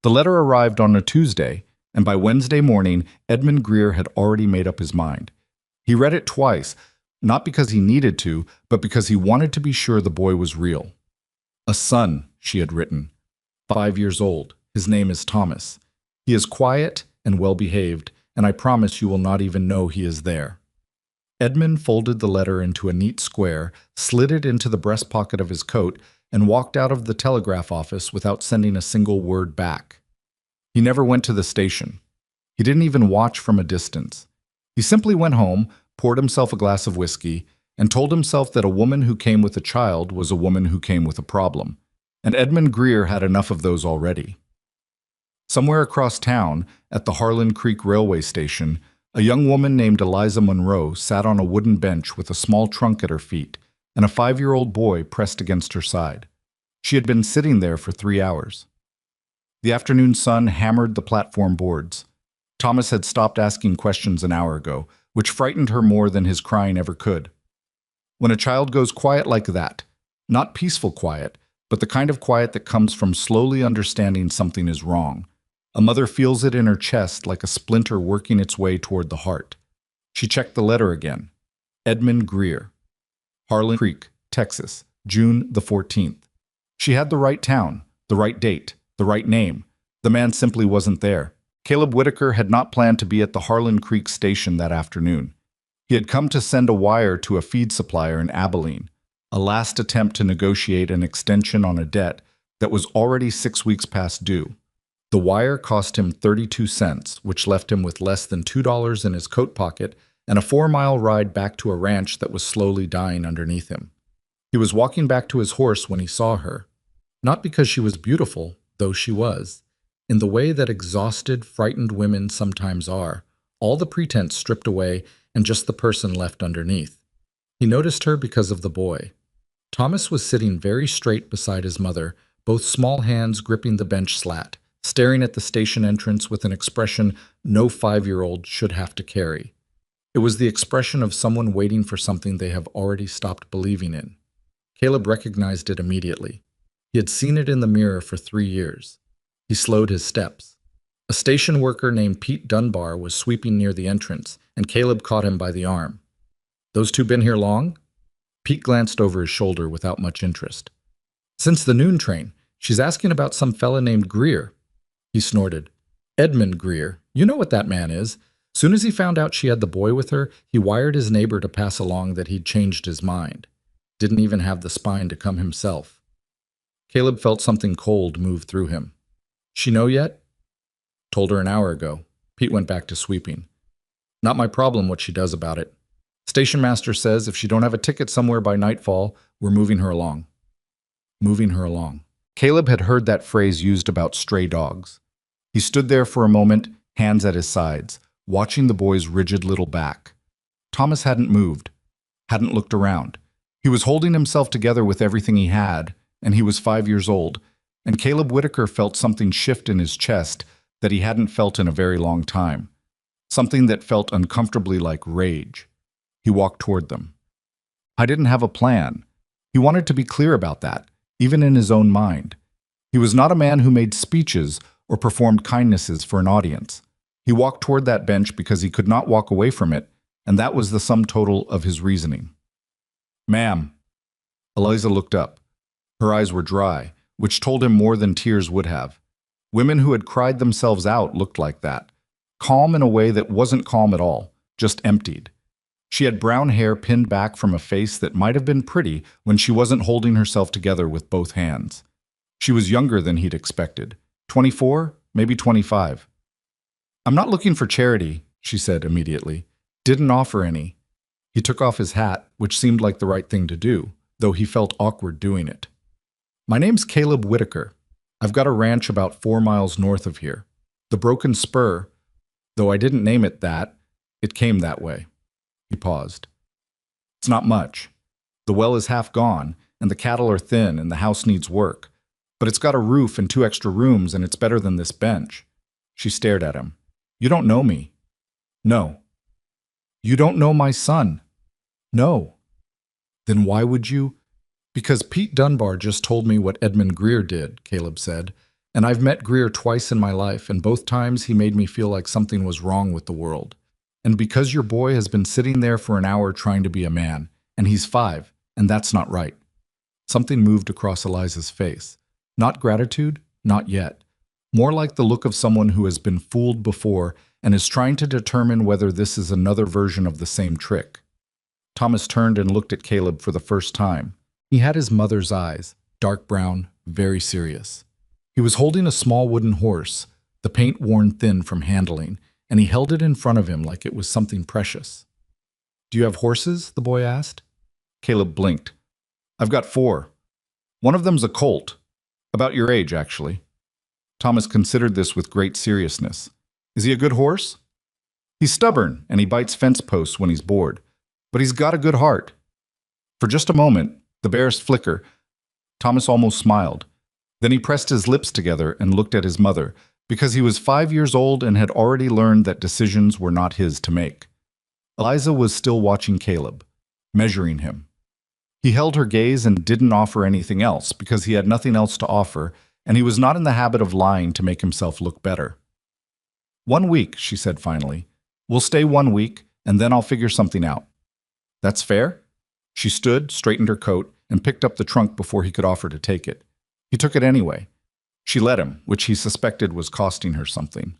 The letter arrived on a Tuesday, and by Wednesday morning, Edmund Greer had already made up his mind. He read it twice, not because he needed to, but because he wanted to be sure the boy was real. A son, she had written. 5 years old. His name is Thomas. He is quiet and well-behaved, and I promise you will not even know he is there. Edmund folded the letter into a neat square, slid it into the breast pocket of his coat, and walked out of the telegraph office without sending a single word back. He never went to the station. He didn't even watch from a distance. He simply went home, poured himself a glass of whiskey, and told himself that a woman who came with a child was a woman who came with a problem. And Edmund Greer had enough of those already. Somewhere across town, at the Harlan Creek Railway Station, a young woman named Eliza Monroe sat on a wooden bench with a small trunk at her feet and a 5-year-old boy pressed against her side. She had been sitting there for 3 hours. The afternoon sun hammered the platform boards. Thomas had stopped asking questions an hour ago, which frightened her more than his crying ever could. When a child goes quiet like that, not peaceful quiet, but the kind of quiet that comes from slowly understanding something is wrong, a mother feels it in her chest like a splinter working its way toward the heart. She checked the letter again. Edmund Greer. Harlan Creek, Texas, June the 14th. She had the right town, the right date, the right name. The man simply wasn't there. Caleb Whitaker had not planned to be at the Harlan Creek station that afternoon. He had come to send a wire to a feed supplier in Abilene, a last attempt to negotiate an extension on a debt that was already 6 weeks past due. The wire cost him 32 cents, which left him with less than $2 in his coat pocket and a 4-mile ride back to a ranch that was slowly dying underneath him. He was walking back to his horse when he saw her. Not because she was beautiful, though she was. In the way that exhausted, frightened women sometimes are, all the pretense stripped away and just the person left underneath. He noticed her because of the boy. Thomas was sitting very straight beside his mother, both small hands gripping the bench slat, staring at the station entrance with an expression no 5-year-old should have to carry. It was the expression of someone waiting for something they have already stopped believing in. Caleb recognized it immediately. He had seen it in the mirror for 3 years. He slowed his steps. A station worker named Pete Dunbar was sweeping near the entrance, and Caleb caught him by the arm. "Those two been here long?" Pete glanced over his shoulder without much interest. "Since the noon train. She's asking about some fella named Greer." He snorted. "Edmund Greer. You know what that man is. Soon as he found out she had the boy with her, he wired his neighbor to pass along that he'd changed his mind. Didn't even have the spine to come himself." Caleb felt something cold move through him. "She know yet?" "Told her an hour ago." Pete went back to sweeping. "Not my problem what she does about it. Station master says if she don't have a ticket somewhere by nightfall, we're moving her along." Moving her along. Caleb had heard that phrase used about stray dogs. He stood there for a moment, hands at his sides, watching the boy's rigid little back. Thomas hadn't moved, hadn't looked around. He was holding himself together with everything he had, and he was 5 years old, and Caleb Whitaker felt something shift in his chest that he hadn't felt in a very long time, something that felt uncomfortably like rage. He walked toward them. I didn't have a plan. He wanted to be clear about that, even in his own mind. He was not a man who made speeches or performed kindnesses for an audience. He walked toward that bench because he could not walk away from it, and that was the sum total of his reasoning. "Ma'am." Eliza looked up. Her eyes were dry, which told him more than tears would have. Women who had cried themselves out looked like that, calm in a way that wasn't calm at all, just emptied. She had brown hair pinned back from a face that might have been pretty when she wasn't holding herself together with both hands. She was younger than he'd expected. 24, maybe 25. "I'm not looking for charity," she said immediately. Didn't offer any. He took off his hat, which seemed like the right thing to do, though he felt awkward doing it. "My name's Caleb Whitaker. I've got a ranch about 4 miles north of here. The Broken Spur, though I didn't name it that, it came that way." He paused. "It's not much. The well is half gone, and the cattle are thin, and the house needs work. But it's got a roof and 2 extra rooms, and it's better than this bench." She stared at him. "You don't know me." "No." "You don't know my son." "No." "Then why would you—" "Because Pete Dunbar just told me what Edmund Greer did," Caleb said. And I've met Greer twice in my life, and both times he made me feel like something was wrong with the world. And because your boy has been sitting there for an hour trying to be a man, and he's 5, and that's not right." Something moved across Eliza's face. Not gratitude, not yet. More like the look of someone who has been fooled before and is trying to determine whether this is another version of the same trick. Thomas turned and looked at Caleb for the first time. He had his mother's eyes, dark brown, very serious. He was holding a small wooden horse, the paint worn thin from handling, and he held it in front of him like it was something precious. "Do you have horses?" the boy asked. Caleb blinked. "I've got 4. One of them's a colt. About your age, actually." Thomas considered this with great seriousness. "Is he a good horse?" "He's stubborn, and he bites fence posts when he's bored. But he's got a good heart." For just a moment, the barest flicker, Thomas almost smiled. Then he pressed his lips together and looked at his mother, because he was 5 years old and had already learned that decisions were not his to make. Eliza was still watching Caleb, measuring him. He held her gaze and didn't offer anything else because he had nothing else to offer, and he was not in the habit of lying to make himself look better. "1 week," she said finally. "We'll stay 1 week, and then I'll figure something out." "That's fair?" She stood, straightened her coat, and picked up the trunk before he could offer to take it. He took it anyway. She let him, which he suspected was costing her something.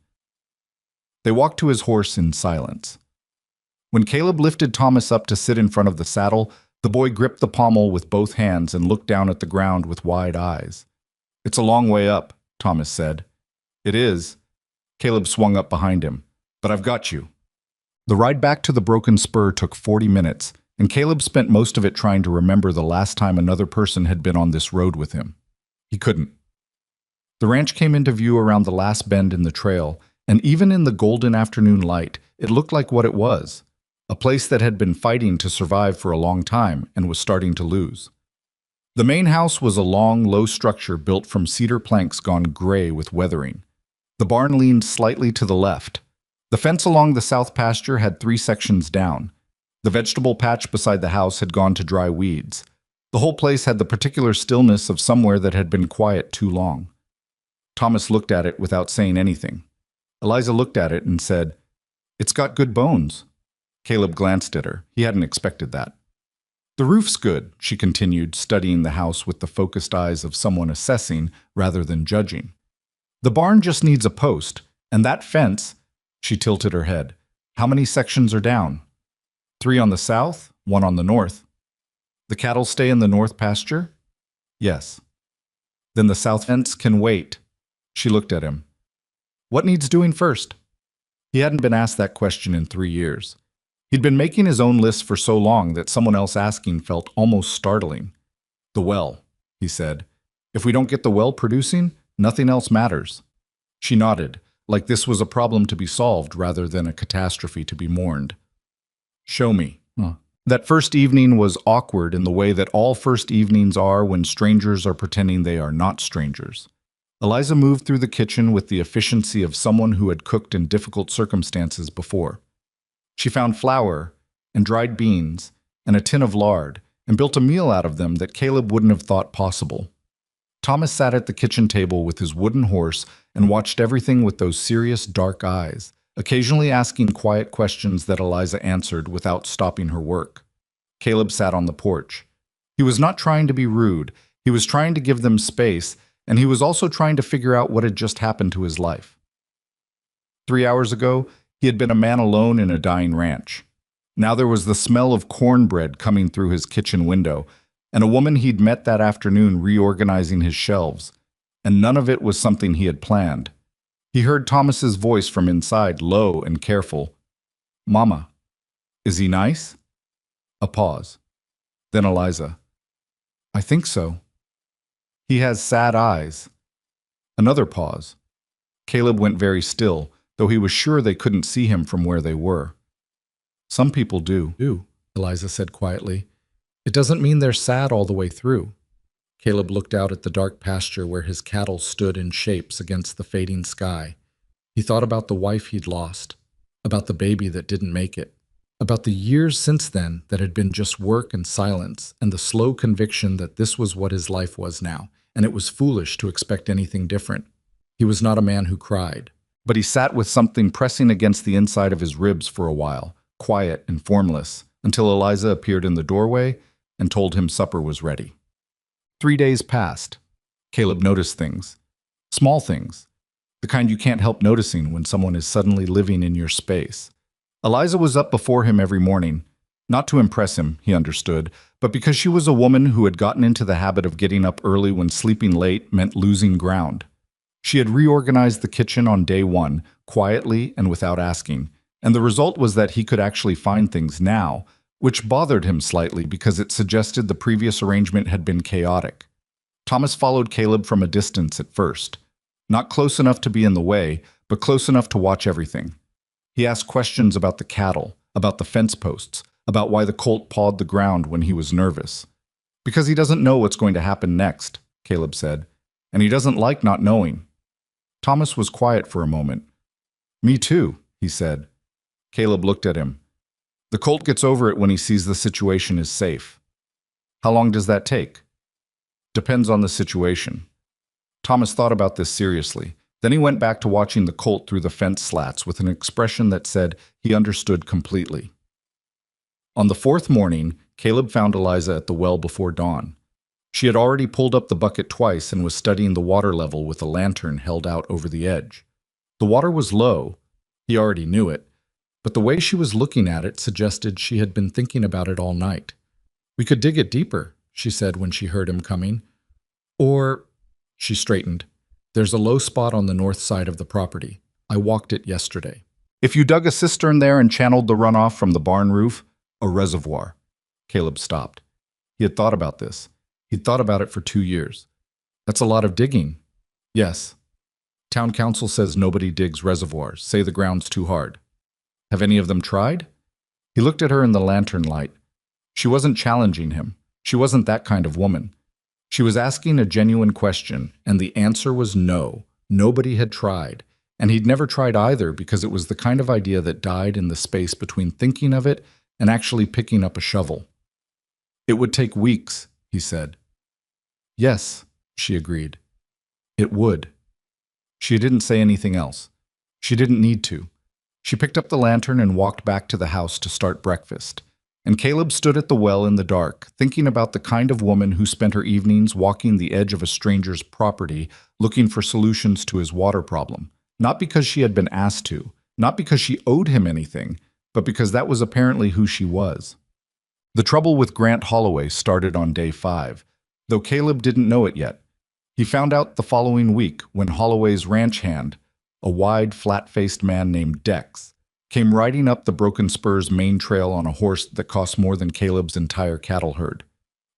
They walked to his horse in silence. When Caleb lifted Thomas up to sit in front of the saddle, the boy gripped the pommel with both hands and looked down at the ground with wide eyes. "It's a long way up," Thomas said. "It is." Caleb swung up behind him. "But I've got you." The ride back to the broken spur took 40 minutes, and Caleb spent most of it trying to remember the last time another person had been on this road with him. He couldn't. The ranch came into view around the last bend in the trail, and even in the golden afternoon light, it looked like what it was, a place that had been fighting to survive for a long time and was starting to lose. The main house was a long, low structure built from cedar planks gone gray with weathering. The barn leaned slightly to the left. The fence along the south pasture had 3 sections down. The vegetable patch beside the house had gone to dry weeds. The whole place had the particular stillness of somewhere that had been quiet too long. Thomas looked at it without saying anything. Eliza looked at it and said, "It's got good bones." Caleb glanced at her. He hadn't expected that. "The roof's good," she continued, studying the house with the focused eyes of someone assessing rather than judging. "The barn just needs a post, and that fence," she tilted her head. "How many sections are down?" 3 on the south, 1 on the north. The cattle stay in the north pasture? Yes. Then the south fence can wait. She looked at him. What needs doing first? He hadn't been asked that question in 3 years. He'd been making his own list for so long that someone else asking felt almost startling. "The well," he said. "If we don't get the well producing, nothing else matters." She nodded, like this was a problem to be solved rather than a catastrophe to be mourned. "Show me." That first evening was awkward in the way that all first evenings are when strangers are pretending they are not strangers. Eliza moved through the kitchen with the efficiency of someone who had cooked in difficult circumstances before. She found flour and dried beans and a tin of lard and built a meal out of them that Caleb wouldn't have thought possible. Thomas sat at the kitchen table with his wooden horse and watched everything with those serious dark eyes, occasionally asking quiet questions that Eliza answered without stopping her work. Caleb sat on the porch. He was not trying to be rude. He was trying to give them space, and he was also trying to figure out what had just happened to his life. 3 hours ago, he had been a man alone in a dying ranch. Now there was the smell of cornbread coming through his kitchen window, and a woman he'd met that afternoon reorganizing his shelves, and none of it was something he had planned. He heard Thomas's voice from inside, low and careful. "Mama, is he nice?" A pause. Then Eliza. "I think so. He has sad eyes." Another pause. Caleb went very still, though he was sure they couldn't see him from where they were. "Some people do," Eliza said quietly. "It doesn't mean they're sad all the way through." Caleb looked out at the dark pasture where his cattle stood in shapes against the fading sky. He thought about the wife he'd lost, about the baby that didn't make it, about the years since then that had been just work and silence, and the slow conviction that this was what his life was now, and it was foolish to expect anything different. He was not a man who cried, but he sat with something pressing against the inside of his ribs for a while, quiet and formless, until Eliza appeared in the doorway and told him supper was ready. 3 days passed. Caleb noticed things. Small things. The kind you can't help noticing when someone is suddenly living in your space. Eliza was up before him every morning, not to impress him, he understood, but because she was a woman who had gotten into the habit of getting up early when sleeping late meant losing ground. She had reorganized the kitchen on day one, quietly and without asking, and the result was that he could actually find things now, which bothered him slightly because it suggested the previous arrangement had been chaotic. Thomas followed Caleb from a distance at first. Not close enough to be in the way, but close enough to watch everything. He asked questions about the cattle, about the fence posts, about why the colt pawed the ground when he was nervous. Because he doesn't know what's going to happen next, Caleb said, and he doesn't like not knowing. Thomas was quiet for a moment. Me too, he said. Caleb looked at him. The colt gets over it when he sees the situation is safe. How long does that take? Depends on the situation. Thomas thought about this seriously. Then he went back to watching the colt through the fence slats with an expression that said he understood completely. On the 4th morning, Caleb found Eliza at the well before dawn. She had already pulled up the bucket twice and was studying the water level with a lantern held out over the edge. The water was low. He already knew it. But the way she was looking at it suggested she had been thinking about it all night. "We could dig it deeper," she said when she heard him coming. "Or," she straightened, "there's a low spot on the north side of the property. I walked it yesterday." "If you dug a cistern there and channeled the runoff from the barn roof, a reservoir." Caleb stopped. He had thought about this. He'd thought about it for 2 years. "That's a lot of digging." "Yes. Town council says nobody digs reservoirs, say the ground's too hard." "Have any of them tried?" He looked at her in the lantern light. She wasn't challenging him. She wasn't that kind of woman. She was asking a genuine question, and the answer was no. Nobody had tried. And he'd never tried either because it was the kind of idea that died in the space between thinking of it and actually picking up a shovel. "It would take weeks," he said. "Yes," she agreed. "It would." She didn't say anything else. She didn't need to. She picked up the lantern and walked back to the house to start breakfast. And Caleb stood at the well in the dark, thinking about the kind of woman who spent her evenings walking the edge of a stranger's property, looking for solutions to his water problem. Not because she had been asked to, not because she owed him anything, but because that was apparently who she was. The trouble with Grant Holloway started on day 5, though Caleb didn't know it yet. He found out the following week when Holloway's ranch hand, a wide, flat-faced man named Dex, came riding up the Broken Spur's main trail on a horse that cost more than Caleb's entire cattle herd.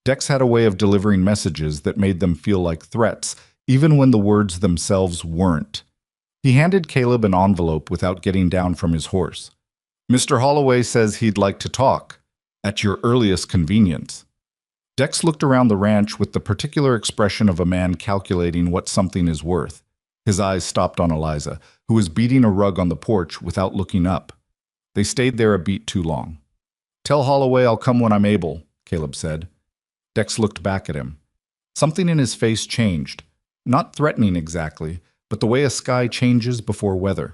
Dex had a way of delivering messages that made them feel like threats, even when the words themselves weren't. He handed Caleb an envelope without getting down from his horse. "Mr. Holloway says he'd like to talk, at your earliest convenience." Dex looked around the ranch with the particular expression of a man calculating what something is worth. His eyes stopped on Eliza, who was beating a rug on the porch without looking up. They stayed there a beat too long. "Tell Holloway I'll come when I'm able," Caleb said. Dex looked back at him. Something in his face changed. Not threatening exactly, but the way a sky changes before weather.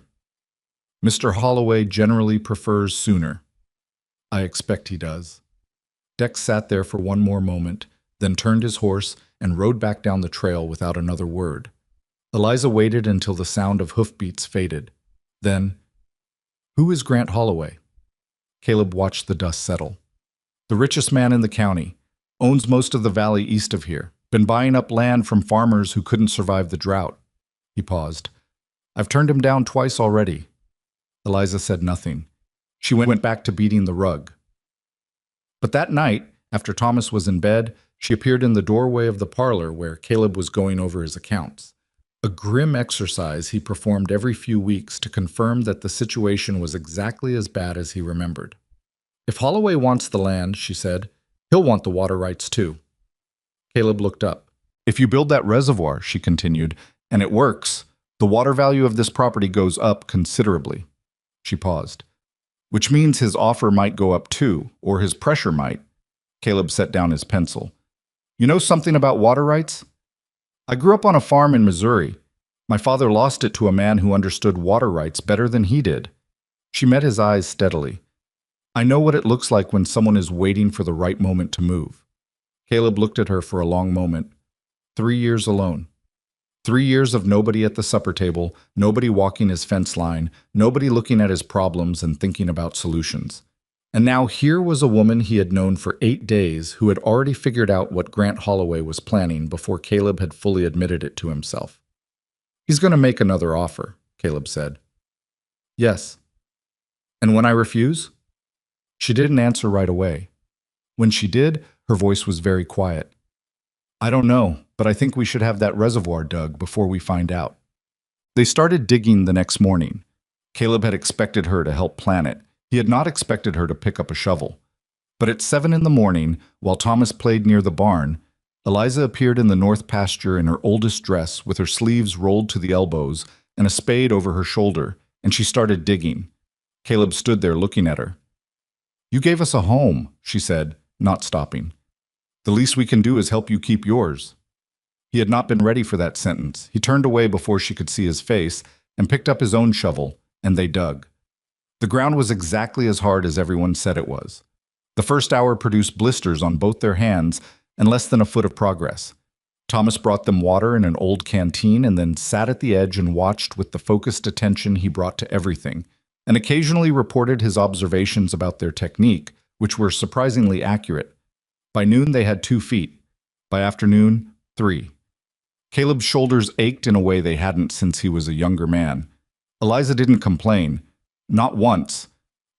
"Mr. Holloway generally prefers sooner." "I expect he does." Dex sat there for one more moment, then turned his horse and rode back down the trail without another word. Eliza waited until the sound of hoofbeats faded. Then, "Who is Grant Holloway?" Caleb watched the dust settle. "The richest man in the county. Owns most of the valley east of here. Been buying up land from farmers who couldn't survive the drought." He paused. "I've turned him down twice already." Eliza said nothing. She went back to beating the rug. But that night, after Thomas was in bed, she appeared in the doorway of the parlor where Caleb was going over his accounts. A grim exercise he performed every few weeks to confirm that the situation was exactly as bad as he remembered. "If Holloway wants the land," she said, "he'll want the water rights too." Caleb looked up. "If you build that reservoir," she continued, "and it works, the water value of this property goes up considerably." She paused. "Which means his offer might go up too, or his pressure might." Caleb set down his pencil. "You know something about water rights?" "I grew up on a farm in Missouri. My father lost it to a man who understood water rights better than he did. She met his eyes steadily. I know what it looks like when someone is waiting for the right moment to move. Caleb looked at her for a long moment. 3 years alone. 3 years of nobody at the supper table, nobody walking his fence line, nobody looking at his problems and thinking about solutions. And now here was a woman he had known for 8 days who had already figured out what Grant Holloway was planning before Caleb had fully admitted it to himself. He's going to make another offer, Caleb said. Yes. And when I refuse? She didn't answer right away. When she did, her voice was very quiet. I don't know, but I think we should have that reservoir dug before we find out. They started digging the next morning. Caleb had expected her to help plan it. He had not expected her to pick up a shovel. But at 7 in the morning, while Thomas played near the barn, Eliza appeared in the north pasture in her oldest dress with her sleeves rolled to the elbows and a spade over her shoulder, and she started digging. Caleb stood there looking at her. You gave us a home, she said, not stopping. The least we can do is help you keep yours. He had not been ready for that sentence. He turned away before she could see his face and picked up his own shovel, and they dug. The ground was exactly as hard as everyone said it was. The first hour produced blisters on both their hands and less than a foot of progress. Thomas brought them water in an old canteen and then sat at the edge and watched with the focused attention he brought to everything, and occasionally reported his observations about their technique, which were surprisingly accurate. By noon they had 2 feet. By afternoon, 3. Caleb's shoulders ached in a way they hadn't since he was a younger man. Eliza didn't complain. Not once,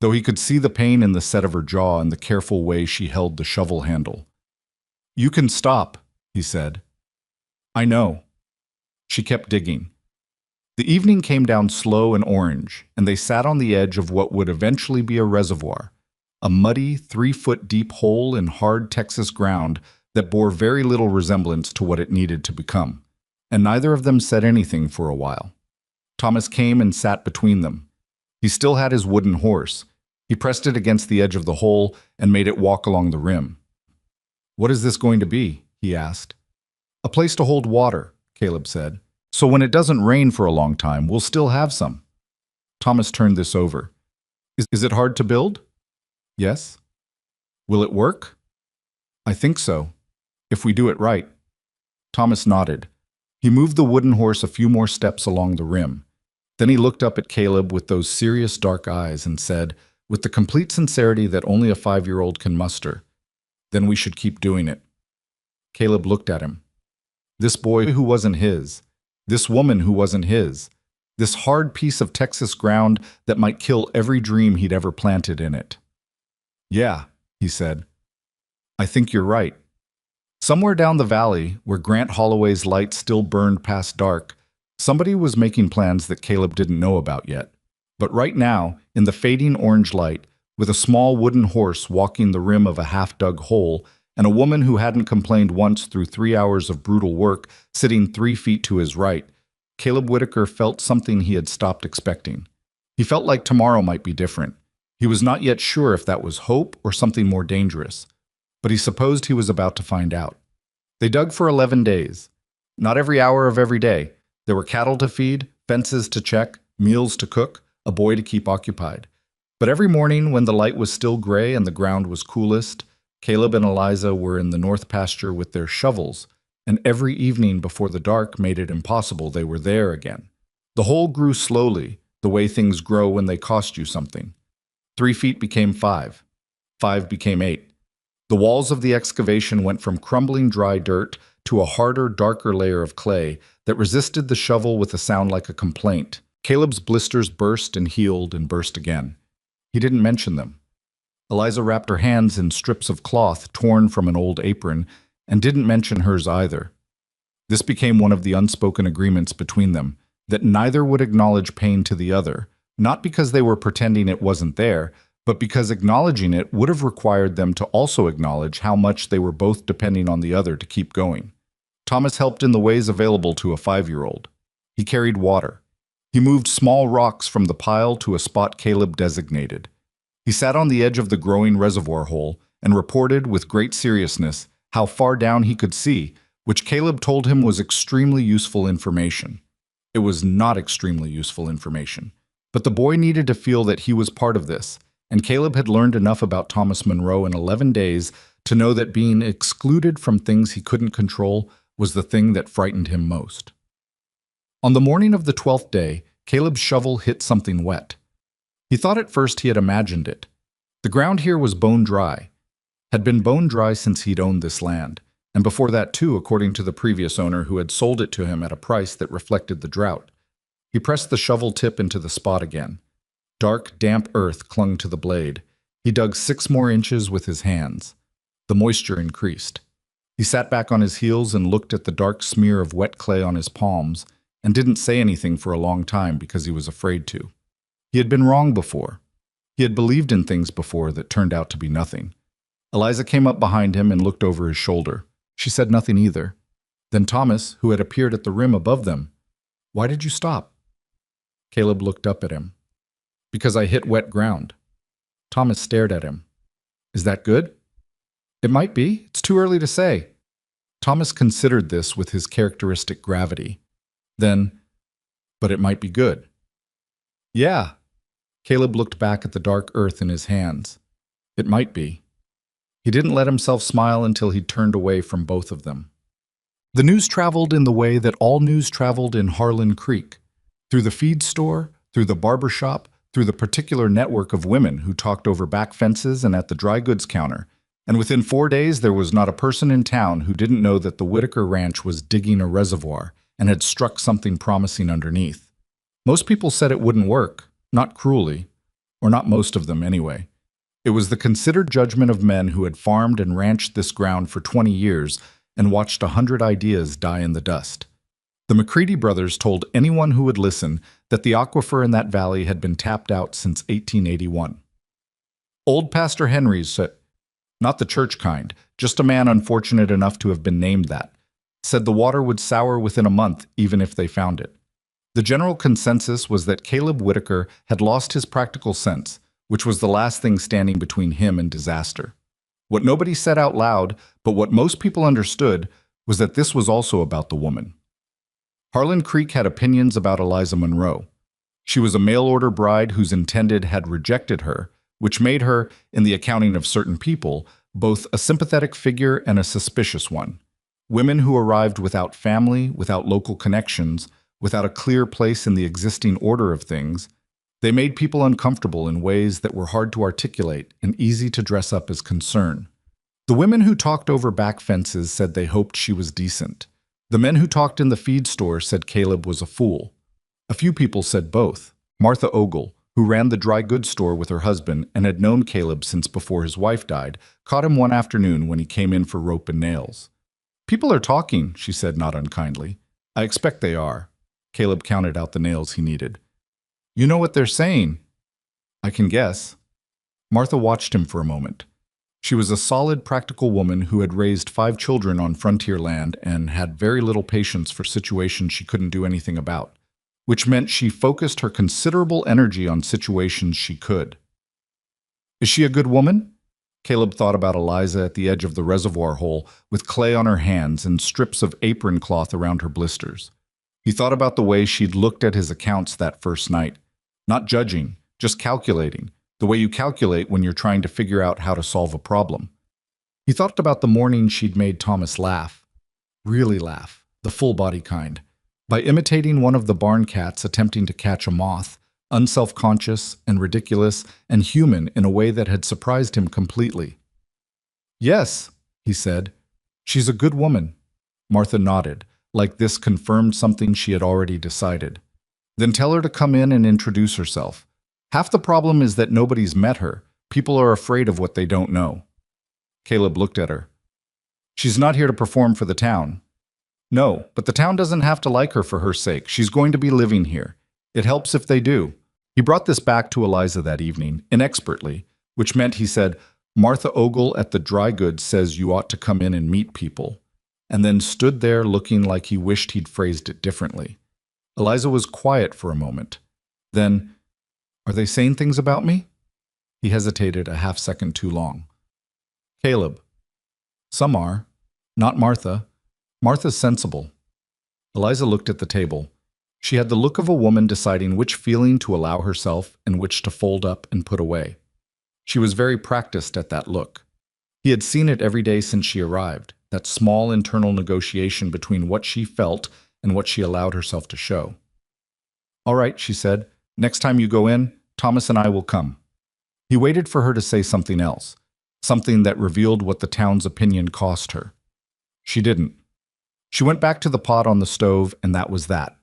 though he could see the pain in the set of her jaw and the careful way she held the shovel handle. You can stop, he said. I know. She kept digging. The evening came down slow and orange, and they sat on the edge of what would eventually be a reservoir, a muddy 3-foot-deep hole in hard Texas ground that bore very little resemblance to what it needed to become. And neither of them said anything for a while. Thomas came and sat between them. He still had his wooden horse. He pressed it against the edge of the hole and made it walk along the rim. What is this going to be? He asked. A place to hold water, Caleb said. So when it doesn't rain for a long time, we'll still have some. Thomas turned this over. Is it hard to build? Yes. Will it work? I think so, if we do it right. Thomas nodded. He moved the wooden horse a few more steps along the rim. Then he looked up at Caleb with those serious dark eyes and said, with the complete sincerity that only a 5-year-old can muster, then we should keep doing it. Caleb looked at him. This boy who wasn't his, this woman who wasn't his, this hard piece of Texas ground that might kill every dream he'd ever planted in it. Yeah, he said. I think you're right. Somewhere down the valley, where Grant Holloway's light still burned past dark, somebody was making plans that Caleb didn't know about yet. But right now, in the fading orange light, with a small wooden horse walking the rim of a half-dug hole, and a woman who hadn't complained once through 3 hours of brutal work sitting 3 feet to his right, Caleb Whitaker felt something he had stopped expecting. He felt like tomorrow might be different. He was not yet sure if that was hope or something more dangerous, but he supposed he was about to find out. They dug for 11 days. Not every hour of every day. There were cattle to feed, fences to check, meals to cook, a boy to keep occupied. But every morning when the light was still gray and the ground was coolest, Caleb and Eliza were in the north pasture with their shovels, and every evening before the dark made it impossible they were there again. The hole grew slowly, the way things grow when they cost you something. 3 feet became 5. 5 became 8. The walls of the excavation went from crumbling dry dirt to a harder, darker layer of clay that resisted the shovel with a sound like a complaint. Caleb's blisters burst and healed and burst again. He didn't mention them. Eliza wrapped her hands in strips of cloth torn from an old apron and didn't mention hers either. This became one of the unspoken agreements between them, that neither would acknowledge pain to the other, not because they were pretending it wasn't there, but because acknowledging it would have required them to also acknowledge how much they were both depending on the other to keep going. Thomas helped in the ways available to a 5-year-old. He carried water. He moved small rocks from the pile to a spot Caleb designated. He sat on the edge of the growing reservoir hole and reported with great seriousness how far down he could see, which Caleb told him was extremely useful information. It was not extremely useful information. But the boy needed to feel that he was part of this, and Caleb had learned enough about Thomas Monroe in 11 days to know that being excluded from things he couldn't control was the thing that frightened him most. On the morning of the 12th day, Caleb's shovel hit something wet. He thought at first he had imagined it. The ground here was bone dry, had been bone dry since he'd owned this land, and before that too, according to the previous owner who had sold it to him at a price that reflected the drought. He pressed the shovel tip into the spot again. Dark, damp earth clung to the blade. He dug 6 more inches with his hands. The moisture increased. He sat back on his heels and looked at the dark smear of wet clay on his palms, and didn't say anything for a long time because he was afraid to. He had been wrong before. He had believed in things before that turned out to be nothing. Eliza came up behind him and looked over his shoulder. She said nothing either. Then Thomas, who had appeared at the rim above them, "Why did you stop?" Caleb looked up at him. "Because I hit wet ground." Thomas stared at him. "Is that good?" "It might be. It's too early to say." Thomas considered this with his characteristic gravity. Then, "But it might be good." "Yeah." Caleb looked back at the dark earth in his hands. "It might be." He didn't let himself smile until he'd turned away from both of them. The news traveled in the way that all news traveled in Harlan Creek. Through the feed store, through the barber shop, through the particular network of women who talked over back fences and at the dry goods counter. And within 4 days there was not a person in town who didn't know that the Whitaker Ranch was digging a reservoir and had struck something promising underneath. Most people said it wouldn't work, not cruelly, or not most of them anyway. It was the considered judgment of men who had farmed and ranched this ground for 20 years and watched 100 ideas die in the dust. The McCready brothers told anyone who would listen that the aquifer in that valley had been tapped out since 1881. Old Pastor Henry's said, not the church kind, just a man unfortunate enough to have been named that, said the water would sour within a month even if they found it. The general consensus was that Caleb Whitaker had lost his practical sense, which was the last thing standing between him and disaster. What nobody said out loud, but what most people understood, was that this was also about the woman. Harlan Creek had opinions about Eliza Monroe. She was a mail-order bride whose intended had rejected her, which made her, in the accounting of certain people, both a sympathetic figure and a suspicious one. Women who arrived without family, without local connections, without a clear place in the existing order of things, they made people uncomfortable in ways that were hard to articulate and easy to dress up as concern. The women who talked over back fences said they hoped she was decent. The men who talked in the feed store said Caleb was a fool. A few people said both. Martha Ogle, who ran the dry goods store with her husband and had known Caleb since before his wife died, caught him one afternoon when he came in for rope and nails. "People are talking," she said not unkindly. "I expect they are." Caleb counted out the nails he needed. "You know what they're saying?" "I can guess." Martha watched him for a moment. She was a solid, practical woman who had raised 5 children on frontier land and had very little patience for situations she couldn't do anything about, which meant she focused her considerable energy on situations she could. "Is she a good woman?" Caleb thought about Eliza at the edge of the reservoir hole with clay on her hands and strips of apron cloth around her blisters. He thought about the way she'd looked at his accounts that first night, not judging, just calculating, the way you calculate when you're trying to figure out how to solve a problem. He thought about the morning she'd made Thomas laugh. Really laugh, the full-body kind, by imitating one of the barn cats attempting to catch a moth, unself-conscious and ridiculous and human in a way that had surprised him completely. "Yes," he said. "She's a good woman." Martha nodded, like this confirmed something she had already decided. "Then tell her to come in and introduce herself. Half the problem is that nobody's met her. People are afraid of what they don't know." Caleb looked at her. "She's not here to perform for the town." "No, but the town doesn't have to like her for her sake. She's going to be living here. It helps if they do." He brought this back to Eliza that evening, inexpertly, which meant he said, "Martha Ogle at the dry goods says you ought to come in and meet people," and then stood there looking like he wished he'd phrased it differently. Eliza was quiet for a moment. Then, "Are they saying things about me?" He hesitated a half-second too long. "Caleb." "Some are. Not Martha. Martha's sensible." Eliza looked at the table. She had the look of a woman deciding which feeling to allow herself and which to fold up and put away. She was very practiced at that look. He had seen it every day since she arrived, that small internal negotiation between what she felt and what she allowed herself to show. "All right," she said. "Next time you go in, Thomas and I will come." He waited for her to say something else, something that revealed what the town's opinion cost her. She didn't. She went back to the pot on the stove, and that was that.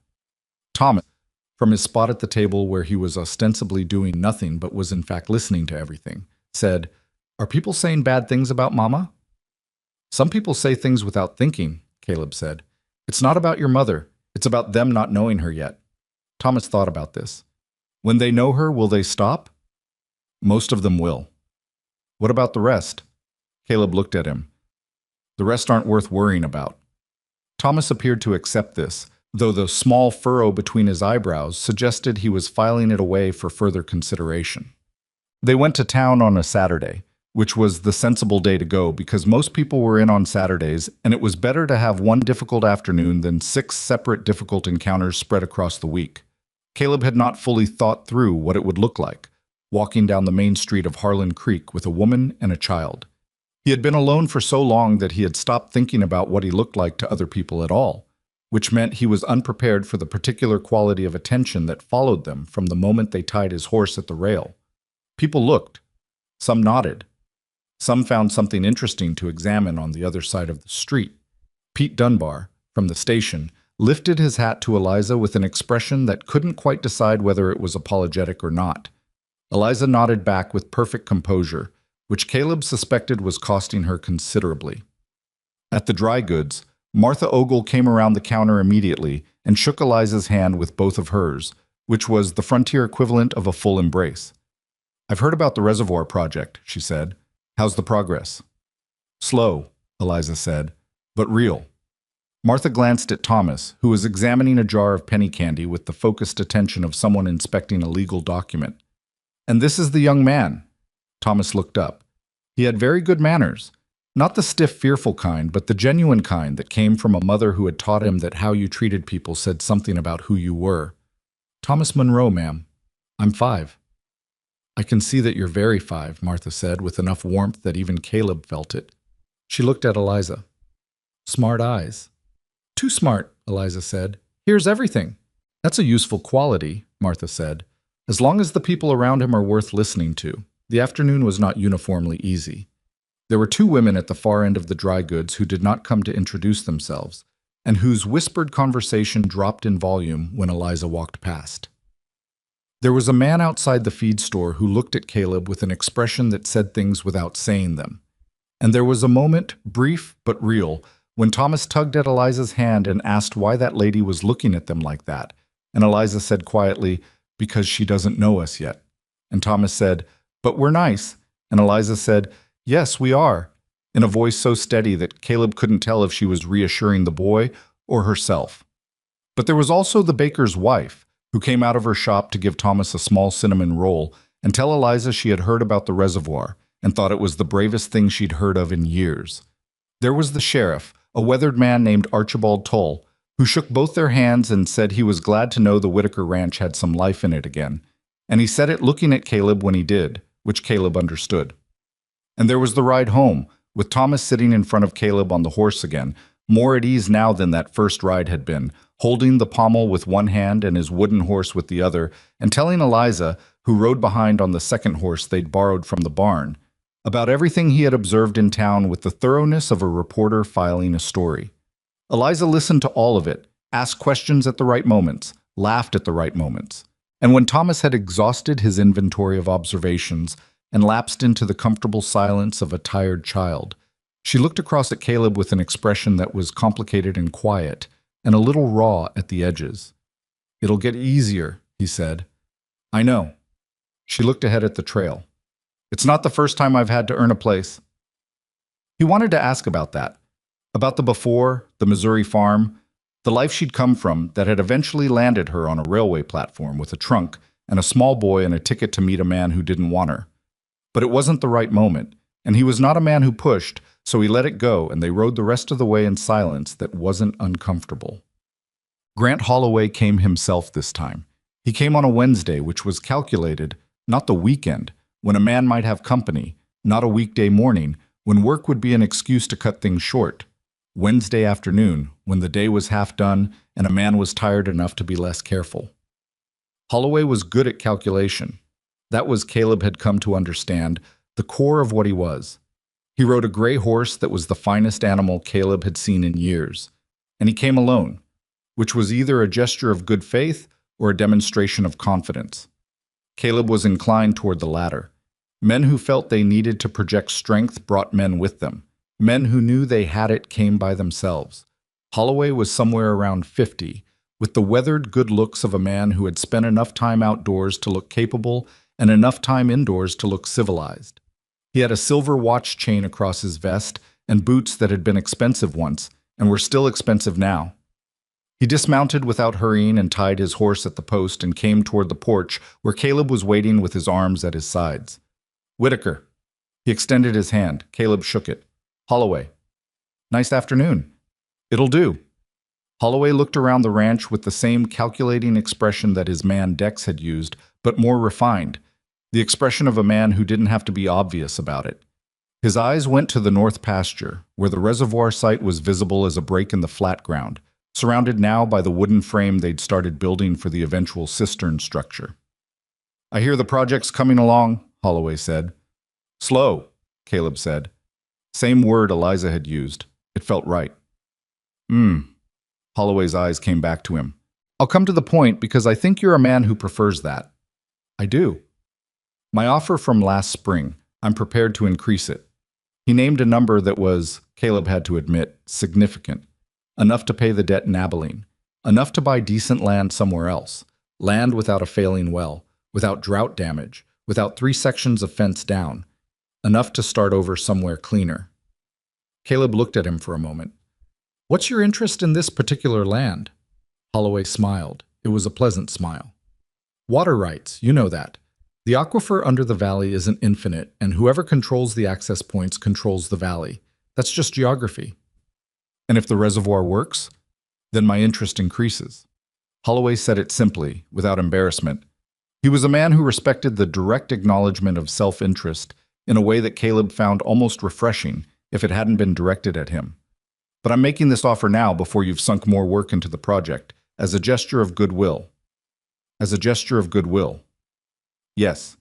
Thomas, from his spot at the table where he was ostensibly doing nothing but was in fact listening to everything, said, "Are people saying bad things about Mama?" "Some people say things without thinking," Caleb said. "It's not about your mother. It's about them not knowing her yet." Thomas thought about this. "When they know her, will they stop?" "Most of them will." "What about the rest?" Caleb looked at him. "The rest aren't worth worrying about." Thomas appeared to accept this, though the small furrow between his eyebrows suggested he was filing it away for further consideration. They went to town on a Saturday, which was the sensible day to go because most people were in on Saturdays, and it was better to have one difficult afternoon than 6 separate difficult encounters spread across the week. Caleb had not fully thought through what it would look like, walking down the main street of Harlan Creek with a woman and a child. He had been alone for so long that he had stopped thinking about what he looked like to other people at all, which meant he was unprepared for the particular quality of attention that followed them from the moment they tied his horse at the rail. People looked. Some nodded. Some found something interesting to examine on the other side of the street. Pete Dunbar, from the station, lifted his hat to Eliza with an expression that couldn't quite decide whether it was apologetic or not. Eliza nodded back with perfect composure, which Caleb suspected was costing her considerably. At the dry goods, Martha Ogle came around the counter immediately and shook Eliza's hand with both of hers, which was the frontier equivalent of a full embrace. "I've heard about the reservoir project," she said. "How's the progress?" "Slow," Eliza said, "but real." Martha glanced at Thomas, who was examining a jar of penny candy with the focused attention of someone inspecting a legal document. "And this is the young man." Thomas looked up. He had very good manners. Not the stiff, fearful kind, but the genuine kind that came from a mother who had taught him that how you treated people said something about who you were. "Thomas Monroe, ma'am. I'm 5. "I can see that you're very 5, Martha said, with enough warmth that even Caleb felt it. She looked at Eliza. "Smart eyes." "Too smart," Eliza said. "Here's everything." "That's a useful quality," Martha said, "as long as the people around him are worth listening to." The afternoon was not uniformly easy. There were 2 women at the far end of the dry goods who did not come to introduce themselves, and whose whispered conversation dropped in volume when Eliza walked past. There was a man outside the feed store who looked at Caleb with an expression that said things without saying them. And there was a moment, brief but real, when Thomas tugged at Eliza's hand and asked why that lady was looking at them like that, and Eliza said quietly, "Because she doesn't know us yet." And Thomas said, "But we're nice." And Eliza said, "Yes, we are," in a voice so steady that Caleb couldn't tell if she was reassuring the boy or herself. But there was also the baker's wife, who came out of her shop to give Thomas a small cinnamon roll and tell Eliza she had heard about the reservoir and thought it was the bravest thing she'd heard of in years. There was the sheriff, a weathered man named Archibald Toll, who shook both their hands and said he was glad to know the Whitaker Ranch had some life in it again. And he said it looking at Caleb when he did, which Caleb understood. And there was the ride home, with Thomas sitting in front of Caleb on the horse again, more at ease now than that first ride had been, holding the pommel with one hand and his wooden horse with the other, and telling Eliza, who rode behind on the second horse they'd borrowed from the barn, about everything he had observed in town with the thoroughness of a reporter filing a story. Eliza listened to all of it, asked questions at the right moments, laughed at the right moments. And when Thomas had exhausted his inventory of observations and lapsed into the comfortable silence of a tired child, she looked across at Caleb with an expression that was complicated and quiet, and a little raw at the edges. "It'll get easier," he said. "I know." She looked ahead at the trail. "It's not the first time I've had to earn a place." He wanted to ask about that, about the before, the Missouri farm, the life she'd come from that had eventually landed her on a railway platform with a trunk and a small boy and a ticket to meet a man who didn't want her. But it wasn't the right moment, and he was not a man who pushed, so he let it go, and they rode the rest of the way in silence that wasn't uncomfortable. Grant Holloway came himself this time. He came on a Wednesday, which was calculated, not the weekend, when a man might have company, not a weekday morning, when work would be an excuse to cut things short. Wednesday afternoon, when the day was half done and a man was tired enough to be less careful. Holloway was good at calculation. That was, Caleb had come to understand, the core of what he was. He rode a gray horse that was the finest animal Caleb had seen in years, and he came alone, which was either a gesture of good faith or a demonstration of confidence. Caleb was inclined toward the latter. Men who felt they needed to project strength brought men with them. Men who knew they had it came by themselves. Holloway was somewhere around 50, with the weathered good looks of a man who had spent enough time outdoors to look capable and enough time indoors to look civilized. He had a silver watch chain across his vest and boots that had been expensive once and were still expensive now. He dismounted without hurrying and tied his horse at the post and came toward the porch where Caleb was waiting with his arms at his sides. "Whitaker." He extended his hand. Caleb shook it. "Holloway." "Nice afternoon." "It'll do." Holloway looked around the ranch with the same calculating expression that his man Dex had used, but more refined, the expression of a man who didn't have to be obvious about it. His eyes went to the north pasture, where the reservoir site was visible as a break in the flat ground, surrounded now by the wooden frame they'd started building for the eventual cistern structure. "I hear the project's coming along," Holloway said. "Slow," Caleb said. Same word Eliza had used. It felt right. Holloway's eyes came back to him. "I'll come to the point because I think you're a man who prefers that." "I do." "My offer from last spring, I'm prepared to increase it." He named a number that was, Caleb had to admit, significant. Enough to pay the debt in Abilene. Enough to buy decent land somewhere else. Land without a failing well, without drought damage, without 3 sections of fence down. Enough to start over somewhere cleaner. Caleb looked at him for a moment. "What's your interest in this particular land?" Holloway smiled. It was a pleasant smile. "Water rights, you know that. The aquifer under the valley isn't infinite, and whoever controls the access points controls the valley. That's just geography." "And if the reservoir works, then my interest increases." Holloway said it simply, without embarrassment. He was a man who respected the direct acknowledgement of self-interest in a way that Caleb found almost refreshing if it hadn't been directed at him. "But I'm making this offer now before you've sunk more work into the project, as a gesture of goodwill." "As a gesture of goodwill." "Yes."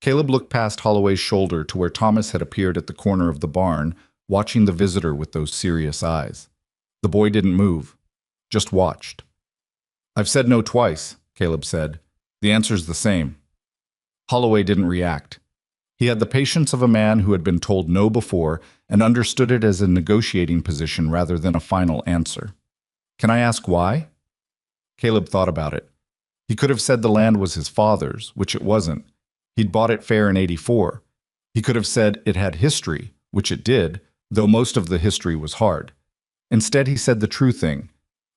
Caleb looked past Holloway's shoulder to where Thomas had appeared at the corner of the barn, watching the visitor with those serious eyes. The boy didn't move, just watched. "I've said no twice," Caleb said. "The answer's the same." Holloway didn't react. He had the patience of a man who had been told no before and understood it as a negotiating position rather than a final answer. "Can I ask why?" Caleb thought about it. He could have said the land was his father's, which it wasn't. He'd bought it fair in '84. He could have said it had history, which it did, though most of the history was hard. Instead, he said the true thing,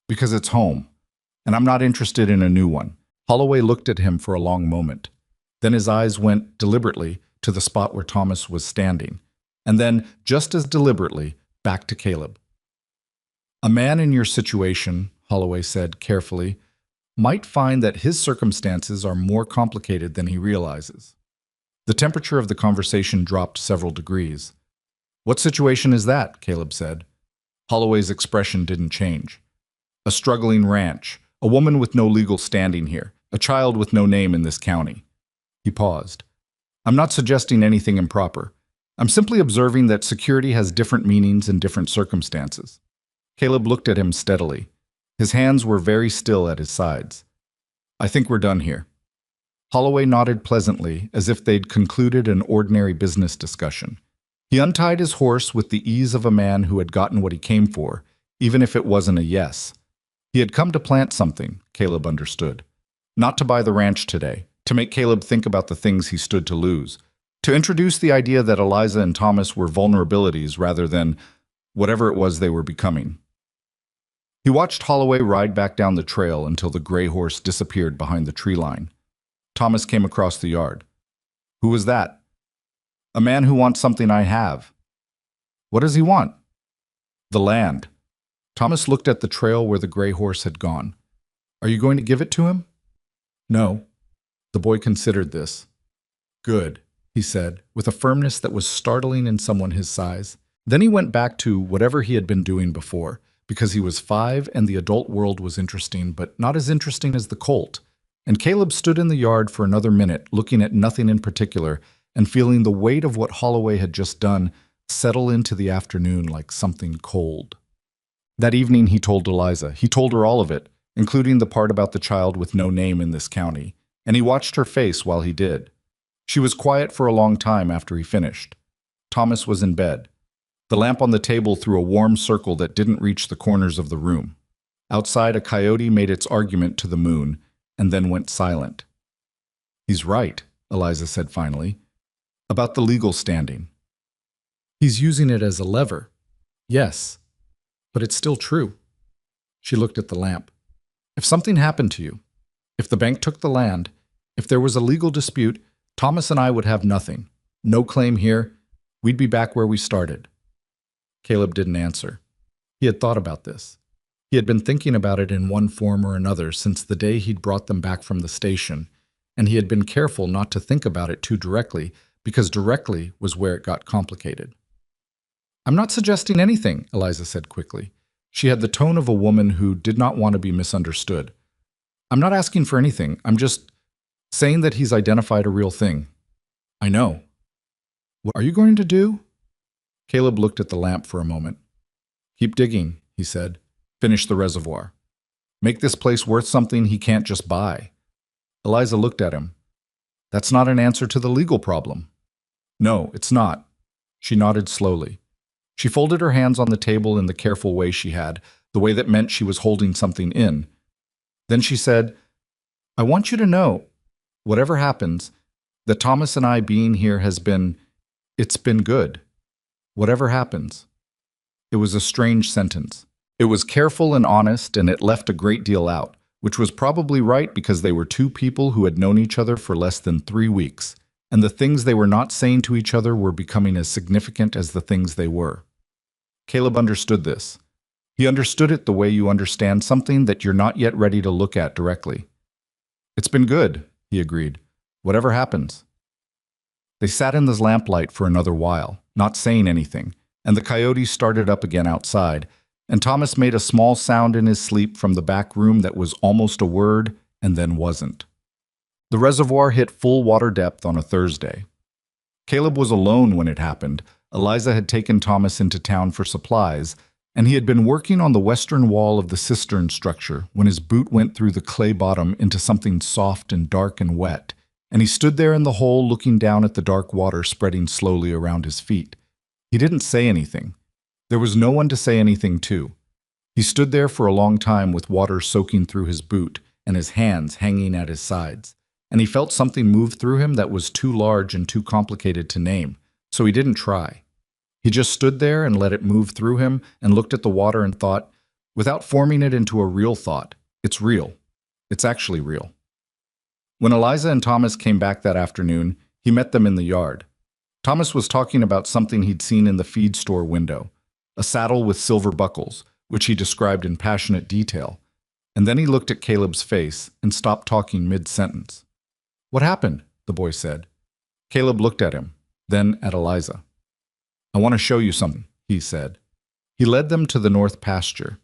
"Because it's home, and I'm not interested in a new one." Holloway looked at him for a long moment. Then his eyes went, deliberately, to the spot where Thomas was standing, and then, just as deliberately, back to Caleb. "A man in your situation," Holloway said carefully, "might find that his circumstances are more complicated than he realizes." The temperature of the conversation dropped several degrees. "What situation is that?" Caleb said. Holloway's expression didn't change. "A struggling ranch, a woman with no legal standing here, a child with no name in this county." He paused. "I'm not suggesting anything improper. I'm simply observing that security has different meanings in different circumstances." Caleb looked at him steadily. His hands were very still at his sides. "I think we're done here." Holloway nodded pleasantly, as if they'd concluded an ordinary business discussion. He untied his horse with the ease of a man who had gotten what he came for, even if it wasn't a yes. He had come to plant something, Caleb understood. Not to buy the ranch today, to make Caleb think about the things he stood to lose, to introduce the idea that Eliza and Thomas were vulnerabilities rather than whatever it was they were becoming. He watched Holloway ride back down the trail until the gray horse disappeared behind the tree line. Thomas came across the yard. "Who was that?" "A man who wants something I have." "What does he want?" "The land." Thomas looked at the trail where the gray horse had gone. Are you going to give it to him? No. The boy considered this. Good, he said, with a firmness that was startling in someone his size. Then he went back to whatever he had been doing before, because he was 5 and the adult world was interesting, but not as interesting as the colt. And Caleb stood in the yard for another minute, looking at nothing in particular, and feeling the weight of what Holloway had just done settle into the afternoon like something cold. That evening he told Eliza. He told her all of it, including the part about the child with no name in this county, and he watched her face while he did. She was quiet for a long time after he finished. Thomas was in bed. The lamp on the table threw a warm circle that didn't reach the corners of the room. Outside, a coyote made its argument to the moon, and then went silent. He's right, Eliza said finally, about the legal standing. He's using it as a lever. Yes, but it's still true. She looked at the lamp. If something happened to you, if the bank took the land, if there was a legal dispute, Thomas and I would have nothing. No claim here. We'd be back where we started. Caleb didn't answer. He had thought about this. He had been thinking about it in one form or another since the day he'd brought them back from the station, and he had been careful not to think about it too directly, because directly was where it got complicated. I'm not suggesting anything, Eliza said quickly. She had the tone of a woman who did not want to be misunderstood. I'm not asking for anything. I'm just saying that he's identified a real thing. I know. What are you going to do? Caleb looked at the lamp for a moment. Keep digging, he said. Finish the reservoir. Make this place worth something he can't just buy. Eliza looked at him. That's not an answer to the legal problem. No, it's not. She nodded slowly. She folded her hands on the table in the careful way she had, the way that meant she was holding something in. Then she said, I want you to know, whatever happens, that Thomas and I being here it's been good. Whatever happens. It was a strange sentence. It was careful and honest, and it left a great deal out, which was probably right because they were two people who had known each other for less than 3 weeks, and the things they were not saying to each other were becoming as significant as the things they were. Caleb understood this. He understood it the way you understand something that you're not yet ready to look at directly. It's been good, he agreed. Whatever happens. They sat in the lamplight for another while, not saying anything, and the coyote started up again outside, and Thomas made a small sound in his sleep from the back room that was almost a word and then wasn't. The reservoir hit full water depth on a Thursday. Caleb was alone when it happened. Eliza had taken Thomas into town for supplies, and he had been working on the western wall of the cistern structure when his boot went through the clay bottom into something soft and dark and wet, and he stood there in the hole looking down at the dark water spreading slowly around his feet. He didn't say anything. There was no one to say anything to. He stood there for a long time with water soaking through his boot and his hands hanging at his sides, and he felt something move through him that was too large and too complicated to name, so he didn't try. He just stood there and let it move through him and looked at the water and thought, without forming it into a real thought, it's real. It's actually real. When Eliza and Thomas came back that afternoon, he met them in the yard. Thomas was talking about something he'd seen in the feed store window, a saddle with silver buckles, which he described in passionate detail, and then he looked at Caleb's face and stopped talking mid-sentence. What happened? The boy said. Caleb looked at him, then at Eliza. I want to show you something, he said. He led them to the north pasture.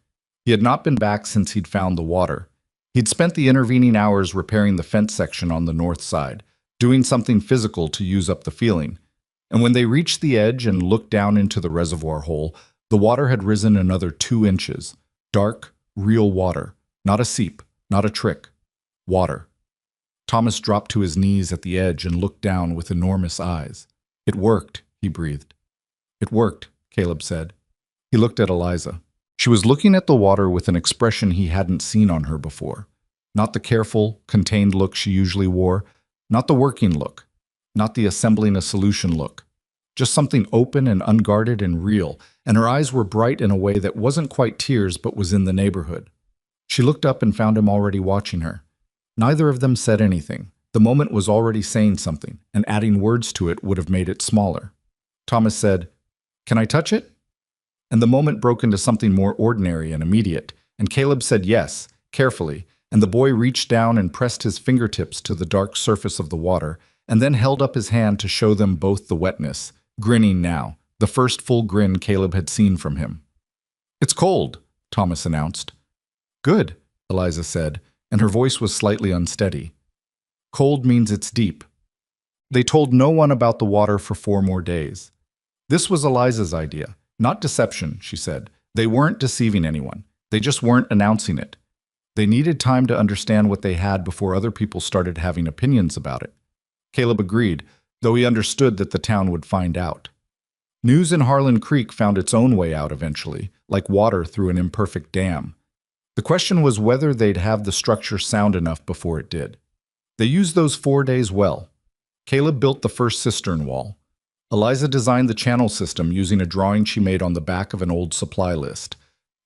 He had not been back since he'd found the water. He'd spent the intervening hours repairing the fence section on the north side, doing something physical to use up the feeling. And when they reached the edge and looked down into the reservoir hole, the water had risen another 2 inches. Dark, real water. Not a seep, not a trick. Water. Thomas dropped to his knees at the edge and looked down with enormous eyes. It worked, he breathed. It worked, Caleb said. He looked at Eliza. She was looking at the water with an expression he hadn't seen on her before. Not the careful, contained look she usually wore, not the working look, not the assembling a solution look. Just something open and unguarded and real, and her eyes were bright in a way that wasn't quite tears but was in the neighborhood. She looked up and found him already watching her. Neither of them said anything. The moment was already saying something, and adding words to it would have made it smaller. Thomas said, Can I touch it? And the moment broke into something more ordinary and immediate, and Caleb said yes, carefully, and the boy reached down and pressed his fingertips to the dark surface of the water, and then held up his hand to show them both the wetness, grinning now, the first full grin Caleb had seen from him. "It's cold," Thomas announced. "Good," Eliza said, and her voice was slightly unsteady. "Cold means it's deep." They told no one about the water for 4 more days. This was Eliza's idea, not deception, she said. They weren't deceiving anyone. They just weren't announcing it. They needed time to understand what they had before other people started having opinions about it. Caleb agreed, though he understood that the town would find out. News in Harlan Creek found its own way out eventually, like water through an imperfect dam. The question was whether they'd have the structure sound enough before it did. They used those 4 days well. Caleb built the first cistern wall. Eliza designed the channel system using a drawing she made on the back of an old supply list,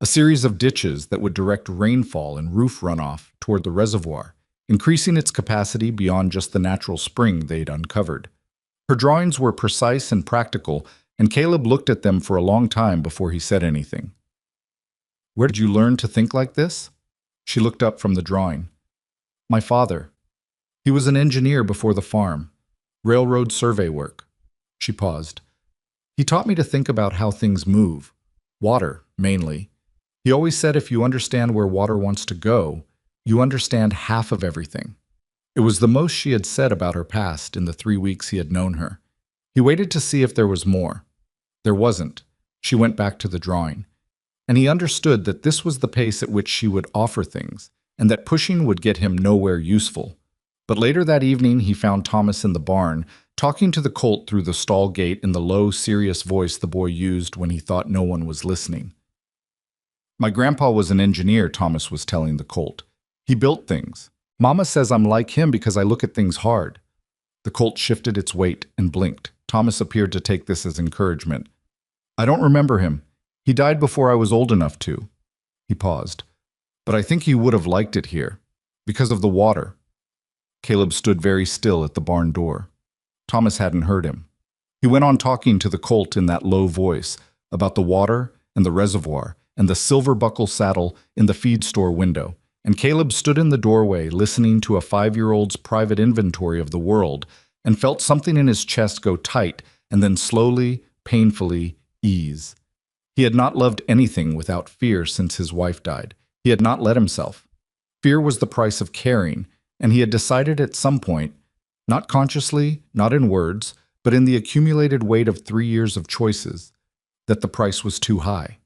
a series of ditches that would direct rainfall and roof runoff toward the reservoir, increasing its capacity beyond just the natural spring they'd uncovered. Her drawings were precise and practical, and Caleb looked at them for a long time before he said anything. "Where did you learn to think like this?" She looked up from the drawing. "My father. He was an engineer before the farm. Railroad survey work." She paused. "He taught me to think about how things move. Water, mainly. He always said if you understand where water wants to go, you understand half of everything." It was the most she had said about her past in the 3 weeks he had known her. He waited to see if there was more. There wasn't. She went back to the drawing. And he understood that this was the pace at which she would offer things, and that pushing would get him nowhere useful. But later that evening he found Thomas in the barn, talking to the colt through the stall gate in the low, serious voice the boy used when he thought no one was listening. "My grandpa was an engineer," Thomas was telling the colt. "He built things. Mama says I'm like him because I look at things hard." The colt shifted its weight and blinked. Thomas appeared to take this as encouragement. "I don't remember him. He died before I was old enough to." He paused. "But I think he would have liked it here, because of the water." Caleb stood very still at the barn door. Thomas hadn't heard him. He went on talking to the colt in that low voice about the water and the reservoir and the silver buckle saddle in the feed store window, and Caleb stood in the doorway listening to a 5-year-old's private inventory of the world and felt something in his chest go tight and then slowly, painfully ease. He had not loved anything without fear since his wife died. He had not let himself. Fear was the price of caring, and he had decided at some point, not consciously, not in words, but in the accumulated weight of 3 years of choices, that the price was too high.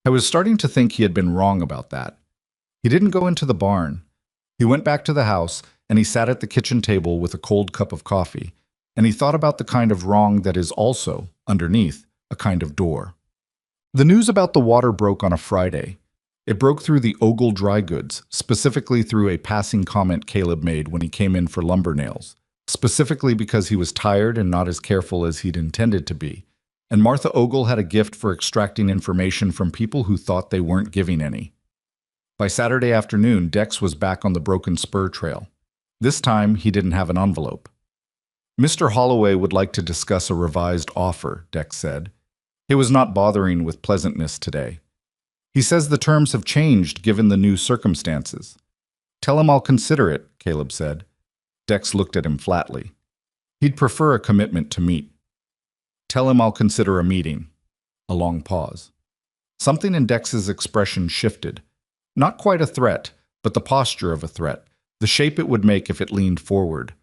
I was starting to think he had been wrong about that. He didn't go into the barn. He went back to the house, and he sat at the kitchen table with a cold cup of coffee, and he thought about the kind of wrong that is also, underneath, a kind of door. The news about the water broke on a Friday. It broke through the Ogle dry goods, specifically through a passing comment Caleb made when he came in for lumber nails, specifically because he was tired and not as careful as he'd intended to be. And Martha Ogle had a gift for extracting information from people who thought they weren't giving any. By Saturday afternoon, Dex was back on the Broken Spur Trail. This time, he didn't have an envelope. "Mr. Holloway would like to discuss a revised offer," Dex said. He was not bothering with pleasantness today. "He says the terms have changed given the new circumstances." "Tell him I'll consider it," Caleb said. Dex looked at him flatly. "He'd prefer a commitment to meet." "Tell him I'll consider a meeting." A long pause. Something in Dex's expression shifted. Not quite a threat, but the posture of a threat, the shape it would make if it leaned forward.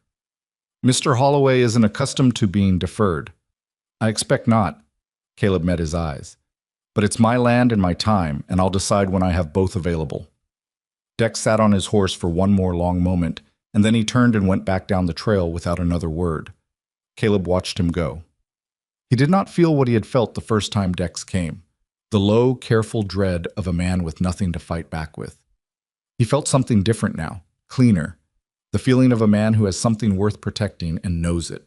"Mr. Holloway isn't accustomed to being deferred." "I expect not." Caleb met his eyes. "But it's my land and my time, and I'll decide when I have both available." Dex sat on his horse for one more long moment, and then he turned and went back down the trail without another word. Caleb watched him go. He did not feel what he had felt the first time Dex came, the low, careful dread of a man with nothing to fight back with. He felt something different now, cleaner, the feeling of a man who has something worth protecting and knows it.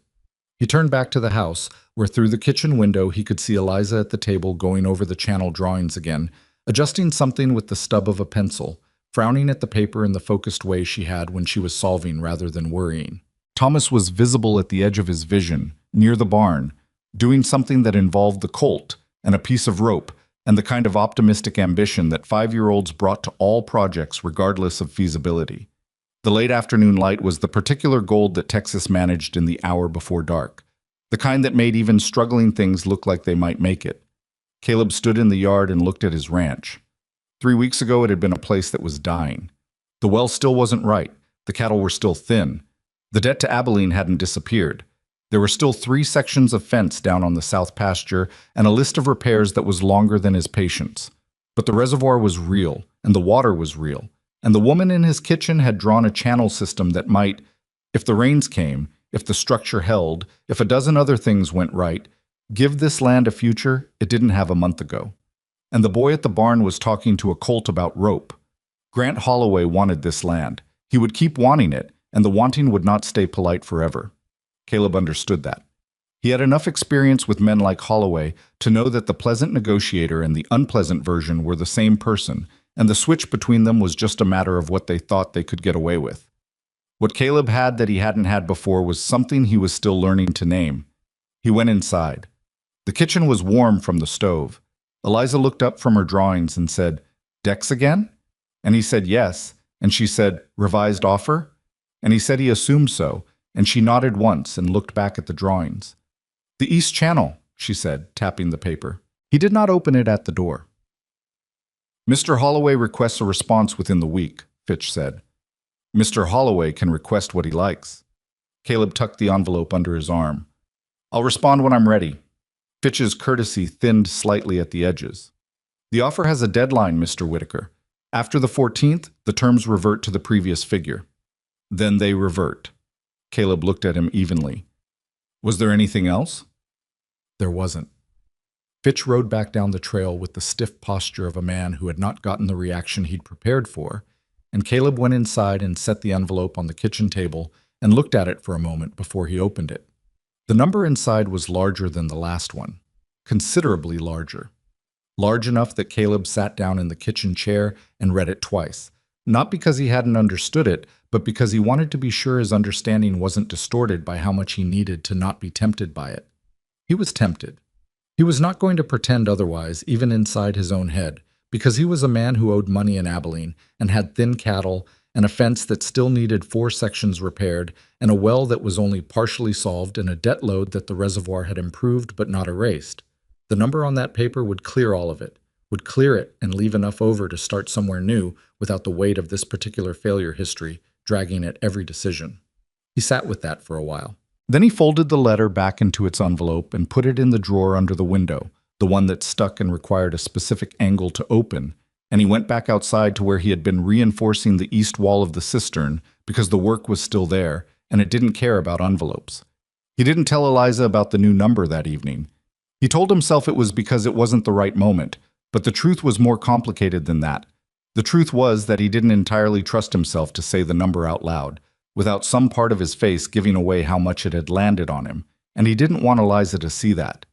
He turned back to the house, where through the kitchen window he could see Eliza at the table going over the channel drawings again, adjusting something with the stub of a pencil, frowning at the paper in the focused way she had when she was solving rather than worrying. Thomas was visible at the edge of his vision, near the barn, doing something that involved the colt and a piece of rope, and the kind of optimistic ambition that 5-year-olds brought to all projects regardless of feasibility. The late afternoon light was the particular gold that Texas managed in the hour before dark, the kind that made even struggling things look like they might make it. Caleb stood in the yard and looked at his ranch. 3 weeks ago it had been a place that was dying. The well still wasn't right, the cattle were still thin. The debt to Abilene hadn't disappeared. There were still 3 sections of fence down on the south pasture and a list of repairs that was longer than his patience. But the reservoir was real, and the water was real, and the woman in his kitchen had drawn a channel system that might, if the rains came, if the structure held, if a dozen other things went right, give this land a future it didn't have a month ago. And the boy at the barn was talking to a colt about rope. Grant Holloway wanted this land. He would keep wanting it, and the wanting would not stay polite forever. Caleb understood that. He had enough experience with men like Holloway to know that the pleasant negotiator and the unpleasant version were the same person, and the switch between them was just a matter of what they thought they could get away with. What Caleb had that he hadn't had before was something he was still learning to name. He went inside. The kitchen was warm from the stove. Eliza looked up from her drawings and said, "Dex again?" And he said yes, and she said, "Revised offer?" And he said he assumed so, and she nodded once and looked back at the drawings. "The East Channel," she said, tapping the paper. He did not open it at the door. "Mr. Holloway requests a response within the week," Fitch said. "Mr. Holloway can request what he likes." Caleb tucked the envelope under his arm. "I'll respond when I'm ready." Fitch's courtesy thinned slightly at the edges. "The offer has a deadline, Mr. Whitaker. After the 14th, the terms revert to the previous figure." "Then they revert." Caleb looked at him evenly. "Was there anything else?" There wasn't. Fitch rode back down the trail with the stiff posture of a man who had not gotten the reaction he'd prepared for, and Caleb went inside and set the envelope on the kitchen table and looked at it for a moment before he opened it. The number inside was larger than the last one, considerably larger. Large enough that Caleb sat down in the kitchen chair and read it twice, not because he hadn't understood it, but because he wanted to be sure his understanding wasn't distorted by how much he needed to not be tempted by it. He was tempted. He was not going to pretend otherwise, even inside his own head, because he was a man who owed money in Abilene and had thin cattle and a fence that still needed 4 sections repaired and a well that was only partially solved and a debt load that the reservoir had improved but not erased. The number on that paper would clear all of it, would clear it and leave enough over to start somewhere new without the weight of this particular failure history dragging at every decision. He sat with that for a while. Then he folded the letter back into its envelope and put it in the drawer under the window, the one that stuck and required a specific angle to open, and he went back outside to where he had been reinforcing the east wall of the cistern because the work was still there, and it didn't care about envelopes. He didn't tell Eliza about the new number that evening. He told himself it was because it wasn't the right moment, but the truth was more complicated than that. The truth was that he didn't entirely trust himself to say the number out loud, without some part of his face giving away how much it had landed on him, and he didn't want Eliza to see that.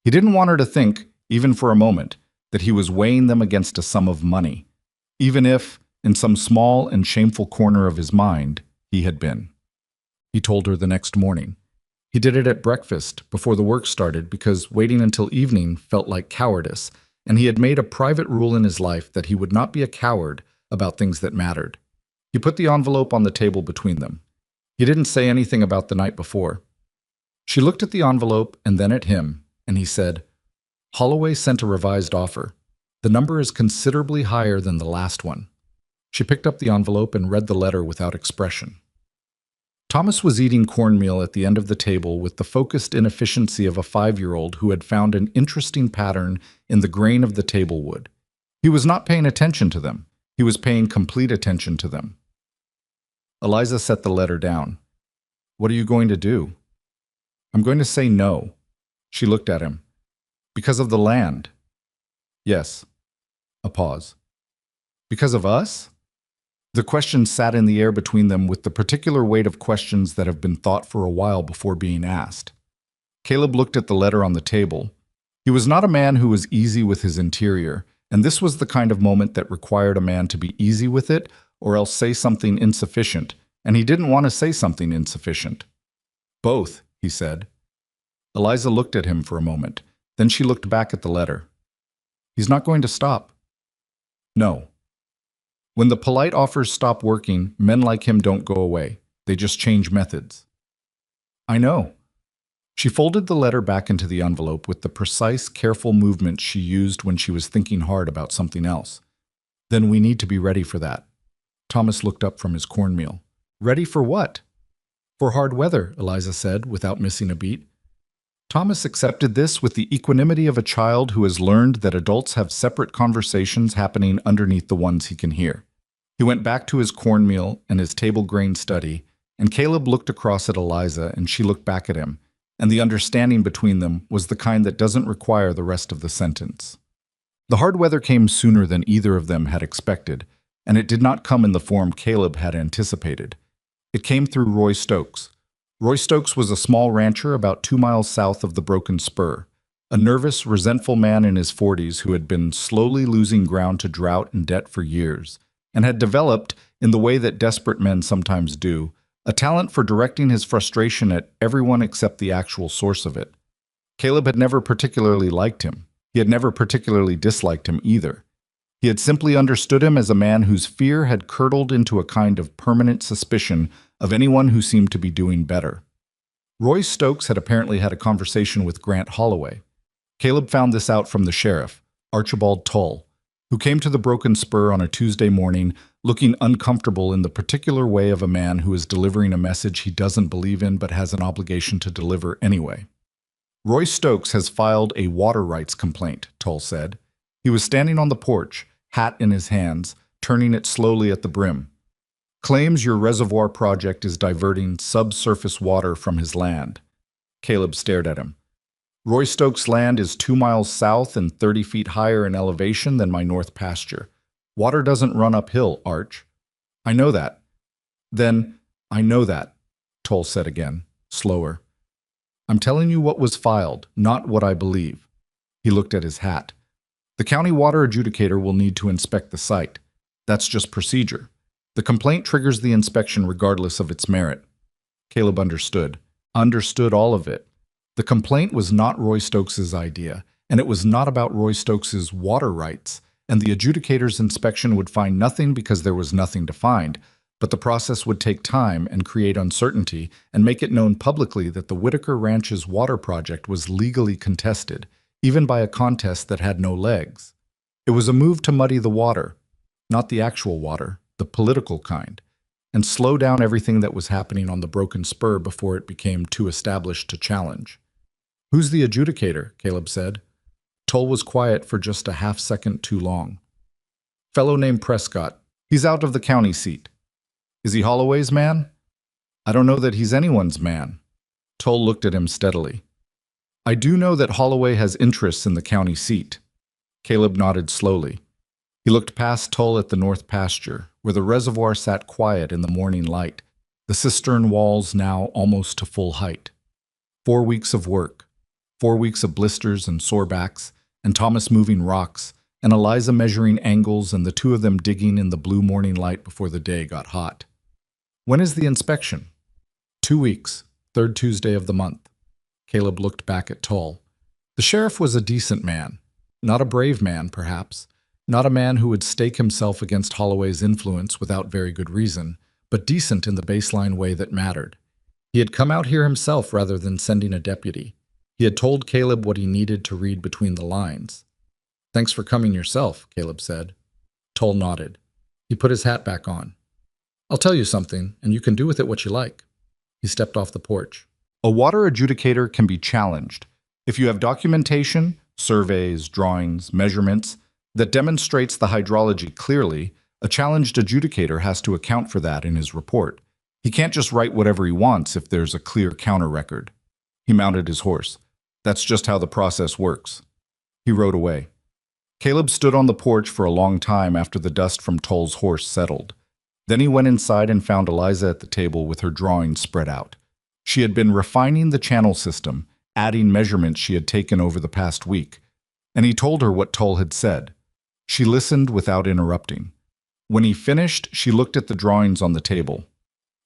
He didn't want her to think, even for a moment, that he was weighing them against a sum of money, even if, in some small and shameful corner of his mind, he had been. He told her the next morning. He did it at breakfast, before the work started, because waiting until evening felt like cowardice, and he had made a private rule in his life that he would not be a coward about things that mattered. He put the envelope on the table between them. He didn't say anything about the night before. She looked at the envelope and then at him, and he said, "Holloway sent a revised offer. The number is considerably higher than the last one." She picked up the envelope and read the letter without expression. Thomas was eating cornmeal at the end of the table with the focused inefficiency of a 5-year-old who had found an interesting pattern in the grain of the table wood. He was not paying attention to them. He was paying complete attention to them. Eliza set the letter down. "What are you going to do?" "I'm going to say no." She looked at him. "Because of the land?" "Yes." A pause. "Because of us?" The question sat in the air between them with the particular weight of questions that have been thought for a while before being asked. Caleb looked at the letter on the table. He was not a man who was easy with his interior, and this was the kind of moment that required a man to be easy with it or else say something insufficient, and he didn't want to say something insufficient. "Both," he said. Eliza looked at him for a moment. Then she looked back at the letter. He's not going to stop. No. When the polite offers stop working, men like him don't go away. They just change methods. I know. She folded the letter back into the envelope with the precise, careful movement she used when she was thinking hard about something else. Then we need to be ready for that. Thomas looked up from his cornmeal. Ready for what? For hard weather, Eliza said, without missing a beat. Thomas accepted this with the equanimity of a child who has learned that adults have separate conversations happening underneath the ones he can hear. He went back to his cornmeal and his table grain study, and Caleb looked across at Eliza and she looked back at him, and the understanding between them was the kind that doesn't require the rest of the sentence. The hard weather came sooner than either of them had expected, and it did not come in the form Caleb had anticipated. It came through Roy Stokes. Roy Stokes was a small rancher about 2 miles south of the Broken Spur, a nervous, resentful man in his 40s who had been slowly losing ground to drought and debt for years, and had developed, in the way that desperate men sometimes do, a talent for directing his frustration at everyone except the actual source of it. Caleb had never particularly liked him. He had never particularly disliked him either. He had simply understood him as a man whose fear had curdled into a kind of permanent suspicion of anyone who seemed to be doing better. Roy Stokes had apparently had a conversation with Grant Holloway. Caleb found this out from the sheriff, Archibald Tull, who came to the Broken Spur on a Tuesday morning looking uncomfortable in the particular way of a man who is delivering a message he doesn't believe in but has an obligation to deliver anyway. Roy Stokes has filed a water rights complaint, Tull said. He was standing on the porch, hat in his hands, turning it slowly at the brim. Claims your reservoir project is diverting subsurface water from his land. Caleb stared at him. Roy Stokes' land is 2 miles south and 30 feet higher in elevation than my north pasture. Water doesn't run uphill, Arch. I know that. Then, I know that, Tull said again, slower. I'm telling you what was filed, not what I believe. He looked at his hat. The county water adjudicator will need to inspect the site. That's just procedure. The complaint triggers the inspection regardless of its merit. Caleb understood. Understood all of it. The complaint was not Roy Stokes' idea, and it was not about Roy Stokes' water rights, and the adjudicator's inspection would find nothing because there was nothing to find, but the process would take time and create uncertainty and make it known publicly that the Whitaker Ranch's water project was legally contested, even by a contest that had no legs. It was a move to muddy the water, not the actual water, the political kind, and slow down everything that was happening on the Broken Spur before it became too established to challenge. Who's the adjudicator? Caleb said. Tull was quiet for just a half-second too long. Fellow named Prescott. He's out of the county seat. Is he Holloway's man? I don't know that he's anyone's man. Tull looked at him steadily. I do know that Holloway has interests in the county seat. Caleb nodded slowly. He looked past Tull at the north pasture, where the reservoir sat quiet in the morning light, the cistern walls now almost to full height. 4 weeks of work, 4 weeks of blisters and sore backs, and Thomas moving rocks, and Eliza measuring angles and the two of them digging in the blue morning light before the day got hot. When is the inspection? 2 weeks, 3rd Tuesday of the month. Caleb looked back at Tull. The sheriff was a decent man. Not a brave man, perhaps. Not a man who would stake himself against Holloway's influence without very good reason, but decent in the baseline way that mattered. He had come out here himself rather than sending a deputy. He had told Caleb what he needed to read between the lines. Thanks for coming yourself, Caleb said. Tull nodded. He put his hat back on. I'll tell you something, and you can do with it what you like. He stepped off the porch. A water adjudicator can be challenged. If you have documentation, surveys, drawings, measurements, that demonstrates the hydrology clearly, a challenged adjudicator has to account for that in his report. He can't just write whatever he wants if there's a clear counter record. He mounted his horse. That's just how the process works. He rode away. Caleb stood on the porch for a long time after the dust from Tull's horse settled. Then he went inside and found Eliza at the table with her drawings spread out. She had been refining the channel system, adding measurements she had taken over the past week, and he told her what Tull had said. She listened without interrupting. When he finished, she looked at the drawings on the table.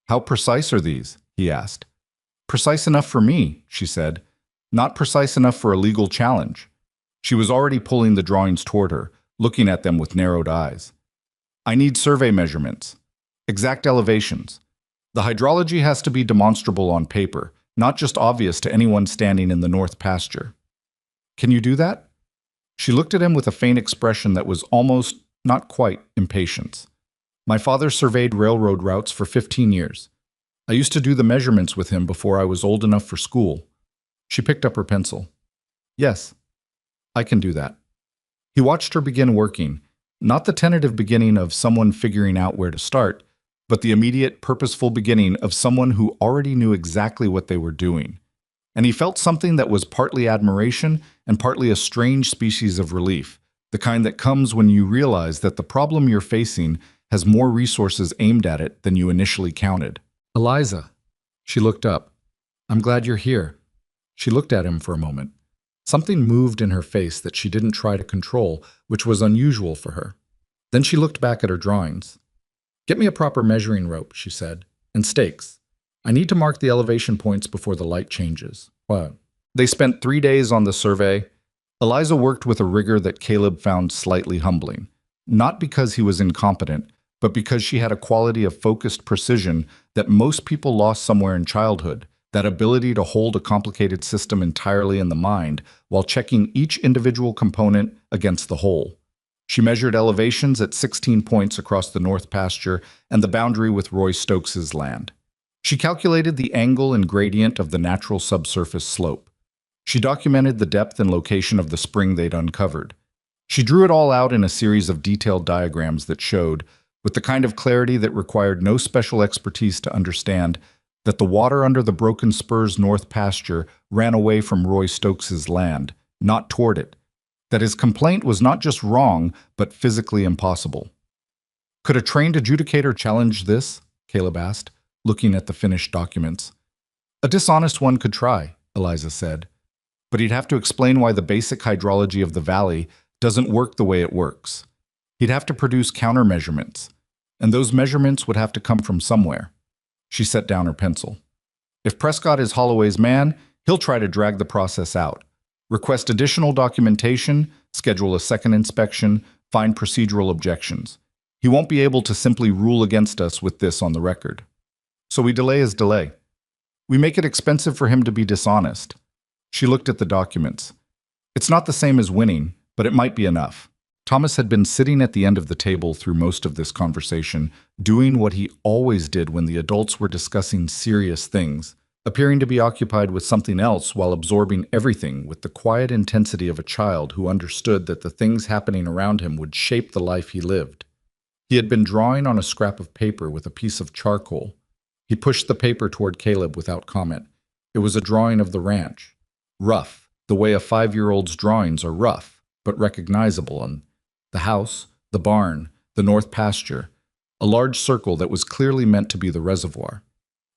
How precise are these? He asked. Precise enough for me, she said. Not precise enough for a legal challenge. She was already pulling the drawings toward her, looking at them with narrowed eyes. I need survey measurements. Exact elevations. The hydrology has to be demonstrable on paper, not just obvious to anyone standing in the north pasture. Can you do that? She looked at him with a faint expression that was almost, not quite, impatience. My father surveyed railroad routes for 15 years. I used to do the measurements with him before I was old enough for school. She picked up her pencil. Yes, I can do that. He watched her begin working, not the tentative beginning of someone figuring out where to start, but the immediate, purposeful beginning of someone who already knew exactly what they were doing. And he felt something that was partly admiration and partly a strange species of relief, the kind that comes when you realize that the problem you're facing has more resources aimed at it than you initially counted. Eliza. She looked up. I'm glad you're here. She looked at him for a moment. Something moved in her face that she didn't try to control, which was unusual for her. Then she looked back at her drawings. Get me a proper measuring rope, she said, and stakes. I need to mark the elevation points before the light changes. What? They spent 3 days on the survey. Eliza worked with a rigor that Caleb found slightly humbling, not because he was incompetent, but because she had a quality of focused precision that most people lost somewhere in childhood, that ability to hold a complicated system entirely in the mind while checking each individual component against the whole. She measured elevations at 16 points across the north pasture and the boundary with Roy Stokes's land. She calculated the angle and gradient of the natural subsurface slope. She documented the depth and location of the spring they'd uncovered. She drew it all out in a series of detailed diagrams that showed, with the kind of clarity that required no special expertise to understand, that the water under the Broken Spur's north pasture ran away from Roy Stokes's land, not toward it. That his complaint was not just wrong, but physically impossible. Could a trained adjudicator challenge this? Caleb asked, looking at the finished documents. A dishonest one could try, Eliza said. But he'd have to explain why the basic hydrology of the valley doesn't work the way it works. He'd have to produce countermeasurements, and those measurements would have to come from somewhere. She set down her pencil. If Prescott is Holloway's man, he'll try to drag the process out, request additional documentation, schedule a second inspection, find procedural objections. He won't be able to simply rule against us with this on the record. So we delay his delay. We make it expensive for him to be dishonest. She looked at the documents. It's not the same as winning, but it might be enough. Thomas had been sitting at the end of the table through most of this conversation, doing what he always did when the adults were discussing serious things, appearing to be occupied with something else while absorbing everything with the quiet intensity of a child who understood that the things happening around him would shape the life he lived. He had been drawing on a scrap of paper with a piece of charcoal. He pushed the paper toward Caleb without comment. It was a drawing of the ranch. Rough, the way a 5-year-old's drawings are rough, but recognizable, and the house, the barn, the north pasture, a large circle that was clearly meant to be the reservoir.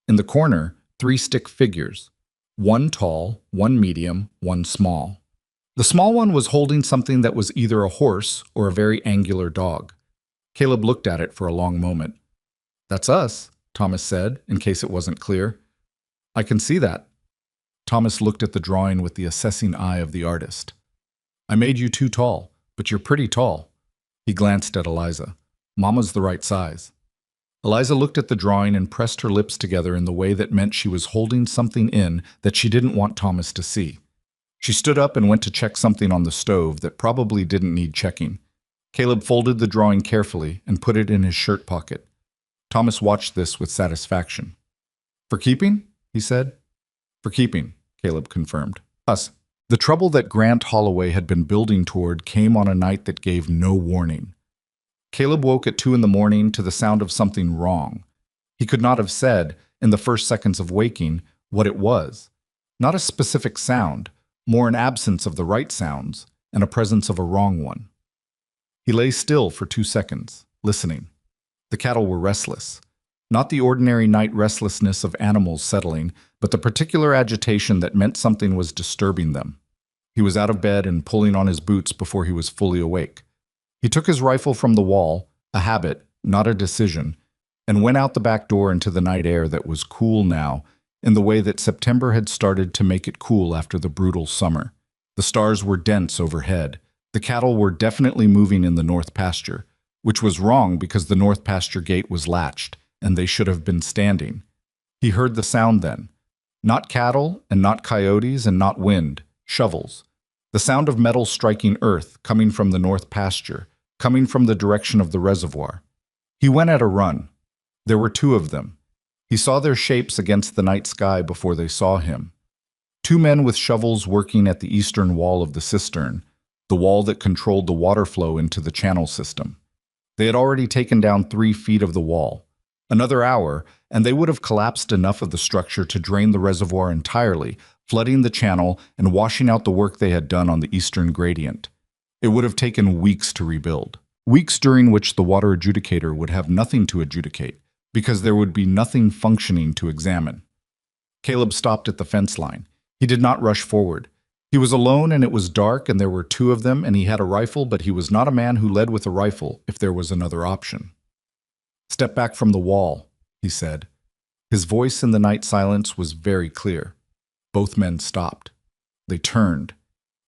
In the corner, 3 stick figures, one tall, one medium, one small. The small one was holding something that was either a horse or a very angular dog. Caleb looked at it for a long moment. That's us, Thomas said, in case it wasn't clear. I can see that. Thomas looked at the drawing with the assessing eye of the artist. I made you too tall, but you're pretty tall. He glanced at Eliza. Mama's the right size. Eliza looked at the drawing and pressed her lips together in the way that meant she was holding something in that she didn't want Thomas to see. She stood up and went to check something on the stove that probably didn't need checking. Caleb folded the drawing carefully and put it in his shirt pocket. Thomas watched this with satisfaction. For keeping? He said. For keeping, Caleb confirmed. Us. The trouble that Grant Holloway had been building toward came on a night that gave no warning. Caleb woke at 2 a.m. to the sound of something wrong. He could not have said, in the first seconds of waking, what it was. Not a specific sound, more an absence of the right sounds and a presence of a wrong one. He lay still for 2 seconds, listening. The cattle were restless. Not the ordinary night restlessness of animals settling, but the particular agitation that meant something was disturbing them. He was out of bed and pulling on his boots before he was fully awake. He took his rifle from the wall, a habit, not a decision, and went out the back door into the night air that was cool now, in the way that September had started to make it cool after the brutal summer. The stars were dense overhead. The cattle were definitely moving in the north pasture, which was wrong because the north pasture gate was latched, and they should have been standing. He heard the sound then. Not cattle, and not coyotes, and not wind, shovels. The sound of metal striking earth, coming from the north pasture, coming from the direction of the reservoir. He went at a run. There were two of them. He saw their shapes against the night sky before they saw him. Two men with shovels working at the eastern wall of the cistern, the wall that controlled the water flow into the channel system. They had already taken down 3 feet of the wall. Another hour, and they would have collapsed enough of the structure to drain the reservoir entirely, flooding the channel and washing out the work they had done on the eastern gradient. It would have taken weeks to rebuild. Weeks during which the water adjudicator would have nothing to adjudicate, because there would be nothing functioning to examine. Caleb stopped at the fence line. He did not rush forward. He was alone and it was dark and there were 2 of them and he had a rifle, but he was not a man who led with a rifle if there was another option. "Step back from the wall," he said. His voice in the night silence was very clear. Both men stopped. They turned.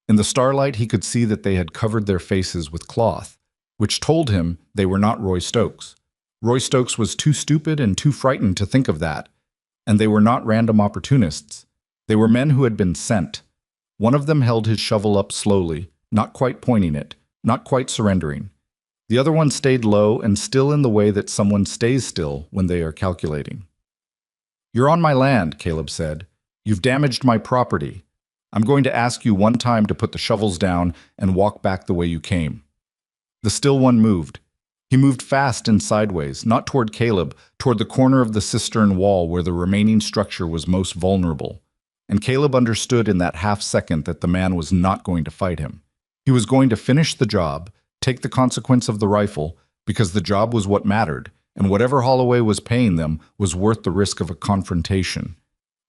In the starlight he could see that they had covered their faces with cloth, which told him they were not Roy Stokes. Roy Stokes was too stupid and too frightened to think of that, and they were not random opportunists. They were men who had been sent. One of them held his shovel up slowly, not quite pointing it, not quite surrendering. The other one stayed low and still in the way that someone stays still when they are calculating. "You're on my land," Caleb said. "You've damaged my property. I'm going to ask you one time to put the shovels down and walk back the way you came." The still one moved. He moved fast and sideways, not toward Caleb, toward the corner of the cistern wall where the remaining structure was most vulnerable. And Caleb understood in that half second that the man was not going to fight him. He was going to finish the job, take the consequence of the rifle, because the job was what mattered, and whatever Holloway was paying them was worth the risk of a confrontation.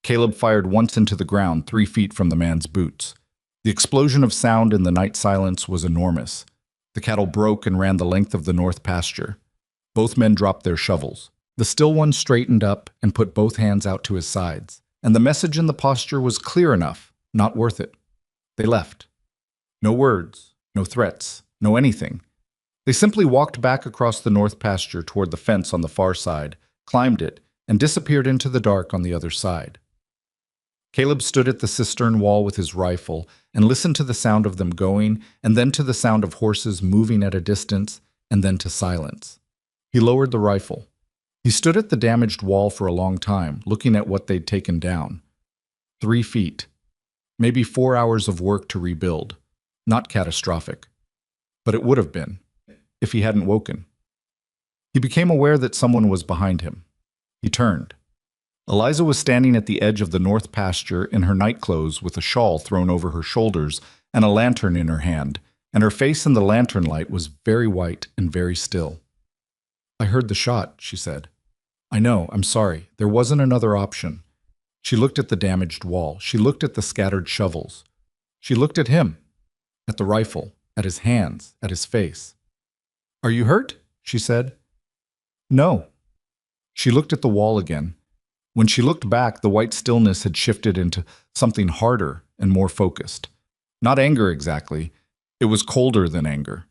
Caleb fired once into the ground 3 feet from the man's boots. The explosion of sound in the night silence was enormous. The cattle broke and ran the length of the north pasture. Both men dropped their shovels. The still one straightened up and put both hands out to his sides. And the message in the posture was clear enough, not worth it. They left. No words, no threats, no anything. They simply walked back across the north pasture toward the fence on the far side, climbed it, and disappeared into the dark on the other side. Caleb stood at the cistern wall with his rifle and listened to the sound of them going, and then to the sound of horses moving at a distance, and then to silence. He lowered the rifle. He stood at the damaged wall for a long time, looking at what they'd taken down. 3 feet. Maybe 4 hours of work to rebuild. Not catastrophic. But it would have been, if he hadn't woken. He became aware that someone was behind him. He turned. Eliza was standing at the edge of the north pasture in her nightclothes with a shawl thrown over her shoulders and a lantern in her hand, and her face in the lantern light was very white and very still. "I heard the shot," she said. "I know, I'm sorry. There wasn't another option." She looked at the damaged wall. She looked at the scattered shovels. She looked at him, at the rifle, at his hands, at his face. "Are you hurt?" she said. "No." She looked at the wall again. When she looked back, the white stillness had shifted into something harder and more focused. Not anger exactly. It was colder than anger.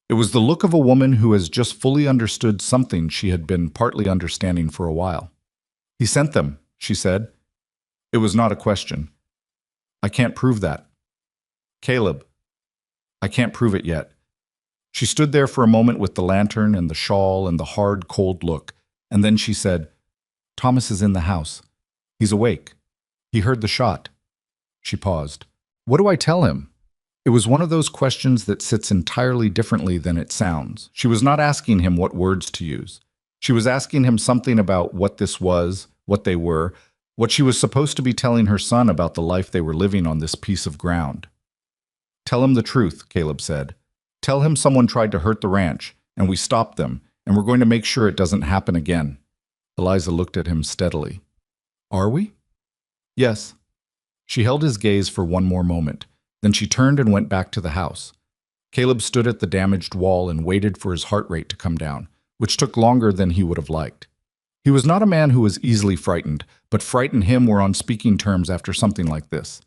It was the look of a woman who has just fully understood something she had been partly understanding for a while. "He sent them," she said. It was not a question. "I can't prove that." "Caleb." "I can't prove it yet." She stood there for a moment with the lantern and the shawl and the hard, cold look, and then she said, "Thomas is in the house. He's awake. He heard the shot." She paused. "What do I tell him?" It was one of those questions that sits entirely differently than it sounds. She was not asking him what words to use. She was asking him something about what this was, what they were, what she was supposed to be telling her son about the life they were living on this piece of ground. "Tell him the truth," Caleb said. "Tell him someone tried to hurt the ranch, and we stopped them, and we're going to make sure it doesn't happen again." Eliza looked at him steadily. "Are we?" "Yes." She held his gaze for one more moment. Then she turned and went back to the house. Caleb stood at the damaged wall and waited for his heart rate to come down, which took longer than he would have liked. He was not a man who was easily frightened, but fright and him were on speaking terms after something like this.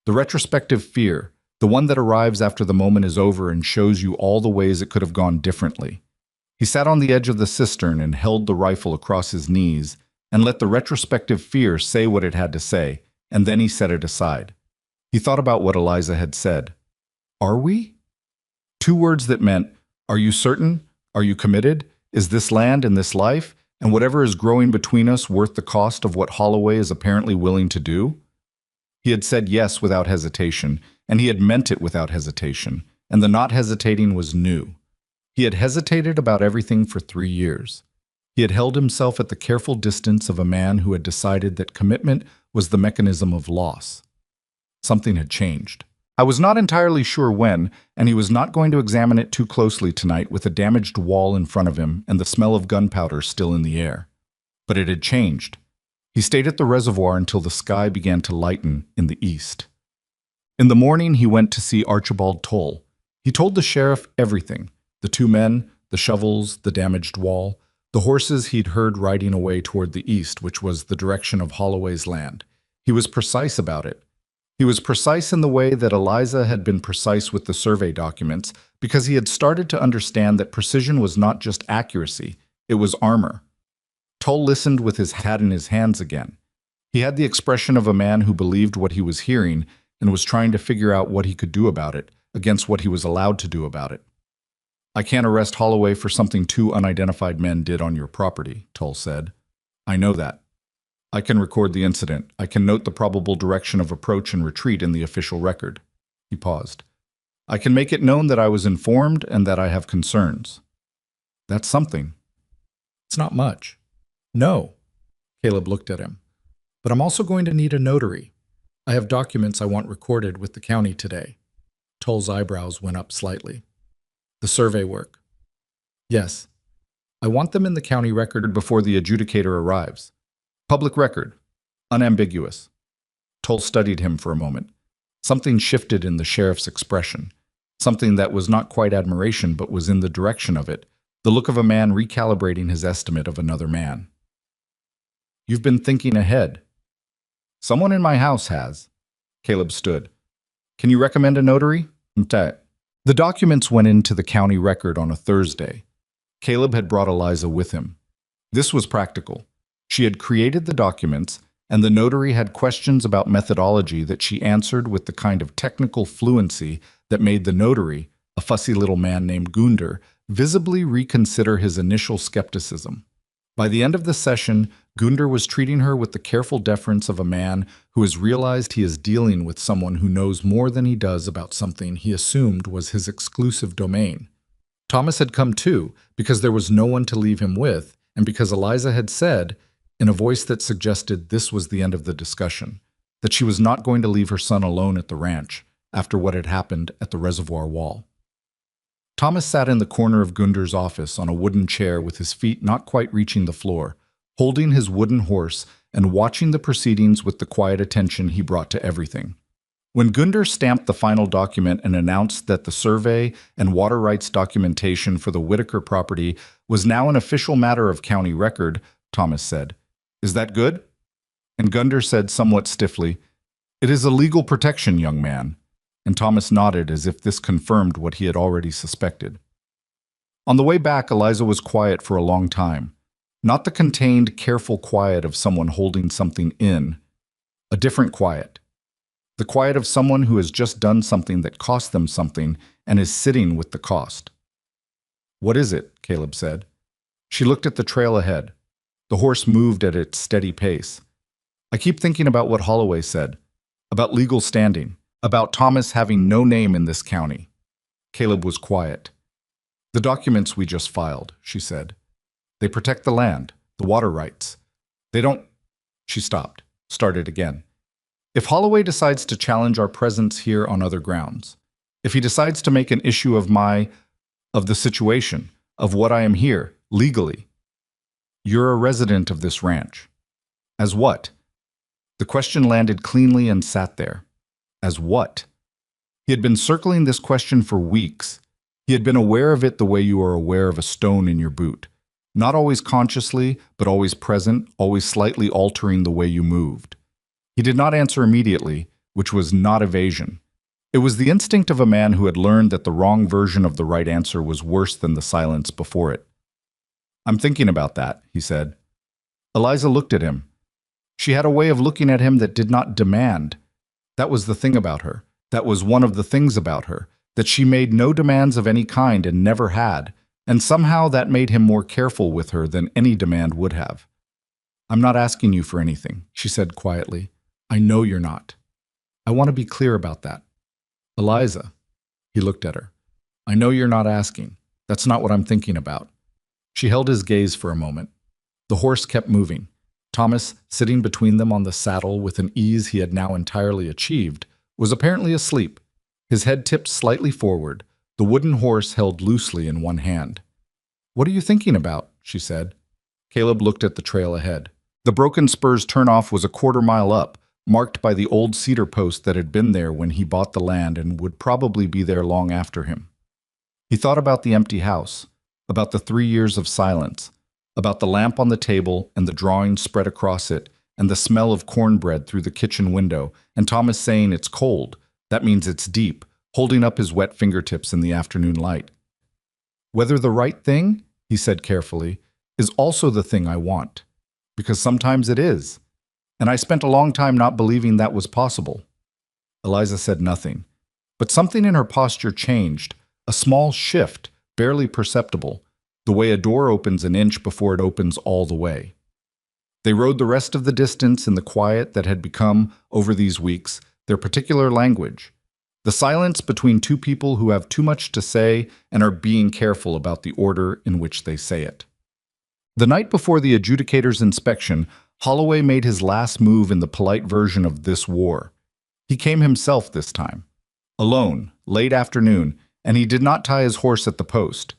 The retrospective fear, The one that arrives after the moment is over and shows you all the ways it could have gone differently. He sat on the edge of the cistern and held the rifle across his knees and let the retrospective fear say what it had to say, and then he set it aside. He thought about what Eliza had said. Are we? Two words that meant, are you certain? Are you committed? Is this land and this life, and whatever is growing between us worth the cost of what Holloway is apparently willing to do? He had said yes without hesitation, and he had meant it without hesitation, and the not hesitating was new. He had hesitated about everything for 3 years. He had held himself at the careful distance of a man who had decided that commitment was the mechanism of loss. Something had changed. I was not entirely sure when, and he was not going to examine it too closely tonight with a damaged wall in front of him and the smell of gunpowder still in the air. But it had changed. He stayed at the reservoir until the sky began to lighten in the east. In the morning, he went to see Archibald Toll. He told the sheriff everything: the 2 men, the shovels, the damaged wall, the horses he'd heard riding away toward the east, which was the direction of Holloway's land. He was precise about it. He was precise in the way that Eliza had been precise with the survey documents, because he had started to understand that precision was not just accuracy, it was armor. Toll listened with his hat in his hands again. He had the expression of a man who believed what he was hearing and was trying to figure out what he could do about it, against what he was allowed to do about it. I can't arrest Holloway for something 2 unidentified men did on your property, Toll said. I know that. I can record the incident. I can note the probable direction of approach and retreat in the official record. He paused. I can make it known that I was informed and that I have concerns. That's something. It's not much. No. Caleb looked at him. But I'm also going to need a notary. I have documents I want recorded with the county today. Toll's eyebrows went up slightly. The survey work. Yes. I want them in the county record before the adjudicator arrives. Public record. Unambiguous. Toll studied him for a moment. Something shifted in the sheriff's expression. Something that was not quite admiration but was in the direction of it. The look of a man recalibrating his estimate of another man. You've been thinking ahead. Someone in my house has. Caleb stood. Can you recommend a notary? The documents went into the county record on a Thursday. Caleb had brought Eliza with him. This was practical. She had created the documents, and the notary had questions about methodology that she answered with the kind of technical fluency that made the notary, a fussy little man named Gunder, visibly reconsider his initial skepticism. By the end of the session, Gunder was treating her with the careful deference of a man who has realized he is dealing with someone who knows more than he does about something he assumed was his exclusive domain. Thomas had come too, because there was no one to leave him with, and because Eliza had said, in a voice that suggested this was the end of the discussion, that she was not going to leave her son alone at the ranch after what had happened at the reservoir wall. Thomas sat in the corner of Gunder's office on a wooden chair with his feet not quite reaching the floor, holding his wooden horse and watching the proceedings with the quiet attention he brought to everything. When Gunder stamped the final document and announced that the survey and water rights documentation for the Whitaker property was now an official matter of county record, Thomas said, "Is that good?" And Gunder said somewhat stiffly, "It is a legal protection, young man." And Thomas nodded as if this confirmed what he had already suspected. On the way back, Eliza was quiet for a long time. Not the contained, careful quiet of someone holding something in. A different quiet. The quiet of someone who has just done something that cost them something and is sitting with the cost. "What is it?" Caleb said. She looked at the trail ahead. The horse moved at its steady pace. "I keep thinking about what Holloway said, about legal standing, about Thomas having no name in this county." Caleb was quiet. "The documents we just filed," she said. "They protect the land, the water rights. They don't—" She stopped, started again. "If Holloway decides to challenge our presence here on other grounds, if he decides to make an issue of the situation, of what I am here, legally, you're a resident of this ranch. As what?" The question landed cleanly and sat there. As what? He had been circling this question for weeks. He had been aware of it the way you are aware of a stone in your boot. Not always consciously, but always present, always slightly altering the way you moved. He did not answer immediately, which was not evasion. It was the instinct of a man who had learned that the wrong version of the right answer was worse than the silence before it. "I'm thinking about that," he said. Eliza looked at him. She had a way of looking at him that did not demand. That was the thing about her. That was one of the things about her, that she made no demands of any kind and never had, and somehow that made him more careful with her than any demand would have. "I'm not asking you for anything," she said quietly. "I know you're not. I want to be clear about that." "Eliza," he looked at her. "I know you're not asking. That's not what I'm thinking about." She held his gaze for a moment. The horse kept moving. Thomas, sitting between them on the saddle with an ease he had now entirely achieved, was apparently asleep, his head tipped slightly forward, the wooden horse held loosely in one hand. "What are you thinking about?" she said. Caleb looked at the trail ahead. The Broken Spurs turnoff was a quarter-mile up, marked by the old cedar post that had been there when he bought the land and would probably be there long after him. He thought about the empty house, about the 3 years of silence, about the lamp on the table and the drawing spread across it, and the smell of cornbread through the kitchen window, and Thomas saying it's cold, that means it's deep, holding up his wet fingertips in the afternoon light. "Whether the right thing," he said carefully, "is also the thing I want. Because sometimes it is. And I spent a long time not believing that was possible." Eliza said nothing, but something in her posture changed, a small shift, barely perceptible, the way a door opens an inch before it opens all the way. They rode the rest of the distance in the quiet that had become, over these weeks, their particular language. The silence between two people who have too much to say and are being careful about the order in which they say it. The night before the adjudicator's inspection, Holloway made his last move in the polite version of this war. He came himself this time. Alone, late afternoon, and he did not tie his horse at the post,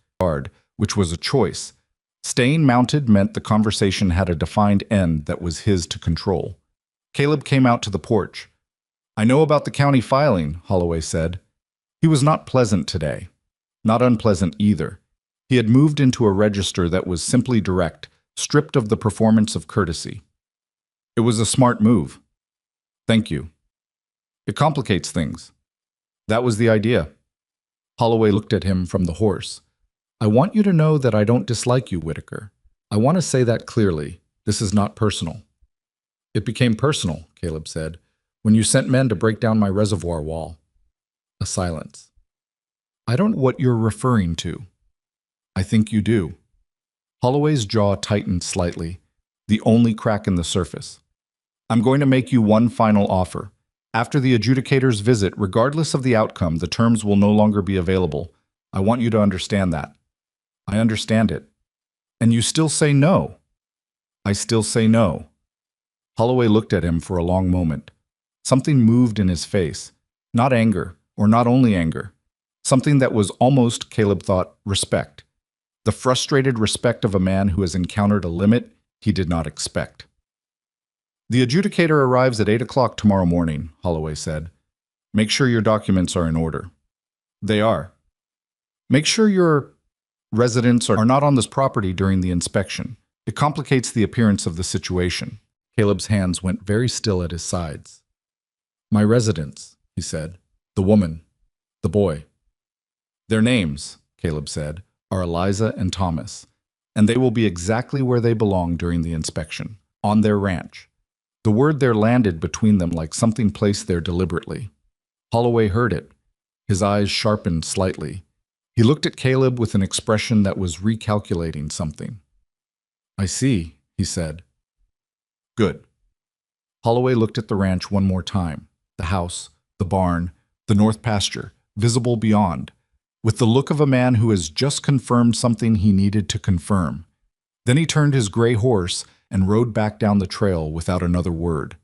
which was a choice. Staying mounted meant the conversation had a defined end that was his to control. Caleb came out to the porch. "I know about the county filing," Holloway said. He was not pleasant today. Not unpleasant either. He had moved into a register that was simply direct, stripped of the performance of courtesy. "It was a smart move. Thank you. It complicates things." "That was the idea." Holloway looked at him from the horse. "I want you to know that I don't dislike you, Whitaker. I want to say that clearly. This is not personal." "It became personal," Caleb said, "when you sent men to break down my reservoir wall." A silence. "I don't know what you're referring to." "I think you do." Holloway's jaw tightened slightly, the only crack in the surface. "I'm going to make you one final offer. After the adjudicator's visit, regardless of the outcome, the terms will no longer be available. I want you to understand that." "I understand it." "And you still say no?" "I still say no." Holloway looked at him for a long moment. Something moved in his face. Not anger, or not only anger. Something that was almost, Caleb thought, respect. The frustrated respect of a man who has encountered a limit he did not expect. "The adjudicator arrives at 8 o'clock tomorrow morning," Holloway said. "Make sure your documents are in order." "They are." "Make sure your residents are not on this property during the inspection. It complicates the appearance of the situation." Caleb's hands went very still at his sides. "My residents," he said. "The woman. The boy." "Their names," Caleb said, "are Eliza and Thomas, and they will be exactly where they belong during the inspection, on their ranch." The word there landed between them like something placed there deliberately. Holloway heard it. His eyes sharpened slightly. He looked at Caleb with an expression that was recalculating something. "I see," he said. "Good." Holloway looked at the ranch one more time, the house, the barn, the north pasture, visible beyond, with the look of a man who has just confirmed something he needed to confirm. Then he turned his gray horse and rode back down the trail without another word.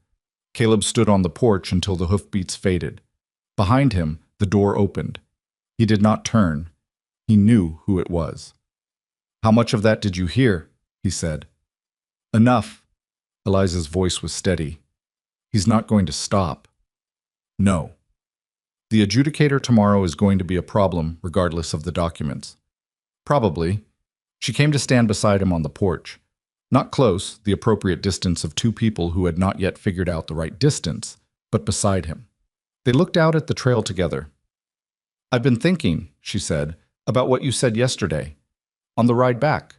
Caleb stood on the porch until the hoofbeats faded. Behind him, the door opened. He did not turn. He knew who it was. "How much of that did you hear?" he said. "Enough." Eliza's voice was steady. "He's not going to stop." "No." "The adjudicator tomorrow is going to be a problem, regardless of the documents." "Probably." She came to stand beside him on the porch. Not close, the appropriate distance of two people who had not yet figured out the right distance, but beside him. They looked out at the trail together. "I've been thinking," she said, "about what you said yesterday. On the ride back."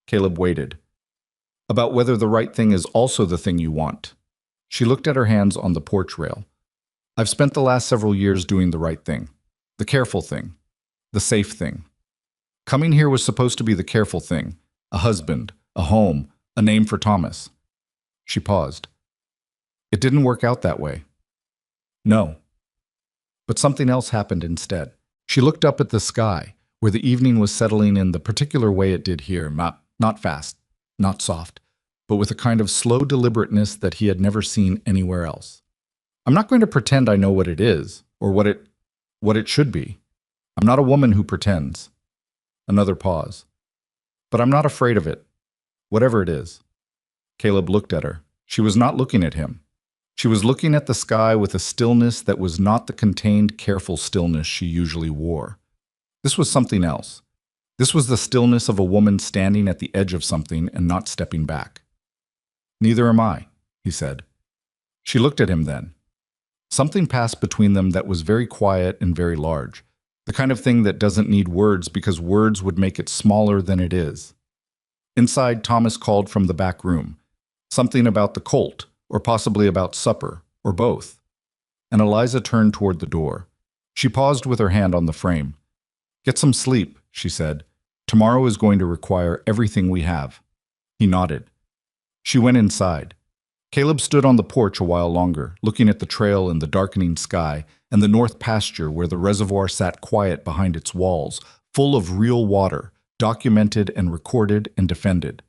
Caleb waited. "About whether the right thing is also the thing you want." She looked at her hands on the porch rail. "I've spent the last several years doing the right thing. The careful thing. The safe thing. Coming here was supposed to be the careful thing. A husband, a home, a name for Thomas." She paused. "It didn't work out that way." "No." But something else happened instead. She looked up at the sky, where the evening was settling in the particular way it did here, not fast, not soft, but with a kind of slow deliberateness that he had never seen anywhere else. "I'm not going to pretend I know what it is, or what it should be. I'm not a woman who pretends." Another pause. "But I'm not afraid of it, whatever it is." Caleb looked at her. She was not looking at him. She was looking at the sky with a stillness that was not the contained, careful stillness she usually wore. This was something else. This was the stillness of a woman standing at the edge of something and not stepping back. "Neither am I," he said. She looked at him then. Something passed between them that was very quiet and very large, the kind of thing that doesn't need words because words would make it smaller than it is. Inside, Thomas called from the back room. Something about the colt, or possibly about supper, or both. And Eliza turned toward the door. She paused with her hand on the frame. "Get some sleep," she said. "Tomorrow is going to require everything we have." He nodded. She went inside. Caleb stood on the porch a while longer, looking at the trail and the darkening sky, and the north pasture where the reservoir sat quiet behind its walls, full of real water, documented and recorded and defended.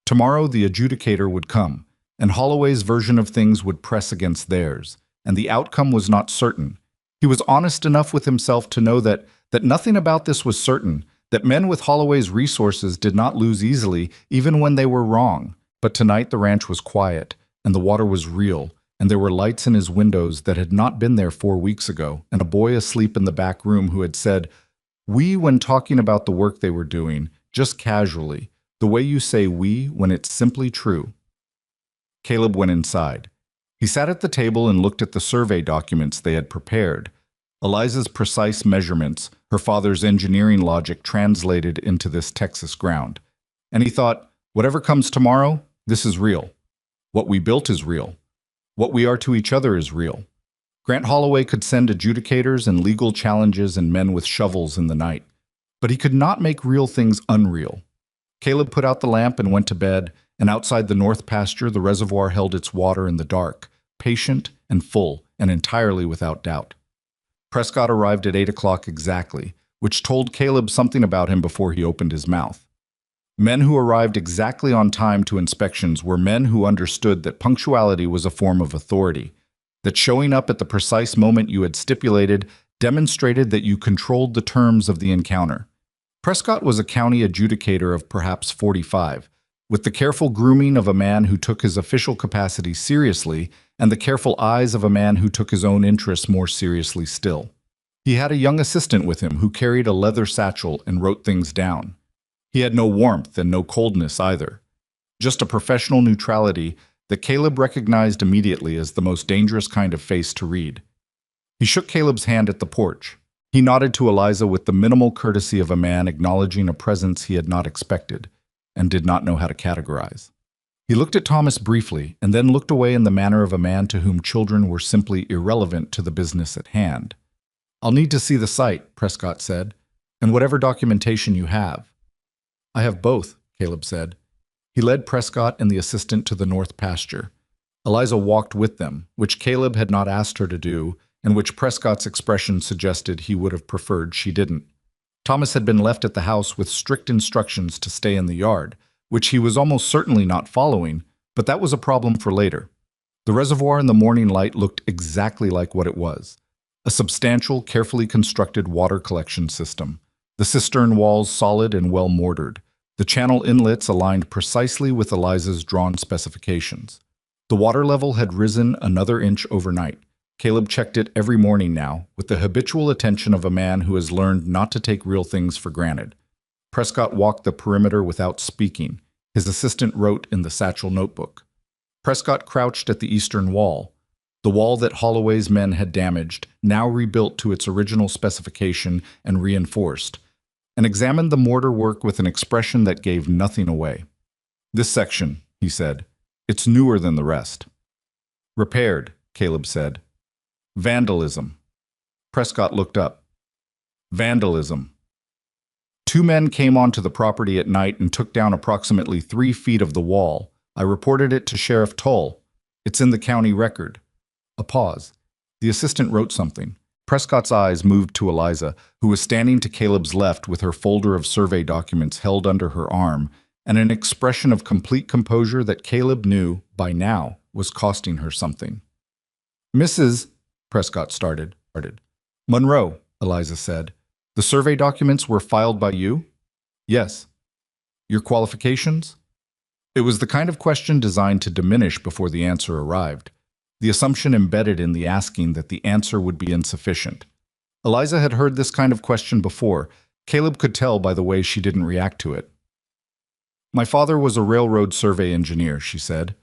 Tomorrow the adjudicator would come, and Holloway's version of things would press against theirs, and the outcome was not certain. He was honest enough with himself to know that nothing about this was certain, that men with Holloway's resources did not lose easily, even when they were wrong. But tonight the ranch was quiet, and the water was real, and there were lights in his windows that had not been there 4 weeks ago, and a boy asleep in the back room who had said, "We," when talking about the work they were doing, just casually, the way you say "we" when it's simply true. Caleb went inside. He sat at the table and looked at the survey documents they had prepared. Eliza's precise measurements, her father's engineering logic translated into this Texas ground. And he thought, whatever comes tomorrow, this is real. What we built is real. What we are to each other is real. Grant Holloway could send adjudicators and legal challenges and men with shovels in the night. But he could not make real things unreal. Caleb put out the lamp and went to bed, and outside the north pasture the reservoir held its water in the dark, patient and full, and entirely without doubt. Prescott arrived at 8 o'clock exactly, which told Caleb something about him before he opened his mouth. Men who arrived exactly on time to inspections were men who understood that punctuality was a form of authority, that showing up at the precise moment you had stipulated demonstrated that you controlled the terms of the encounter. Prescott was a county adjudicator of perhaps 45, with the careful grooming of a man who took his official capacity seriously and the careful eyes of a man who took his own interests more seriously still. He had a young assistant with him who carried a leather satchel and wrote things down. He had no warmth and no coldness either, just a professional neutrality that Caleb recognized immediately as the most dangerous kind of face to read. He shook Caleb's hand at the porch. He nodded to Eliza with the minimal courtesy of a man acknowledging a presence he had not expected and did not know how to categorize. He looked at Thomas briefly and then looked away in the manner of a man to whom children were simply irrelevant to the business at hand. "I'll need to see the site," Prescott said, "and whatever documentation you have." "I have both," Caleb said. He led Prescott and the assistant to the north pasture. Eliza walked with them, which Caleb had not asked her to do, and which Prescott's expression suggested he would have preferred she didn't. Thomas had been left at the house with strict instructions to stay in the yard, which he was almost certainly not following, but that was a problem for later. The reservoir in the morning light looked exactly like what it was, a substantial, carefully constructed water collection system, the cistern walls solid and well mortared, the channel inlets aligned precisely with Eliza's drawn specifications. The water level had risen another inch overnight. Caleb checked it every morning now, with the habitual attention of a man who has learned not to take real things for granted. Prescott walked the perimeter without speaking. His assistant wrote in the satchel notebook. Prescott crouched at the eastern wall. The wall that Holloway's men had damaged, now rebuilt to its original specification and reinforced, and examined the mortar work with an expression that gave nothing away. "This section," he said, "it's newer than the rest." "Repaired," Caleb said. "Vandalism." Prescott looked up. "Vandalism." "Two men came onto the property at night and took down approximately 3 feet of the wall. I reported it to Sheriff Toll. It's in the county record." A pause. The assistant wrote something. Prescott's eyes moved to Eliza, who was standing to Caleb's left with her folder of survey documents held under her arm, and an expression of complete composure that Caleb knew, by now, was costing her something. "Mrs. Prescott started. "Monroe," Eliza said. "The survey documents were filed by you?" "Yes." "Your qualifications?" It was the kind of question designed to diminish before the answer arrived, the assumption embedded in the asking that the answer would be insufficient. Eliza had heard this kind of question before. Caleb could tell by the way she didn't react to it. "My father was a railroad survey engineer," she said.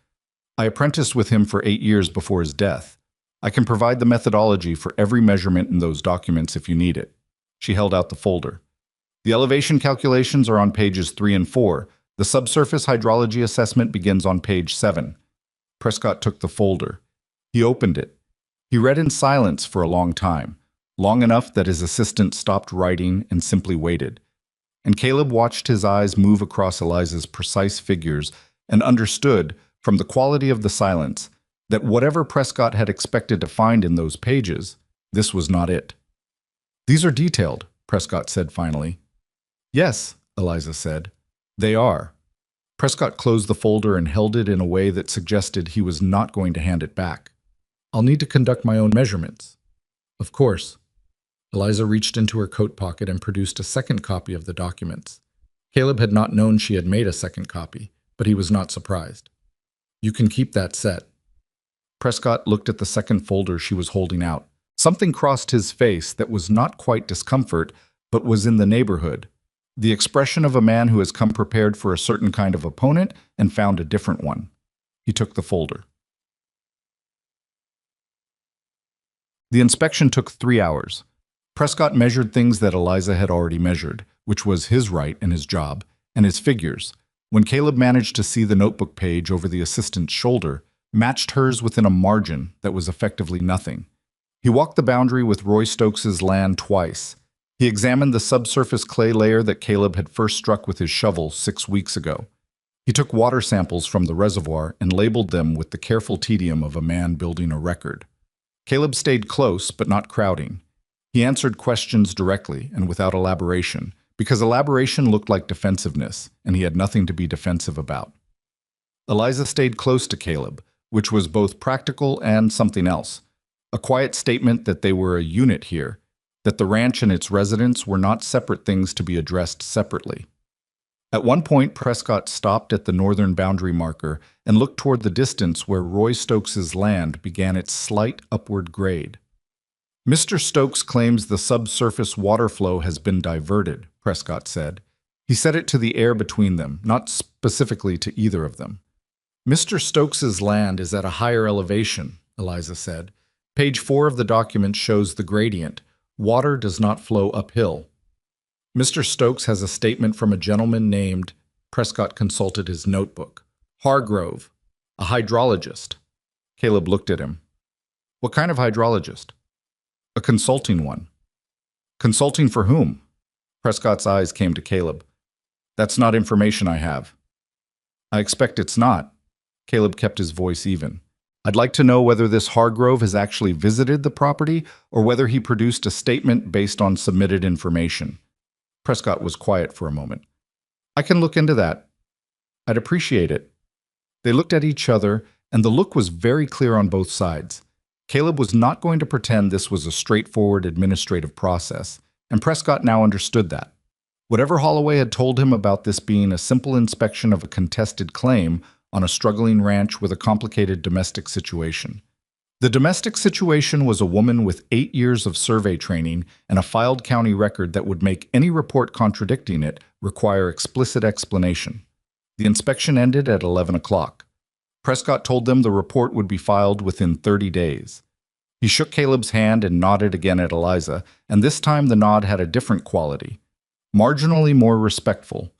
"I apprenticed with him for 8 years before his death. I can provide the methodology for every measurement in those documents if you need it." She held out the folder. "The elevation calculations are on pages 3 and 4. The subsurface hydrology assessment begins on page 7. Prescott took the folder. He opened it. He read in silence for a long time, long enough that his assistant stopped writing and simply waited. And Caleb watched his eyes move across Eliza's precise figures and understood, from the quality of the silence, that whatever Prescott had expected to find in those pages, this was not it. "These are detailed," Prescott said finally. "Yes," Eliza said. "They are." Prescott closed the folder and held it in a way that suggested he was not going to hand it back. "I'll need to conduct my own measurements." "Of course." Eliza reached into her coat pocket and produced a second copy of the documents. Caleb had not known she had made a second copy, but he was not surprised. "You can keep that set." Prescott looked at the second folder she was holding out. Something crossed his face that was not quite discomfort, but was in the neighborhood. The expression of a man who has come prepared for a certain kind of opponent and found a different one. He took the folder. The inspection took 3 hours. Prescott measured things that Eliza had already measured, which was his right and his job, and his figures. When Caleb managed to see the notebook page over the assistant's shoulder, matched hers within a margin that was effectively nothing. He walked the boundary with Roy Stokes's land twice. He examined the subsurface clay layer that Caleb had first struck with his shovel 6 weeks ago. He took water samples from the reservoir and labeled them with the careful tedium of a man building a record. Caleb stayed close, but not crowding. He answered questions directly and without elaboration, because elaboration looked like defensiveness, and he had nothing to be defensive about. Eliza stayed close to Caleb, which was both practical and something else. A quiet statement that they were a unit here, that the ranch and its residents were not separate things to be addressed separately. At one point, Prescott stopped at the northern boundary marker and looked toward the distance where Roy Stokes's land began its slight upward grade. "Mr. Stokes claims the subsurface water flow has been diverted," Prescott said. He said it to the air between them, not specifically to either of them. "Mr. Stokes's land is at a higher elevation," Eliza said. "Page 4 of the document shows the gradient. Water does not flow uphill." "Mr. Stokes has a statement from a gentleman named," Prescott consulted his notebook, "Hargrove, a hydrologist." Caleb looked at him. "What kind of hydrologist?" "A consulting one." "Consulting for whom?" Prescott's eyes came to Caleb. "That's not information I have." "I expect it's not." Caleb kept his voice even. "I'd like to know whether this Hargrove has actually visited the property or whether he produced a statement based on submitted information." Prescott was quiet for a moment. "I can look into that." "I'd appreciate it." They looked at each other, and the look was very clear on both sides. Caleb was not going to pretend this was a straightforward administrative process, and Prescott now understood that. Whatever Holloway had told him about this being a simple inspection of a contested claim on a struggling ranch with a complicated domestic situation. The domestic situation was a woman with 8 years of survey training and a filed county record that would make any report contradicting it require explicit explanation. The inspection ended at 11 o'clock. Prescott told them the report would be filed within 30 days. He shook Caleb's hand and nodded again at Eliza, and this time the nod had a different quality, marginally more respectful.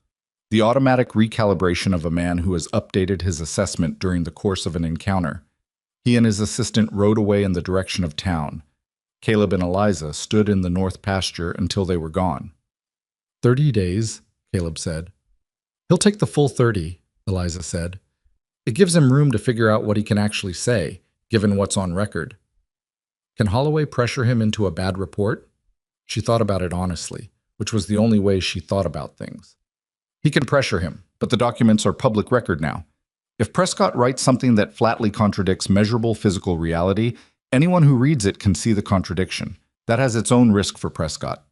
The automatic recalibration of a man who has updated his assessment during the course of an encounter. He and his assistant rode away in the direction of town. Caleb and Eliza stood in the north pasture until they were gone. 30 days, Caleb said. He'll take the full 30, Eliza said. It gives him room to figure out what he can actually say, given what's on record. Can Holloway pressure him into a bad report? She thought about it honestly, which was the only way she thought about things. He can pressure him, but the documents are public record now. If Prescott writes something that flatly contradicts measurable physical reality, anyone who reads it can see the contradiction. That has its own risk for Prescott.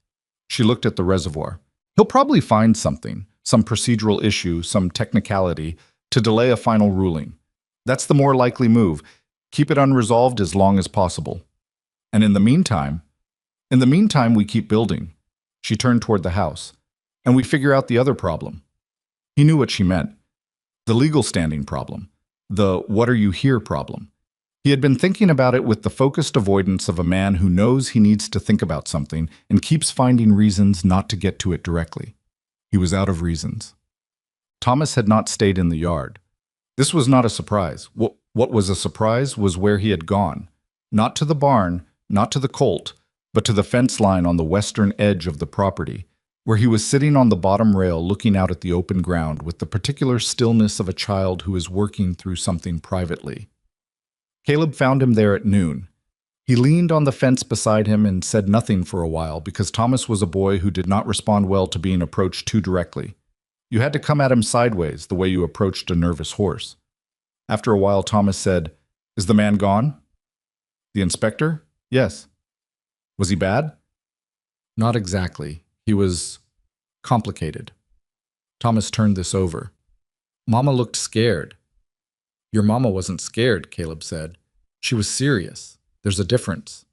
She looked at the reservoir. He'll probably find something, some procedural issue, some technicality, to delay a final ruling. That's the more likely move. Keep it unresolved as long as possible. And in the meantime, we keep building. She turned toward the house. And we figure out the other problem. He knew what she meant. The legal standing problem. The what are you here problem. He had been thinking about it with the focused avoidance of a man who knows he needs to think about something and keeps finding reasons not to get to it directly. He was out of reasons. Thomas had not stayed in the yard. This was not a surprise. What was a surprise was where he had gone. Not to the barn, not to the colt, but to the fence line on the western edge of the property, where he was sitting on the bottom rail looking out at the open ground with the particular stillness of a child who is working through something privately. Caleb found him there at noon. He leaned on the fence beside him and said nothing for a while because Thomas was a boy who did not respond well to being approached too directly. You had to come at him sideways, the way you approached a nervous horse. After a while, Thomas said, "Is the man gone?" "The inspector?" "Yes." "Was he bad?" "Not exactly. He was complicated." Thomas turned this over. "Mama looked scared." "Your mama wasn't scared," Caleb said. "She was serious. There's a difference."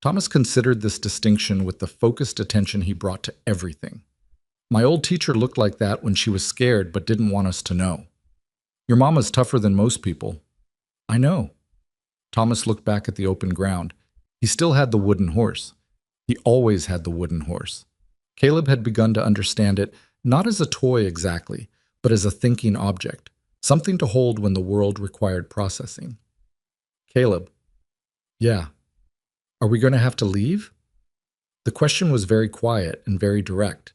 Thomas considered this distinction with the focused attention he brought to everything. "My old teacher looked like that when she was scared but didn't want us to know." "Your mama's tougher than most people." "I know." Thomas looked back at the open ground. He still had the wooden horse. He always had the wooden horse. Caleb had begun to understand it not as a toy exactly, but as a thinking object, something to hold when the world required processing. "Caleb." "Yeah." "Are we going to have to leave?" The question was very quiet and very direct,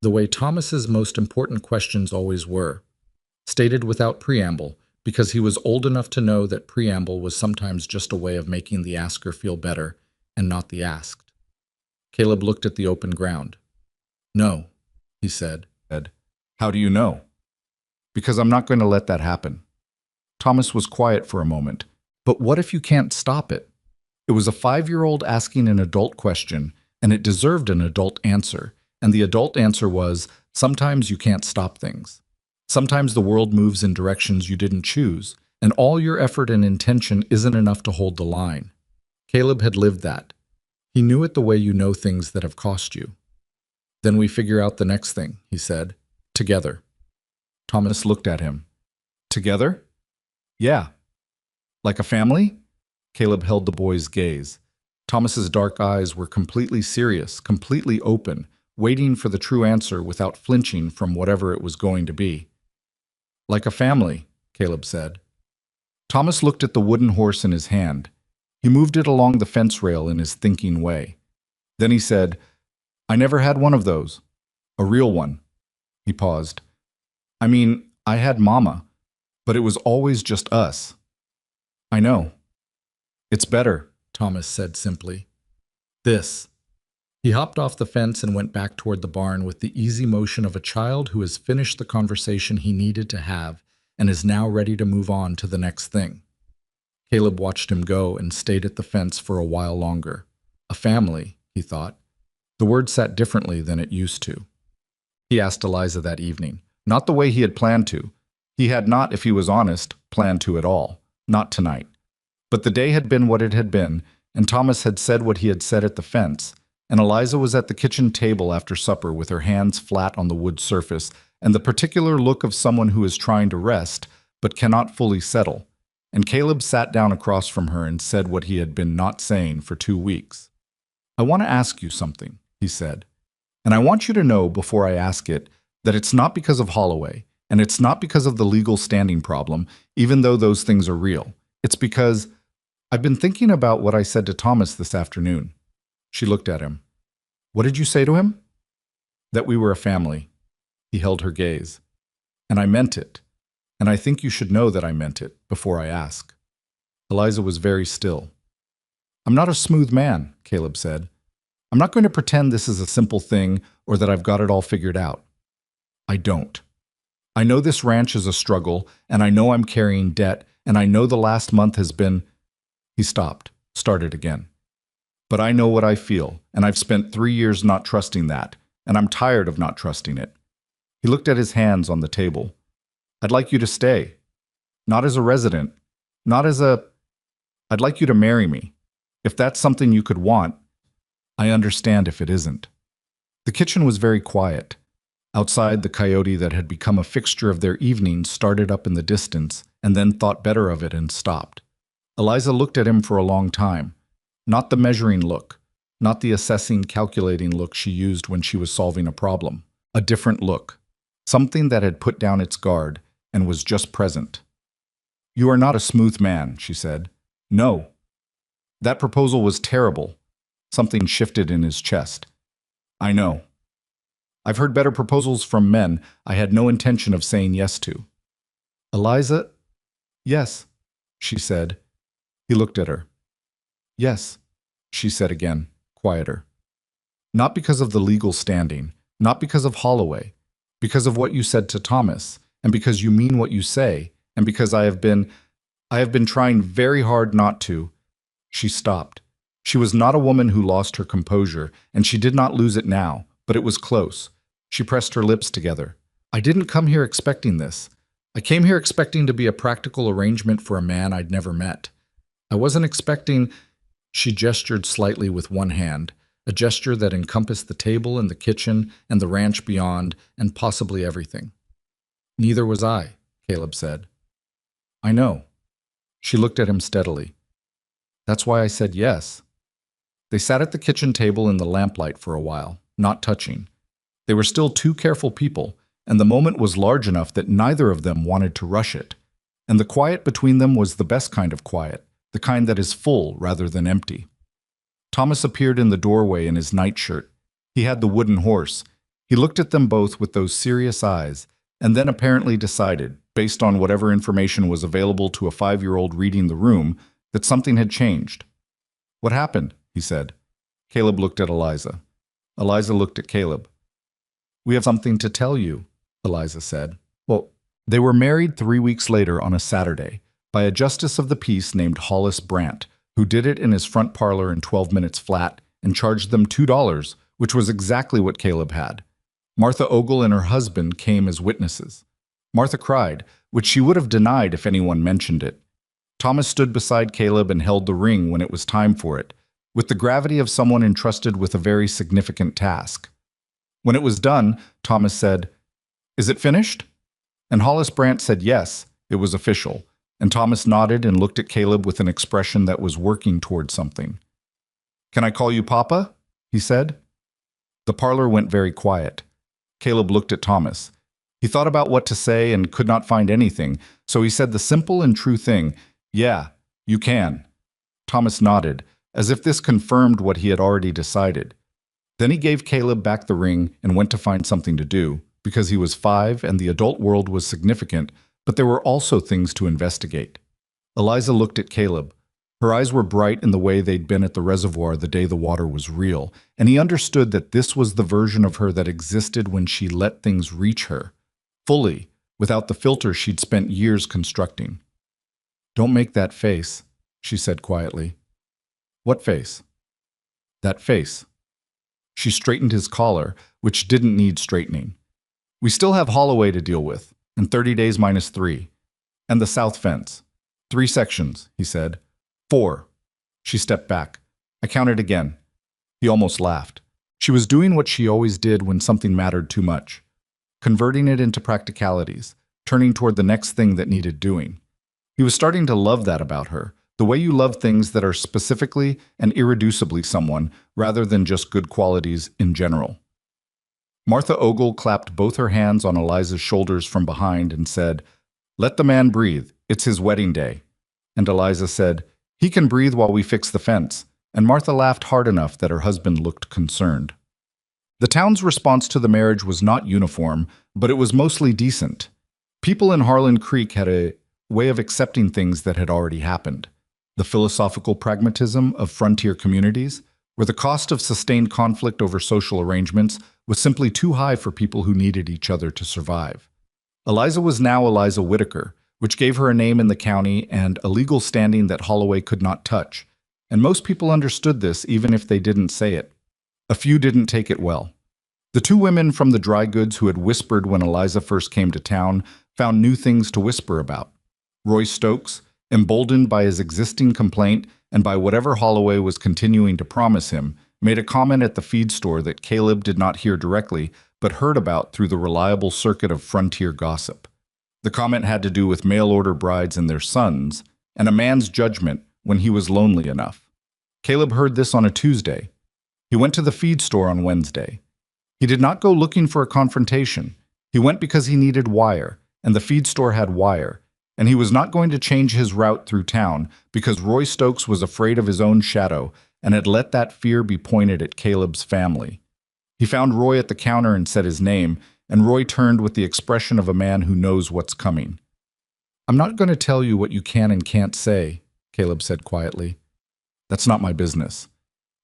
the way Thomas's most important questions always were, stated without preamble, because he was old enough to know that preamble was sometimes just a way of making the asker feel better and not the asked. Caleb looked at the open ground. "No," he said. "How do you know?" "Because I'm not going to let that happen." Thomas was quiet for a moment. "But what if you can't stop it?" It was a 5-year-old asking an adult question, and it deserved an adult answer. And the adult answer was, sometimes you can't stop things. Sometimes the world moves in directions you didn't choose, and all your effort and intention isn't enough to hold the line. Caleb had lived that. He knew it the way you know things that have cost you. "Then we figure out the next thing," he said. "Together." Thomas looked at him. "Together?" "Yeah." "Like a family?" Caleb held the boy's gaze. Thomas's dark eyes were completely serious, completely open, waiting for the true answer without flinching from whatever it was going to be. "Like a family," Caleb said. Thomas looked at the wooden horse in his hand. He moved it along the fence rail in his thinking way. Then he said, "I never had one of those. A real one." He paused. "I mean, I had Mama, but it was always just us." "I know." "It's better," Thomas said simply. "This." He hopped off the fence and went back toward the barn with the easy motion of a child who has finished the conversation he needed to have and is now ready to move on to the next thing. Caleb watched him go and stayed at the fence for a while longer. A family, he thought. The word sat differently than it used to. He asked Eliza that evening, not the way he had planned to. He had not, if he was honest, planned to at all. Not tonight. But the day had been what it had been, and Thomas had said what he had said at the fence, and Eliza was at the kitchen table after supper with her hands flat on the wood surface and the particular look of someone who is trying to rest but cannot fully settle. and Caleb sat down across from her and said what he had been not saying for 2 weeks. "I want to ask you something," he said. "And I want you to know before I ask it that it's not because of Holloway, and it's not because of the legal standing problem, even though those things are real. It's because I've been thinking about what I said to Thomas this afternoon." She looked at him. "What did you say to him?" "That we were a family." He held her gaze. "And I meant it. And I think you should know that I meant it before I ask." Eliza was very still. "I'm not a smooth man," Caleb said. "I'm not going to pretend this is a simple thing or that I've got it all figured out. I don't. I know this ranch is a struggle, and I know I'm carrying debt, and I know the last month has been—" He stopped, started again. "But I know what I feel, and I've spent 3 years not trusting that, and I'm tired of not trusting it." He looked at his hands on the table. "I'd like you to stay. Not as a resident. Not as a... I'd like you to marry me. If that's something you could want, I understand if it isn't." The kitchen was very quiet. Outside, the coyote that had become a fixture of their evenings started up in the distance and then thought better of it and stopped. Eliza looked at him for a long time. Not the measuring look, not the assessing, calculating look she used when she was solving a problem. A different look. Something that had put down its guard and was just present. "You are not a smooth man," she said. "No. That proposal was terrible." Something shifted in his chest. "I know. I've heard better proposals from men I had no intention of saying yes to." "Eliza?" "Yes," she said. He looked at her. "Yes," she said again, quieter. "Not because of the legal standing, not because of Holloway, because of what you said to Thomas, and because you mean what you say, and because I have been trying very hard not to." She stopped. She was not a woman who lost her composure, and she did not lose it now, but it was close. She pressed her lips together. "I didn't come here expecting this. I came here expecting to be a practical arrangement for a man I'd never met. I wasn't expecting—" She gestured slightly with one hand, a gesture that encompassed the table and the kitchen and the ranch beyond and possibly everything. "Neither was I," Caleb said. "I know." She looked at him steadily. "That's why I said yes." They sat at the kitchen table in the lamplight for a while, not touching. They were still two careful people, and the moment was large enough that neither of them wanted to rush it. And the quiet between them was the best kind of quiet, the kind that is full rather than empty. Thomas appeared in the doorway in his nightshirt. He had the wooden horse. He looked at them both with those serious eyes, and then apparently decided, based on whatever information was available to a 5-year-old reading the room, that something had changed. "What happened?" he said. Caleb looked at Eliza. Eliza looked at Caleb. "We have something to tell you," Eliza said. "Well, they were married 3 weeks later on a Saturday by a justice of the peace named Hollis Brandt, who did it in his front parlor in 12 minutes flat and charged them $2, which was exactly what Caleb had. Martha Ogle and her husband came as witnesses. Martha cried, which she would have denied if anyone mentioned it. Thomas stood beside Caleb and held the ring when it was time for it, with the gravity of someone entrusted with a very significant task. When it was done, Thomas said, "Is it finished?" And Hollis Brandt said yes, it was official, and Thomas nodded and looked at Caleb with an expression that was working toward something. "Can I call you Papa?" he said. The parlor went very quiet. Caleb looked at Thomas. He thought about what to say and could not find anything, so he said the simple and true thing, "Yeah, you can." Thomas nodded, as if this confirmed what he had already decided. Then he gave Caleb back the ring and went to find something to do, because he was 5 and the adult world was significant, but there were also things to investigate. Eliza looked at Caleb. Her eyes were bright in the way they'd been at the reservoir the day the water was real, and he understood that this was the version of her that existed when she let things reach her, fully, without the filter she'd spent years constructing. "Don't make that face," she said quietly. "What face?" "That face." She straightened his collar, which didn't need straightening. "We still have Holloway to deal with, and 30 days minus 3. And the south fence. 3 sections," he said. 4. She stepped back. I counted again. He almost laughed. She was doing what she always did when something mattered too much. Converting it into practicalities, turning toward the next thing that needed doing. He was starting to love that about her, the way you love things that are specifically and irreducibly someone, rather than just good qualities in general. Martha Ogle clapped both her hands on Eliza's shoulders from behind and said, "Let the man breathe. It's his wedding day." And Eliza said, "He can breathe while we fix the fence." And Martha laughed hard enough that her husband looked concerned. The town's response to the marriage was not uniform, but it was mostly decent. People in Harlan Creek had a way of accepting things that had already happened. The philosophical pragmatism of frontier communities, where the cost of sustained conflict over social arrangements was simply too high for people who needed each other to survive. Eliza was now Eliza Whitaker, which gave her a name in the county and a legal standing that Holloway could not touch. And most people understood this even if they didn't say it. A few didn't take it well. The two women from the dry goods who had whispered when Eliza first came to town found new things to whisper about. Roy Stokes, emboldened by his existing complaint and by whatever Holloway was continuing to promise him, made a comment at the feed store that Caleb did not hear directly but heard about through the reliable circuit of frontier gossip. The comment had to do with mail-order brides and their sons, and a man's judgment when he was lonely enough. Caleb heard this on a Tuesday. He went to the feed store on Wednesday. He did not go looking for a confrontation. He went because he needed wire, and the feed store had wire, and he was not going to change his route through town because Roy Stokes was afraid of his own shadow and had let that fear be pointed at Caleb's family. He found Roy at the counter and said his name, and Roy turned with the expression of a man who knows what's coming. "I'm not going to tell you what you can and can't say," Caleb said quietly. "That's not my business.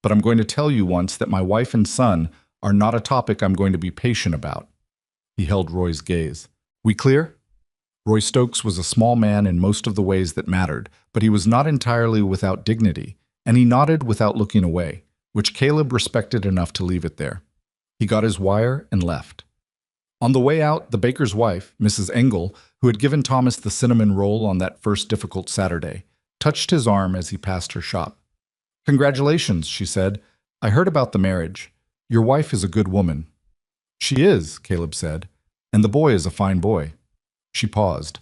But I'm going to tell you once that my wife and son are not a topic I'm going to be patient about." He held Roy's gaze. "We clear?" Roy Stokes was a small man in most of the ways that mattered, but he was not entirely without dignity, and he nodded without looking away, which Caleb respected enough to leave it there. He got his wire and left. On the way out, the baker's wife, Mrs. Engel, who had given Thomas the cinnamon roll on that first difficult Saturday, touched his arm as he passed her shop. "Congratulations," she said. "I heard about the marriage. Your wife is a good woman." "She is," Caleb said, "and the boy is a fine boy." She paused.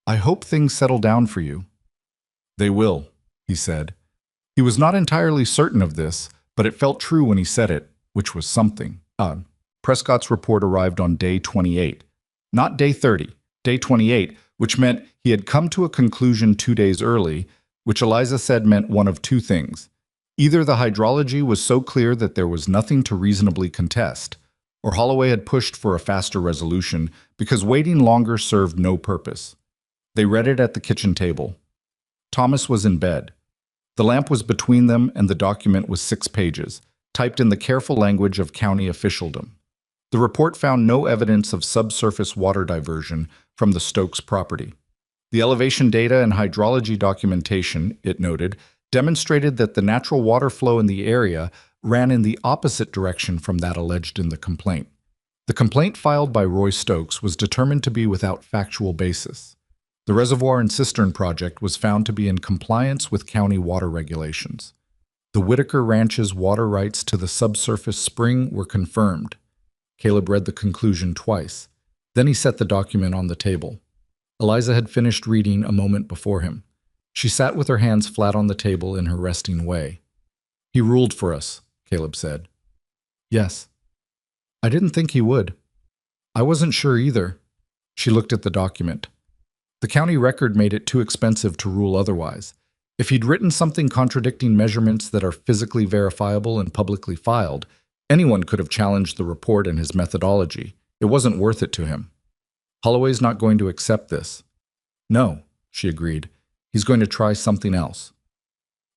"I hope things settle down for you." "They will," he said. He was not entirely certain of this, but it felt true when he said it, which was something. Prescott's report arrived on day 28. Not day 30, day 28, which meant he had come to a conclusion 2 days early, which Eliza said meant one of two things. Either the hydrology was so clear that there was nothing to reasonably contest, or Holloway had pushed for a faster resolution because waiting longer served no purpose. They read it at the kitchen table. Thomas was in bed. The lamp was between them and the document was 6 pages, typed in the careful language of county officialdom. The report found no evidence of subsurface water diversion from the Stokes property. The elevation data and hydrology documentation, it noted, demonstrated that the natural water flow in the area ran in the opposite direction from that alleged in the complaint. The complaint filed by Roy Stokes was determined to be without factual basis. The reservoir and cistern project was found to be in compliance with county water regulations. The Whitaker Ranch's water rights to the subsurface spring were confirmed. Caleb read the conclusion twice. Then he set the document on the table. Eliza had finished reading a moment before him. She sat with her hands flat on the table in her resting way. "He ruled for us," Caleb said. "Yes." "I didn't think he would." "I wasn't sure either." She looked at the document. The county record made it too expensive to rule otherwise. If he'd written something contradicting measurements that are physically verifiable and publicly filed, anyone could have challenged the report and his methodology. It wasn't worth it to him. "Holloway's not going to accept this." "No," she agreed. "He's going to try something else."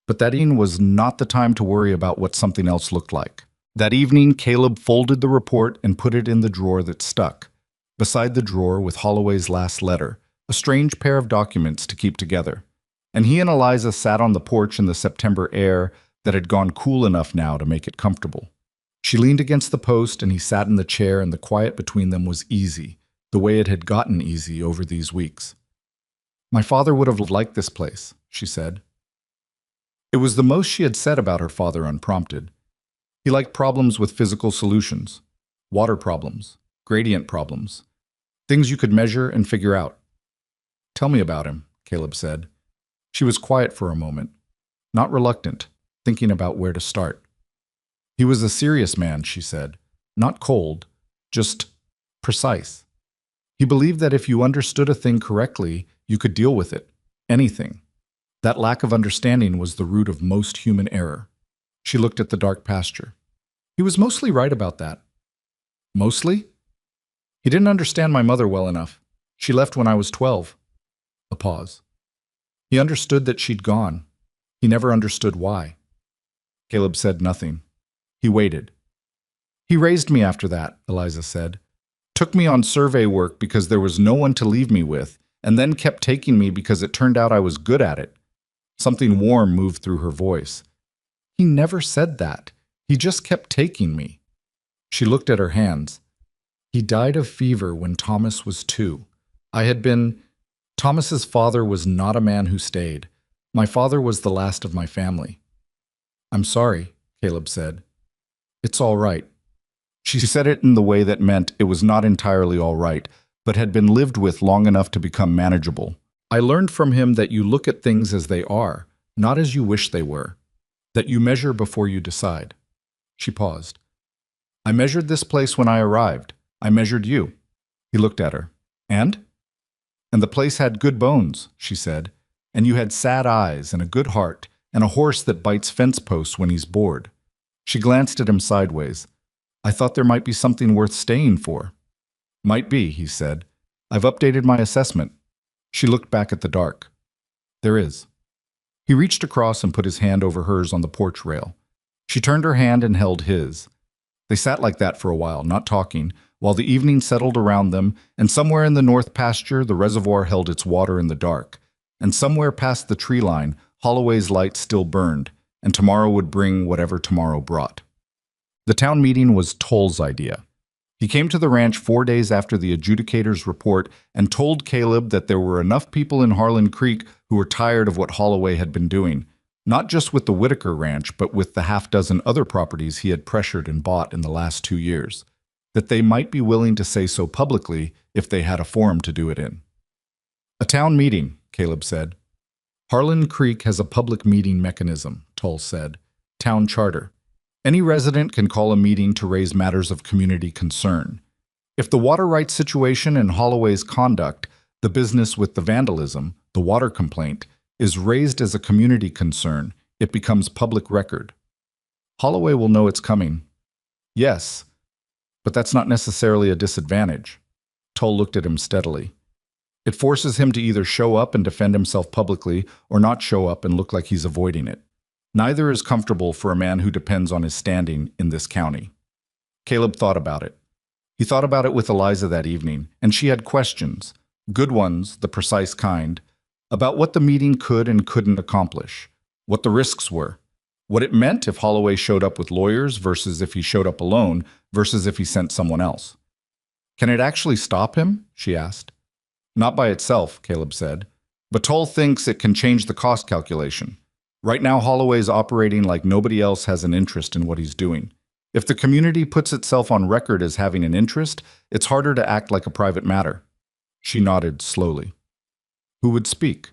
But that evening was not the time to worry about what something else looked like. That evening, Caleb folded the report and put it in the drawer that stuck. Beside the drawer, with Holloway's last letter, a strange pair of documents to keep together. And he and Eliza sat on the porch in the September air that had gone cool enough now to make it comfortable. She leaned against the post and he sat in the chair, and the quiet between them was easy, the way it had gotten easy over these weeks. "My father would have liked this place," she said. It was the most she had said about her father unprompted. He liked problems with physical solutions, water problems, gradient problems, things you could measure and figure out. "Tell me about him," Caleb said. She was quiet for a moment, not reluctant, thinking about where to start. He was a serious man, she said, not cold, just precise. He believed that if you understood a thing correctly, you could deal with it, anything. That lack of understanding was the root of most human error. She looked at the dark pasture. He was mostly right about that. Mostly? He didn't understand my mother well enough. She left when I was 12. A pause. He understood that she'd gone. He never understood why. Caleb said nothing. He waited. He raised me after that, Eliza said. Took me on survey work because there was no one to leave me with, and then kept taking me because it turned out I was good at it. Something warm moved through her voice. He never said that. He just kept taking me. She looked at her hands. He died of fever when Thomas was 2. Thomas's father was not a man who stayed. My father was the last of my family. I'm sorry, Caleb said. It's all right. She said it in the way that meant it was not entirely all right, but had been lived with long enough to become manageable. I learned from him that you look at things as they are, not as you wish they were. That you measure before you decide. She paused. I measured this place when I arrived. I measured you. He looked at her. And? And the place had good bones, she said. And you had sad eyes and a good heart and a horse that bites fence posts when he's bored. She glanced at him sideways. I thought there might be something worth staying for. Might be, he said. I've updated my assessment. She looked back at the dark. There is. He reached across and put his hand over hers on the porch rail. She turned her hand and held his. They sat like that for a while, not talking, while the evening settled around them, and somewhere in the north pasture the reservoir held its water in the dark, and somewhere past the tree line Holloway's light still burned, and tomorrow would bring whatever tomorrow brought. The town meeting was Toll's idea. He came to the ranch 4 days after the adjudicator's report and told Caleb that there were enough people in Harlan Creek who were tired of what Holloway had been doing, not just with the Whitaker Ranch, but with the half-dozen other properties he had pressured and bought in the last 2 years, that they might be willing to say so publicly if they had a forum to do it in. A town meeting, Caleb said. Harlan Creek has a public meeting mechanism, Toll said. Town charter. Any resident can call a meeting to raise matters of community concern. If the water rights situation and Holloway's conduct, the business with the vandalism, the water complaint, is raised as a community concern, it becomes public record. Holloway will know it's coming. Yes, but that's not necessarily a disadvantage. Toll looked at him steadily. It forces him to either show up and defend himself publicly or not show up and look like he's avoiding it. Neither is comfortable for a man who depends on his standing in this county. Caleb thought about it. He thought about it with Eliza that evening, and she had questions, good ones, the precise kind, about what the meeting could and couldn't accomplish, what the risks were, what it meant if Holloway showed up with lawyers versus if he showed up alone versus if he sent someone else. Can it actually stop him? She asked. Not by itself, Caleb said, but Toll thinks it can change the cost calculation. Right now, Holloway is operating like nobody else has an interest in what he's doing. If the community puts itself on record as having an interest, it's harder to act like a private matter. She nodded slowly. Who would speak?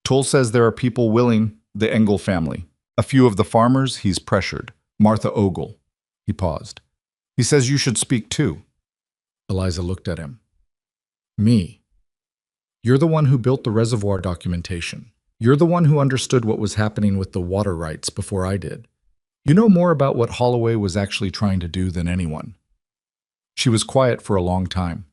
Toll says there are people willing, the Engel family. A few of the farmers he's pressured. Martha Ogle. He paused. He says you should speak too. Eliza looked at him. Me. You're the one who built the reservoir documentation. You're the one who understood what was happening with the water rights before I did. You know more about what Holloway was actually trying to do than anyone. She was quiet for a long time.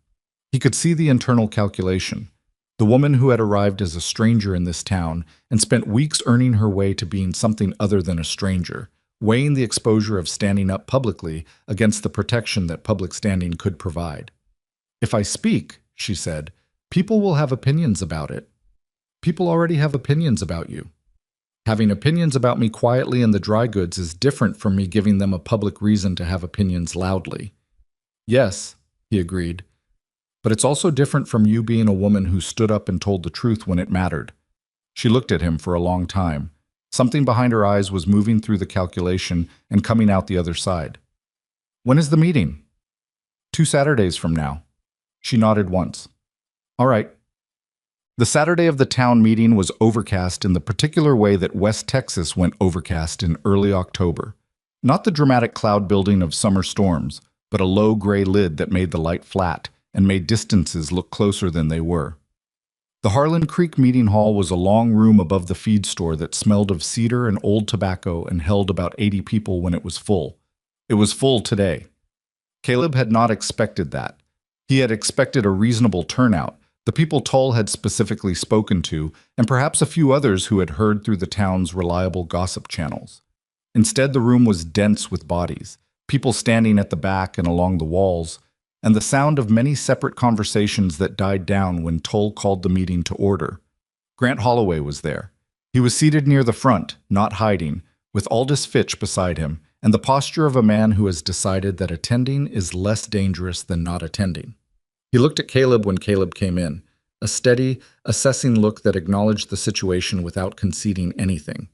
He could see the internal calculation. The woman who had arrived as a stranger in this town and spent weeks earning her way to being something other than a stranger, weighing the exposure of standing up publicly against the protection that public standing could provide. If I speak, she said, people will have opinions about it. People already have opinions about you. Having opinions about me quietly in the dry goods is different from me giving them a public reason to have opinions loudly. Yes, he agreed, but it's also different from you being a woman who stood up and told the truth when it mattered. She looked at him for a long time. Something behind her eyes was moving through the calculation and coming out the other side. When is the meeting? 2 Saturdays from now. She nodded once. All right. The Saturday of the town meeting was overcast in the particular way that West Texas went overcast in early October. Not the dramatic cloud building of summer storms, but a low gray lid that made the light flat and made distances look closer than they were. The Harlan Creek Meeting Hall was a long room above the feed store that smelled of cedar and old tobacco and held about 80 people when it was full. It was full today. Caleb had not expected that. He had expected a reasonable turnout, the people Tull had specifically spoken to, and perhaps a few others who had heard through the town's reliable gossip channels. Instead, the room was dense with bodies, people standing at the back and along the walls, and the sound of many separate conversations that died down when Tull called the meeting to order. Grant Holloway was there. He was seated near the front, not hiding, with Aldous Fitch beside him, and the posture of a man who has decided that attending is less dangerous than not attending. He looked at Caleb when Caleb came in, a steady, assessing look that acknowledged the situation without conceding anything.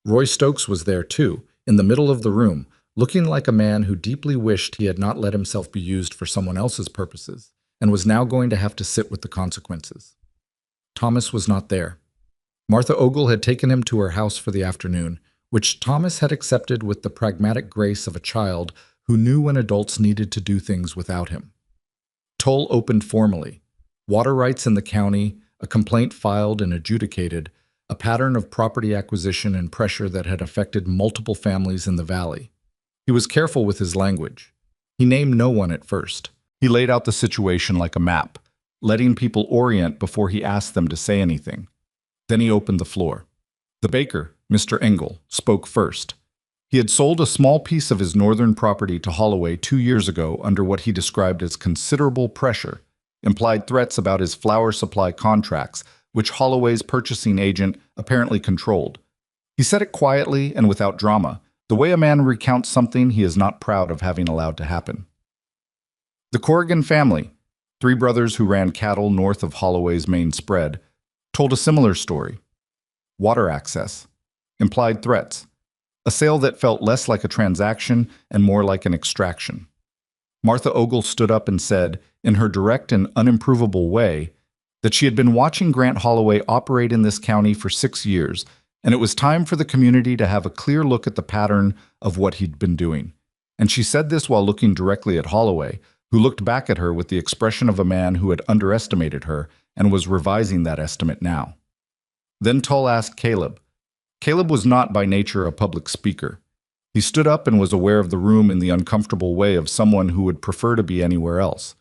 Roy Stokes was there too, in the middle of the room, looking like a man who deeply wished he had not let himself be used for someone else's purposes, and was now going to have to sit with the consequences. Thomas was not there. Martha Ogle had taken him to her house for the afternoon, which Thomas had accepted with the pragmatic grace of a child who knew when adults needed to do things without him. Tull opened formally. Water rights in the county, a complaint filed and adjudicated, a pattern of property acquisition and pressure that had affected multiple families in the valley. He was careful with his language. He named no one at first. He laid out the situation like a map, letting people orient before he asked them to say anything. Then he opened the floor. The baker, Mr. Engel, spoke first. He had sold a small piece of his northern property to Holloway 2 years ago under what he described as considerable pressure, implied threats about his flour supply contracts, which Holloway's purchasing agent apparently controlled. He said it quietly and without drama, the way a man recounts something he is not proud of having allowed to happen. The Corrigan family, 3 brothers who ran cattle north of Holloway's main spread, told a similar story. Water access, implied threats, a sale that felt less like a transaction and more like an extraction. Martha Ogle stood up and said, in her direct and unimprovable way, that she had been watching Grant Holloway operate in this county for 6 years, and it was time for the community to have a clear look at the pattern of what he'd been doing. And she said this while looking directly at Holloway, who looked back at her with the expression of a man who had underestimated her and was revising that estimate now. Then Tull asked Caleb. Caleb was not by nature a public speaker. He stood up and was aware of the room in the uncomfortable way of someone who would prefer to be anywhere else.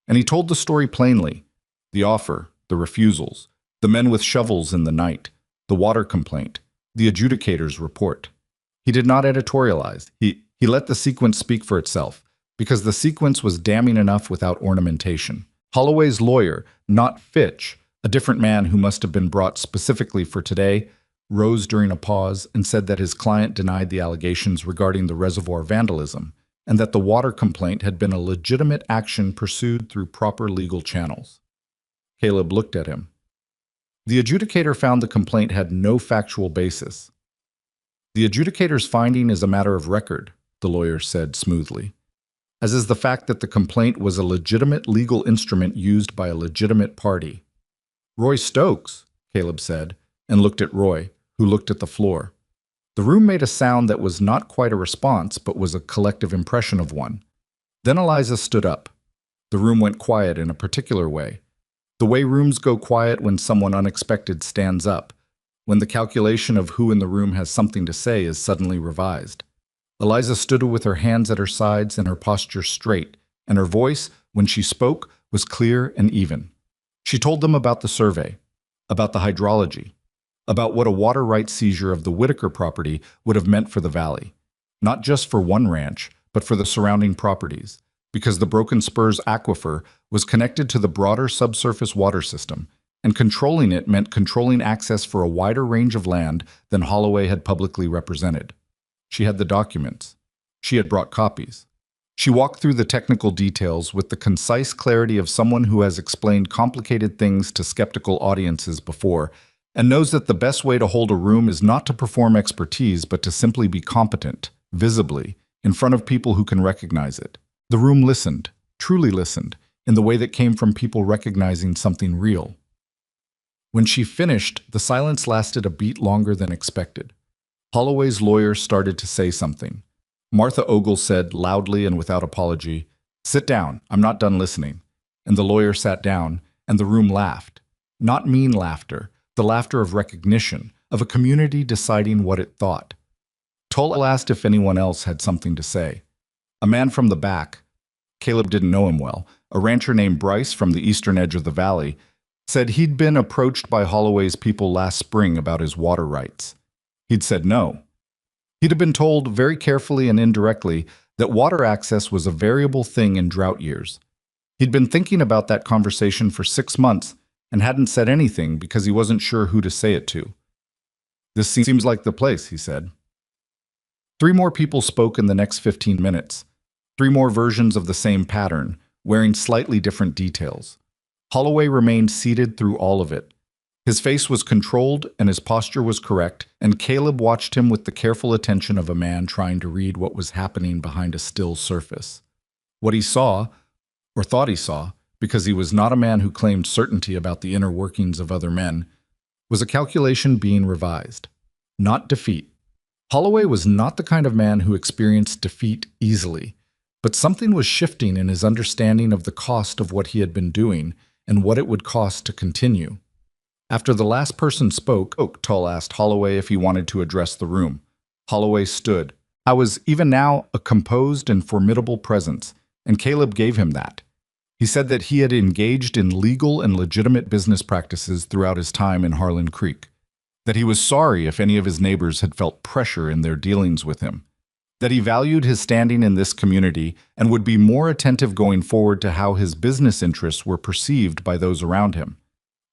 And he told the story plainly. The offer, the refusals, the men with shovels in the night, the water complaint, the adjudicator's report. He did not editorialize. He let the sequence speak for itself, because the sequence was damning enough without ornamentation. Holloway's lawyer, not Fitch, a different man who must have been brought specifically for today, rose during a pause and said that his client denied the allegations regarding the reservoir vandalism and that the water complaint had been a legitimate action pursued through proper legal channels. Caleb looked at him. The adjudicator found the complaint had no factual basis. The adjudicator's finding is a matter of record, the lawyer said smoothly, as is the fact that the complaint was a legitimate legal instrument used by a legitimate party. Roy Stokes, Caleb said, and looked at Roy, who looked at the floor. The room made a sound that was not quite a response, but was a collective impression of one. Then Eliza stood up. The room went quiet in a particular way. The way rooms go quiet when someone unexpected stands up, when the calculation of who in the room has something to say is suddenly revised. Eliza stood with her hands at her sides and her posture straight, and her voice, when she spoke, was clear and even. She told them about the survey, about the hydrology, about what a water rights seizure of the Whitaker property would have meant for the valley, not just for one ranch, but for the surrounding properties, because the Broken Spurs aquifer was connected to the broader subsurface water system, and controlling it meant controlling access for a wider range of land than Holloway had publicly represented. She had the documents. She had brought copies. She walked through the technical details with the concise clarity of someone who has explained complicated things to skeptical audiences before, and knows that the best way to hold a room is not to perform expertise, but to simply be competent, visibly, in front of people who can recognize it. The room listened, truly listened, in the way that came from people recognizing something real. When she finished, the silence lasted a beat longer than expected. Holloway's lawyer started to say something. Martha Ogle said loudly and without apology, "Sit down, I'm not done listening." And the lawyer sat down, and the room laughed. Not mean laughter, the laughter of recognition, of a community deciding what it thought. Toll asked if anyone else had something to say. A man from the back, Caleb didn't know him well, a rancher named Bryce from the eastern edge of the valley, said he'd been approached by Holloway's people last spring about his water rights. He'd said no. He'd have been told very carefully and indirectly that water access was a variable thing in drought years. He'd been thinking about that conversation for 6 months and hadn't said anything because he wasn't sure who to say it to. "This seems like the place," he said. 3 more people spoke in the next 15 minutes. 3 more versions of the same pattern, wearing slightly different details. Holloway remained seated through all of it. His face was controlled and his posture was correct, and Caleb watched him with the careful attention of a man trying to read what was happening behind a still surface. What he saw, or thought he saw, because he was not a man who claimed certainty about the inner workings of other men, was a calculation being revised, not defeat. Holloway was not the kind of man who experienced defeat easily, but something was shifting in his understanding of the cost of what he had been doing and what it would cost to continue. After the last person spoke, Tull asked Holloway if he wanted to address the room. Holloway stood. I was, even now, a composed and formidable presence, and Caleb gave him that. He said that he had engaged in legal and legitimate business practices throughout his time in Harlan Creek, that he was sorry if any of his neighbors had felt pressure in their dealings with him, that he valued his standing in this community and would be more attentive going forward to how his business interests were perceived by those around him.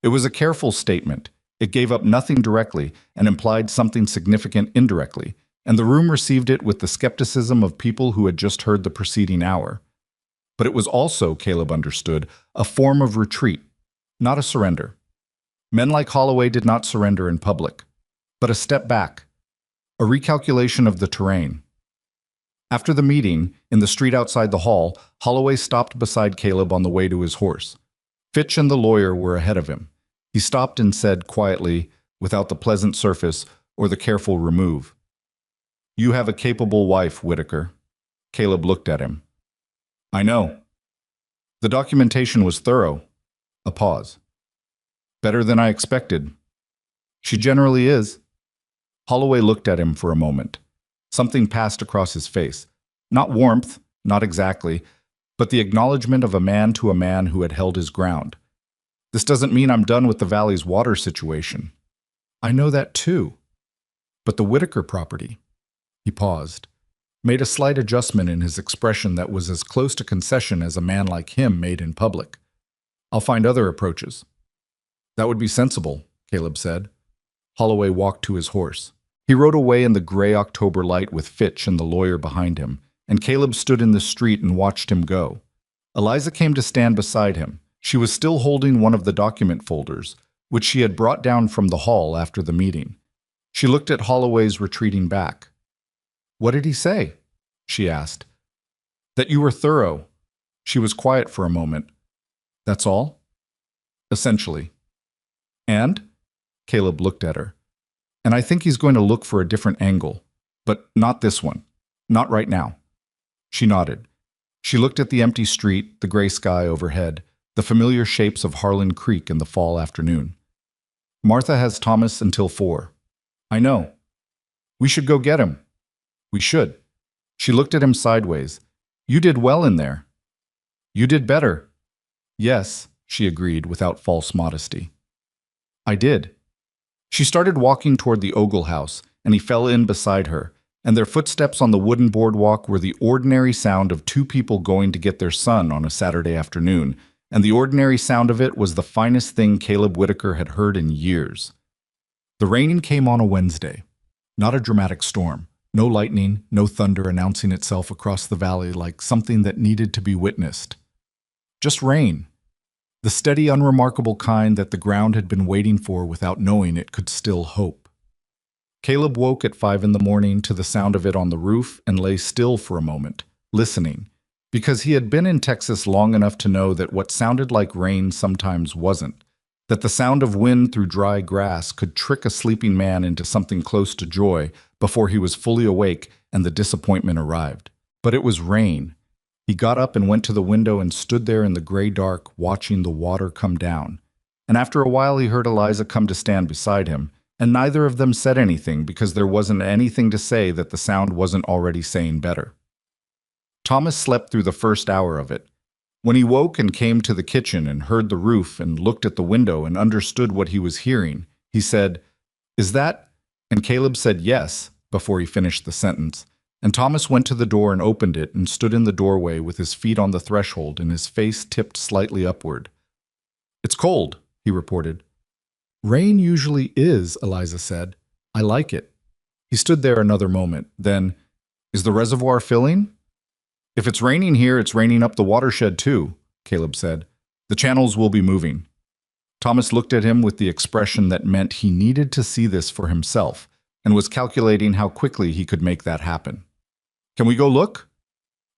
It was a careful statement. It gave up nothing directly and implied something significant indirectly, and the room received it with the skepticism of people who had just heard the preceding hour. But it was also, Caleb understood, a form of retreat, not a surrender. Men like Holloway did not surrender in public, but a step back, a recalculation of the terrain. After the meeting, in the street outside the hall, Holloway stopped beside Caleb on the way to his horse. Fitch and the lawyer were ahead of him. He stopped and said quietly, without the pleasant surface or the careful remove, "You have a capable wife, Whitaker." Caleb looked at him. "I know." The documentation was thorough. A pause. "Better than I expected." "She generally is." Holloway looked at him for a moment. Something passed across his face. Not warmth, not exactly, but the acknowledgement of a man to a man who had held his ground. "This doesn't mean I'm done with the valley's water situation." "I know that too. But the Whitaker property." He paused, made a slight adjustment in his expression that was as close to concession as a man like him made in public. "I'll find other approaches." "That would be sensible," Caleb said. Holloway walked to his horse. He rode away in the gray October light with Fitch and the lawyer behind him, and Caleb stood in the street and watched him go. Eliza came to stand beside him. She was still holding one of the document folders, which she had brought down from the hall after the meeting. She looked at Holloway's retreating back. "What did he say?" she asked. "That you were thorough." She was quiet for a moment. "That's all?" "Essentially." "And?" Caleb looked at her. "And I think he's going to look for a different angle. But not this one. Not right now." She nodded. She looked at the empty street, the gray sky overhead, the familiar shapes of Harlan Creek in the fall afternoon. "Martha has Thomas until 4. "I know." "We should go get him." "We should." She looked at him sideways. "You did well in there." "You did better." "Yes," she agreed without false modesty. "I did." She started walking toward the Ogle house, and he fell in beside her, and their footsteps on the wooden boardwalk were the ordinary sound of 2 people going to get their son on a Saturday afternoon, and the ordinary sound of it was the finest thing Caleb Whitaker had heard in years. The rain came on a Wednesday. Not a dramatic storm. No lightning, no thunder announcing itself across the valley like something that needed to be witnessed. Just rain. The steady, unremarkable kind that the ground had been waiting for without knowing it could still hope. Caleb woke at 5 in the morning to the sound of it on the roof and lay still for a moment, listening, because he had been in Texas long enough to know that what sounded like rain sometimes wasn't, that the sound of wind through dry grass could trick a sleeping man into something close to joy before he was fully awake and the disappointment arrived. But it was rain. He got up and went to the window and stood there in the gray dark, watching the water come down. And after a while he heard Eliza come to stand beside him, and neither of them said anything because there wasn't anything to say that the sound wasn't already saying better. Thomas slept through the first hour of it. When he woke and came to the kitchen and heard the roof and looked at the window and understood what he was hearing, he said, "Is that?" And Caleb said yes before he finished the sentence. And Thomas went to the door and opened it and stood in the doorway with his feet on the threshold and his face tipped slightly upward. "It's cold," he reported. "Rain usually is," Eliza said. "I like it." He stood there another moment. Then, "Is the reservoir filling?" "If it's raining here, it's raining up the watershed too," Caleb said. "The channels will be moving." Thomas looked at him with the expression that meant he needed to see this for himself and was calculating how quickly he could make that happen. "Can we go look?"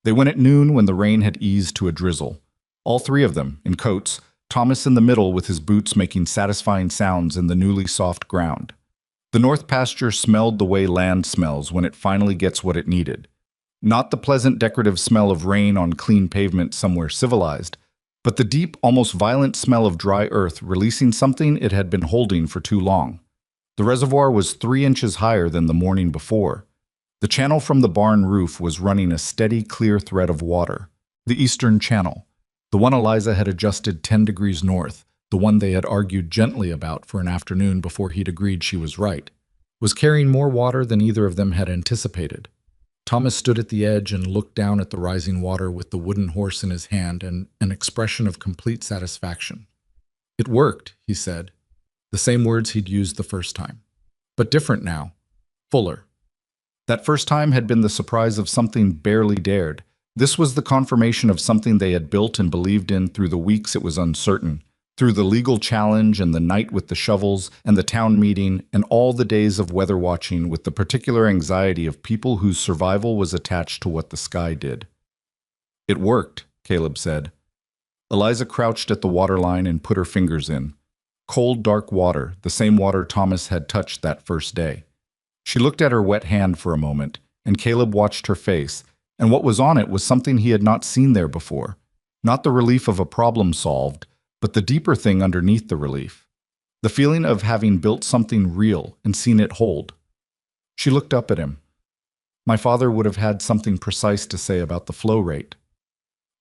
They went at noon when the rain had eased to a drizzle. All three of them, in coats, Thomas in the middle with his boots making satisfying sounds in the newly soft ground. The north pasture smelled the way land smells when it finally gets what it needed. Not the pleasant decorative smell of rain on clean pavement somewhere civilized, but the deep, almost violent smell of dry earth releasing something it had been holding for too long. The reservoir was 3 inches higher than the morning before. The channel from the barn roof was running a steady, clear thread of water. The eastern channel, the one Eliza had adjusted 10 degrees north, the one they had argued gently about for an afternoon before he'd agreed she was right, was carrying more water than either of them had anticipated. Thomas stood at the edge and looked down at the rising water with the wooden horse in his hand and an expression of complete satisfaction. "It worked," he said, the same words he'd used the first time. But different now, fuller. That first time had been the surprise of something barely dared. This was the confirmation of something they had built and believed in through the weeks it was uncertain, through the legal challenge and the night with the shovels and the town meeting and all the days of weather watching with the particular anxiety of people whose survival was attached to what the sky did. "It worked," Caleb said. Eliza crouched at the waterline and put her fingers in. Cold, dark water, the same water Thomas had touched that first day. She looked at her wet hand for a moment, and Caleb watched her face, and what was on it was something he had not seen there before. Not the relief of a problem solved, but the deeper thing underneath the relief. The feeling of having built something real and seen it hold. She looked up at him. My father would have had something precise to say about the flow rate.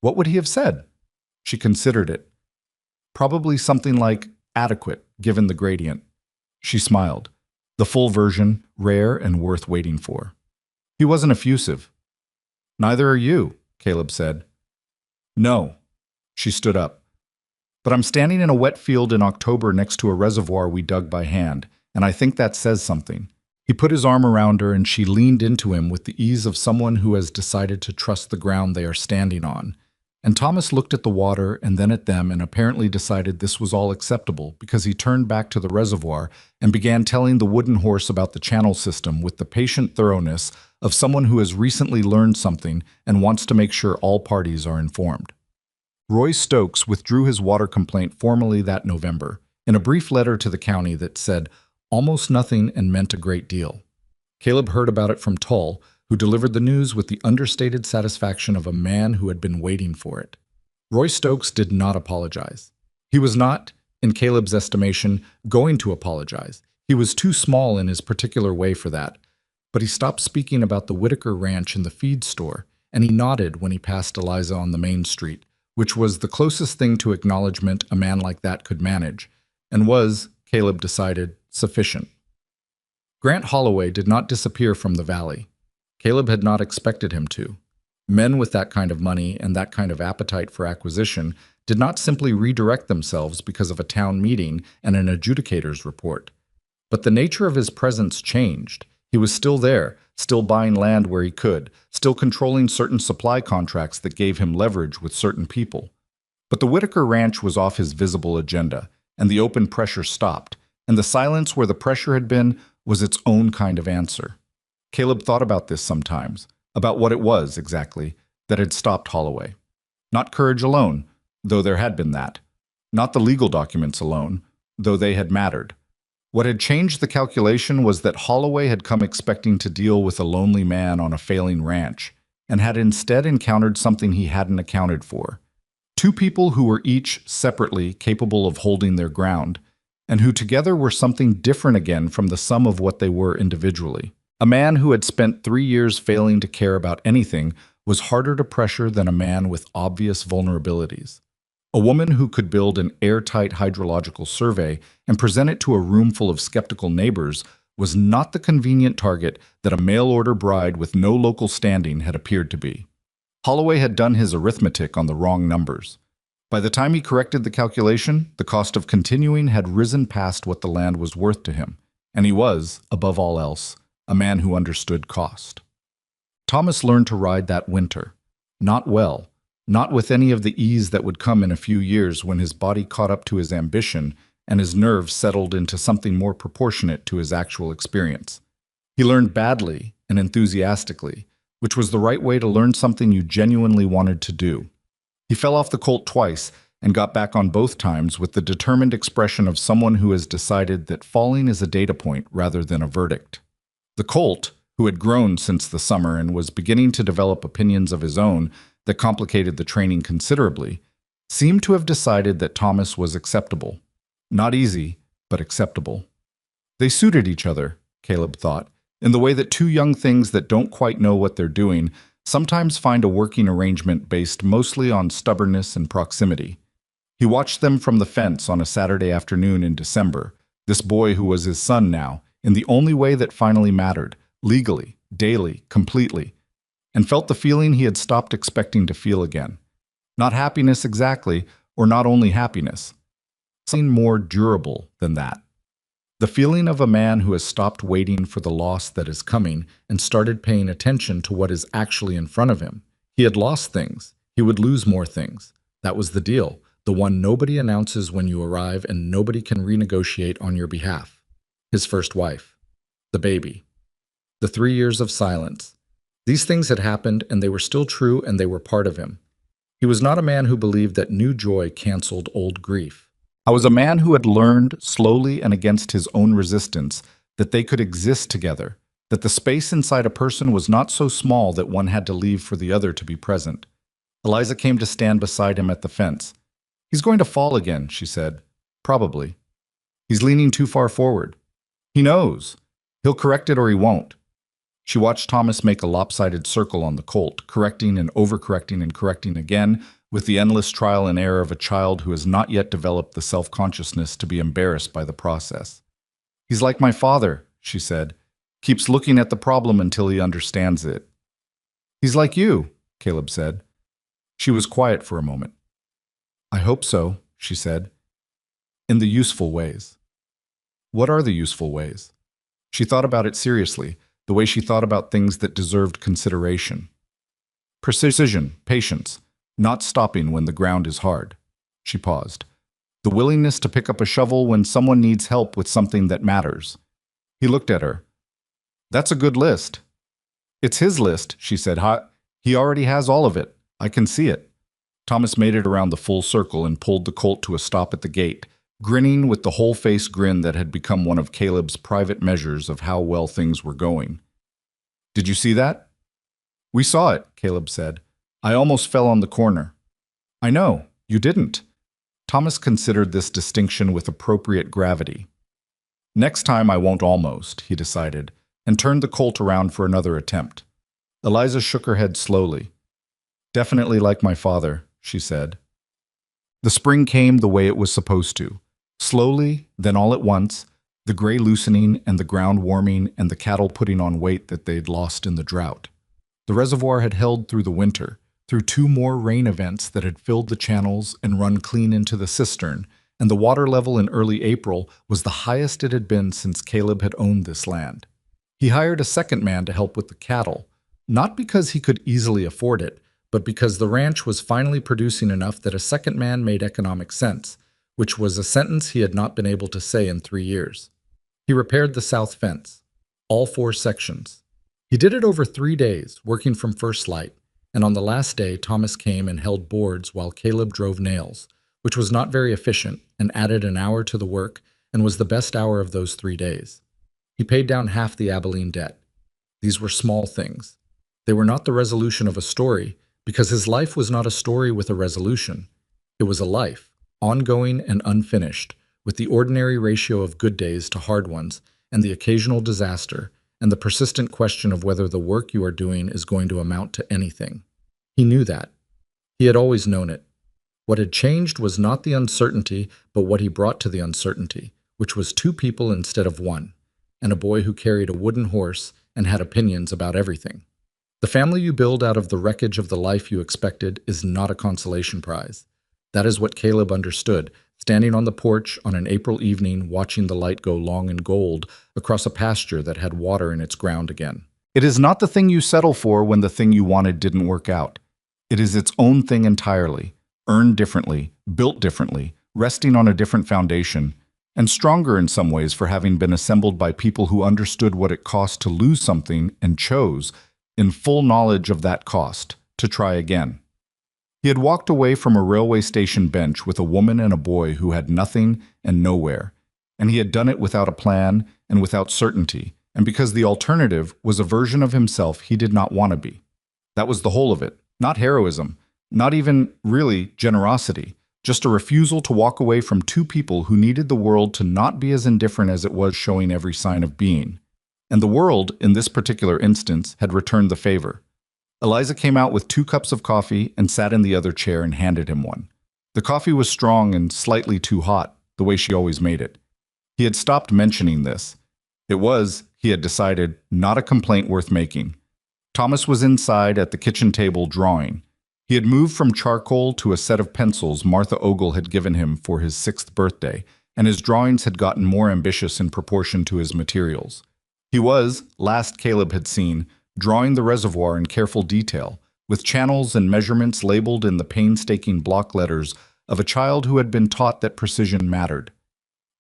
What would he have said? She considered it. Probably something like adequate, given the gradient. She smiled. The full version, rare and worth waiting for. He wasn't effusive. Neither are you, Caleb said. No. She stood up. But I'm standing in a wet field in October next to a reservoir we dug by hand, and I think that says something. He put his arm around her and she leaned into him with the ease of someone who has decided to trust the ground they are standing on. And Thomas looked at the water and then at them and apparently decided this was all acceptable because he turned back to the reservoir and began telling the wooden horse about the channel system with the patient thoroughness of someone who has recently learned something and wants to make sure all parties are informed. Roy Stokes withdrew his water complaint formally that November in a brief letter to the county that said almost nothing and meant a great deal. Caleb heard about it from Tull, who delivered the news with the understated satisfaction of a man who had been waiting for it. Roy Stokes did not apologize. He was not, in Caleb's estimation, going to apologize. He was too small in his particular way for that. But he stopped speaking about the Whitaker Ranch and the feed store, and he nodded when he passed Eliza on the main street, which was the closest thing to acknowledgement a man like that could manage, and was, Caleb decided, sufficient. Grant Holloway did not disappear from the valley. Caleb had not expected him to. Men with that kind of money and that kind of appetite for acquisition did not simply redirect themselves because of a town meeting and an adjudicator's report. But the nature of his presence changed. He was still there, still buying land where he could, still controlling certain supply contracts that gave him leverage with certain people. But the Whitaker Ranch was off his visible agenda, and the open pressure stopped, and the silence where the pressure had been was its own kind of answer. Caleb thought about this sometimes, about what it was, exactly, that had stopped Holloway. Not courage alone, though there had been that. Not the legal documents alone, though they had mattered. What had changed the calculation was that Holloway had come expecting to deal with a lonely man on a failing ranch, and had instead encountered something he hadn't accounted for. Two people who were each, separately, capable of holding their ground, and who together were something different again from the sum of what they were individually. A man who had spent 3 years failing to care about anything was harder to pressure than a man with obvious vulnerabilities. A woman who could build an airtight hydrological survey and present it to a room full of skeptical neighbors was not the convenient target that a mail-order bride with no local standing had appeared to be. Holloway had done his arithmetic on the wrong numbers. By the time he corrected the calculation, the cost of continuing had risen past what the land was worth to him, and he was, above all else, a man who understood cost. Thomas learned to ride that winter. Not well, not with any of the ease that would come in a few years when his body caught up to his ambition and his nerves settled into something more proportionate to his actual experience. He learned badly and enthusiastically, which was the right way to learn something you genuinely wanted to do. He fell off the colt twice and got back on both times with the determined expression of someone who has decided that falling is a data point rather than a verdict. The colt, who had grown since the summer and was beginning to develop opinions of his own that complicated the training considerably, seemed to have decided that Thomas was acceptable. Not easy, but acceptable. They suited each other, Caleb thought, in the way that two young things that don't quite know what they're doing sometimes find a working arrangement based mostly on stubbornness and proximity. He watched them from the fence on a Saturday afternoon in December, this boy who was his son now, in the only way that finally mattered, legally, daily, completely, and felt the feeling he had stopped expecting to feel again. Not happiness exactly, or not only happiness. Something more durable than that. The feeling of a man who has stopped waiting for the loss that is coming and started paying attention to what is actually in front of him. He had lost things. He would lose more things. That was the deal, the one nobody announces when you arrive and nobody can renegotiate on your behalf. His first wife. The baby. The 3 years of silence. These things had happened and they were still true and they were part of him. He was not a man who believed that new joy canceled old grief. I was a man who had learned, slowly and against his own resistance, that they could exist together, that the space inside a person was not so small that one had to leave for the other to be present. Eliza came to stand beside him at the fence. "He's going to fall again," she said. "Probably. He's leaning too far forward. He knows. He'll correct it or he won't." She watched Thomas make a lopsided circle on the colt, correcting and overcorrecting and correcting again, with the endless trial and error of a child who has not yet developed the self-consciousness to be embarrassed by the process. "He's like my father," she said. "Keeps looking at the problem until he understands it." "He's like you," Caleb said. She was quiet for a moment. "I hope so," she said. "In the useful ways." What are the useful ways? She thought about it seriously, the way she thought about things that deserved consideration. Precision, patience, not stopping when the ground is hard. She paused. The willingness to pick up a shovel when someone needs help with something that matters. He looked at her. "That's a good list." "It's his list," she said. "He already has all of it. I can see it." Thomas made it around the full circle and pulled the colt to a stop at the gate, grinning with the whole-face grin that had become one of Caleb's private measures of how well things were going. "Did you see that?" "We saw it," Caleb said. "I almost fell on the corner." "I know. You didn't." Thomas considered this distinction with appropriate gravity. "Next time I won't almost," he decided, and turned the colt around for another attempt. Eliza shook her head slowly. "Definitely like my father," she said. The spring came the way it was supposed to. Slowly, then all at once, the gray loosening and the ground warming and the cattle putting on weight that they'd lost in the drought. The reservoir had held through the winter, through 2 more rain events that had filled the channels and run clean into the cistern, and the water level in early April was the highest it had been since Caleb had owned this land. He hired a second man to help with the cattle, not because he could easily afford it, but because the ranch was finally producing enough that a second man made economic sense, which was a sentence he had not been able to say in 3 years. He repaired the south fence, all 4 sections. He did it over 3 days, working from first light, and on the last day Thomas came and held boards while Caleb drove nails, which was not very efficient and added an hour to the work and was the best hour of those 3 days. He paid down half the Abilene debt. These were small things. They were not the resolution of a story, because his life was not a story with a resolution. It was a life, ongoing and unfinished, with the ordinary ratio of good days to hard ones, and the occasional disaster, and the persistent question of whether the work you are doing is going to amount to anything. He knew that. He had always known it. What had changed was not the uncertainty, but what he brought to the uncertainty, which was 2 people instead of 1, and a boy who carried a wooden horse and had opinions about everything. The family you build out of the wreckage of the life you expected is not a consolation prize. That is what Caleb understood, standing on the porch on an April evening watching the light go long and gold across a pasture that had water in its ground again. It is not the thing you settle for when the thing you wanted didn't work out. It is its own thing entirely, earned differently, built differently, resting on a different foundation, and stronger in some ways for having been assembled by people who understood what it cost to lose something and chose, in full knowledge of that cost, to try again. He had walked away from a railway station bench with a woman and a boy who had nothing and nowhere, and he had done it without a plan and without certainty, and because the alternative was a version of himself he did not want to be. That was the whole of it, not heroism, not even, really, generosity, just a refusal to walk away from 2 people who needed the world to not be as indifferent as it was showing every sign of being. And the world, in this particular instance, had returned the favor. Eliza came out with 2 cups of coffee and sat in the other chair and handed him one. The coffee was strong and slightly too hot, the way she always made it. He had stopped mentioning this. It was, he had decided, not a complaint worth making. Thomas was inside at the kitchen table drawing. He had moved from charcoal to a set of pencils Martha Ogle had given him for his 6th birthday, and his drawings had gotten more ambitious in proportion to his materials. He was, last Caleb had seen, drawing the reservoir in careful detail, with channels and measurements labeled in the painstaking block letters of a child who had been taught that precision mattered.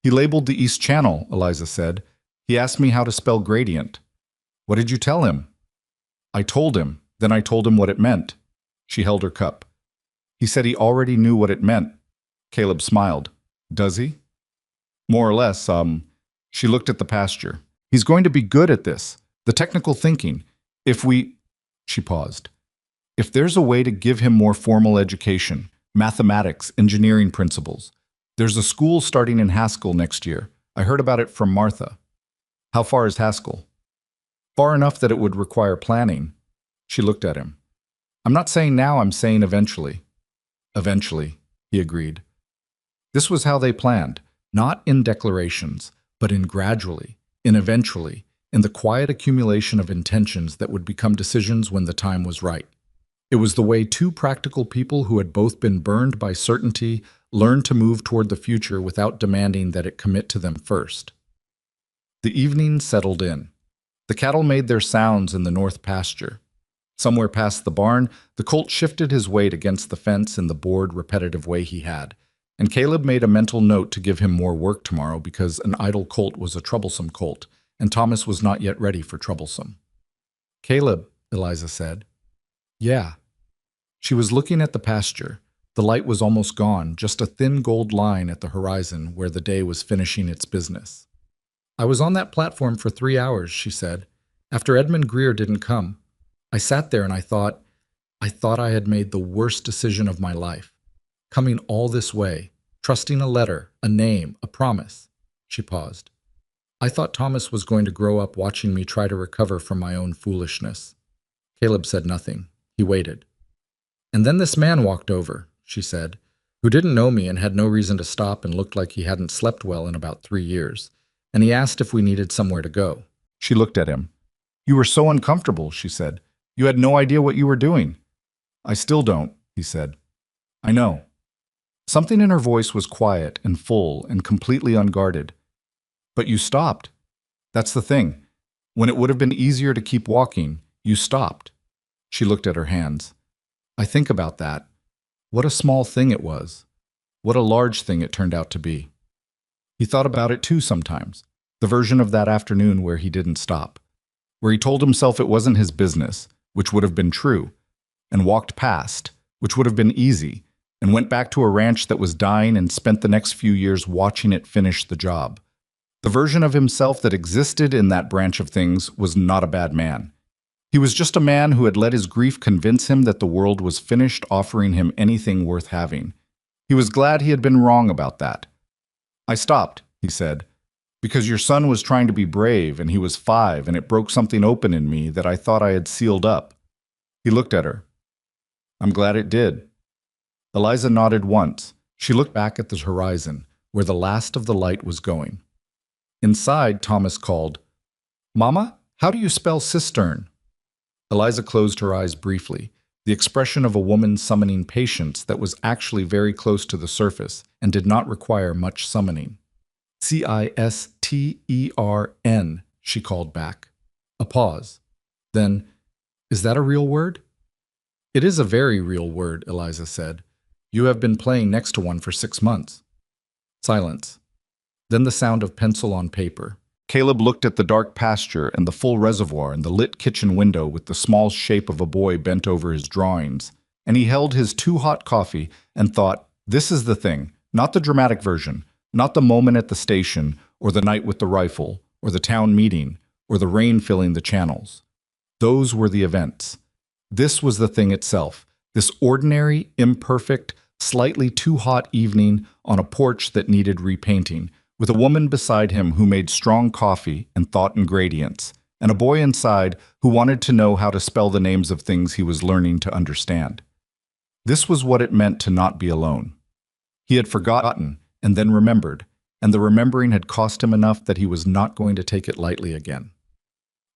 He labeled the East Channel, Eliza said. He asked me how to spell gradient. What did you tell him? I told him. Then I told him what it meant. She held her cup. He said he already knew what it meant. Caleb smiled. Does he? More or less, She looked at the pasture. He's going to be good at this. The technical thinking. She paused. If there's a way to give him more formal education, mathematics, engineering principles. There's a school starting in Haskell next year. I heard about it from Martha. How far is Haskell? Far enough that it would require planning. She looked at him. I'm not saying now, I'm saying eventually. Eventually, he agreed. This was how they planned, not in declarations, but in gradually, in eventually, in the quiet accumulation of intentions that would become decisions when the time was right. It was the way 2 practical people who had both been burned by certainty learned to move toward the future without demanding that it commit to them first. The evening settled in. The cattle made their sounds in the north pasture. Somewhere past the barn, the colt shifted his weight against the fence in the bored, repetitive way he had, and Caleb made a mental note to give him more work tomorrow because an idle colt was a troublesome colt, and Thomas was not yet ready for troublesome. Caleb, Eliza said. Yeah. She was looking at the pasture. The light was almost gone, just a thin gold line at the horizon where the day was finishing its business. I was on that platform for 3 hours, she said, after Edmund Greer didn't come. I sat there and I thought I had made the worst decision of my life. Coming all this way, trusting a letter, a name, a promise. She paused. I thought Thomas was going to grow up watching me try to recover from my own foolishness. Caleb said nothing. He waited. And then this man walked over, she said, who didn't know me and had no reason to stop and looked like he hadn't slept well in about 3 years, and he asked if we needed somewhere to go. She looked at him. You were so uncomfortable, she said. You had no idea what you were doing. I still don't, he said. I know. Something in her voice was quiet and full and completely unguarded. But you stopped. That's the thing. When it would have been easier to keep walking, you stopped. She looked at her hands. I think about that. What a small thing it was. What a large thing it turned out to be. He thought about it too sometimes, the version of that afternoon where he didn't stop, where he told himself it wasn't his business, which would have been true, and walked past, which would have been easy, and went back to a ranch that was dying and spent the next few years watching it finish the job. The version of himself that existed in that branch of things was not a bad man. He was just a man who had let his grief convince him that the world was finished offering him anything worth having. He was glad he had been wrong about that. "I stopped," he said, "because your son was trying to be brave and he was 5 and it broke something open in me that I thought I had sealed up." He looked at her. "I'm glad it did." Eliza nodded once. She looked back at the horizon, where the last of the light was going. Inside, Thomas called, "Mama, how do you spell cistern?" Eliza closed her eyes briefly, the expression of a woman summoning patience that was actually very close to the surface and did not require much summoning. "Cistern," she called back. A pause. Then, "Is that a real word?" "It is a very real word," Eliza said. "You have been playing next to one for 6 months." Silence. Then the sound of pencil on paper. Caleb looked at the dark pasture and the full reservoir and the lit kitchen window with the small shape of a boy bent over his drawings, and he held his too-hot coffee and thought, this is the thing, not the dramatic version, not the moment at the station, or the night with the rifle, or the town meeting, or the rain filling the channels. Those were the events. This was the thing itself, this ordinary, imperfect, slightly too hot evening on a porch that needed repainting, with a woman beside him who made strong coffee and thought in gradients, and a boy inside who wanted to know how to spell the names of things he was learning to understand. This was what it meant to not be alone. He had forgotten and then remembered, and the remembering had cost him enough that he was not going to take it lightly again.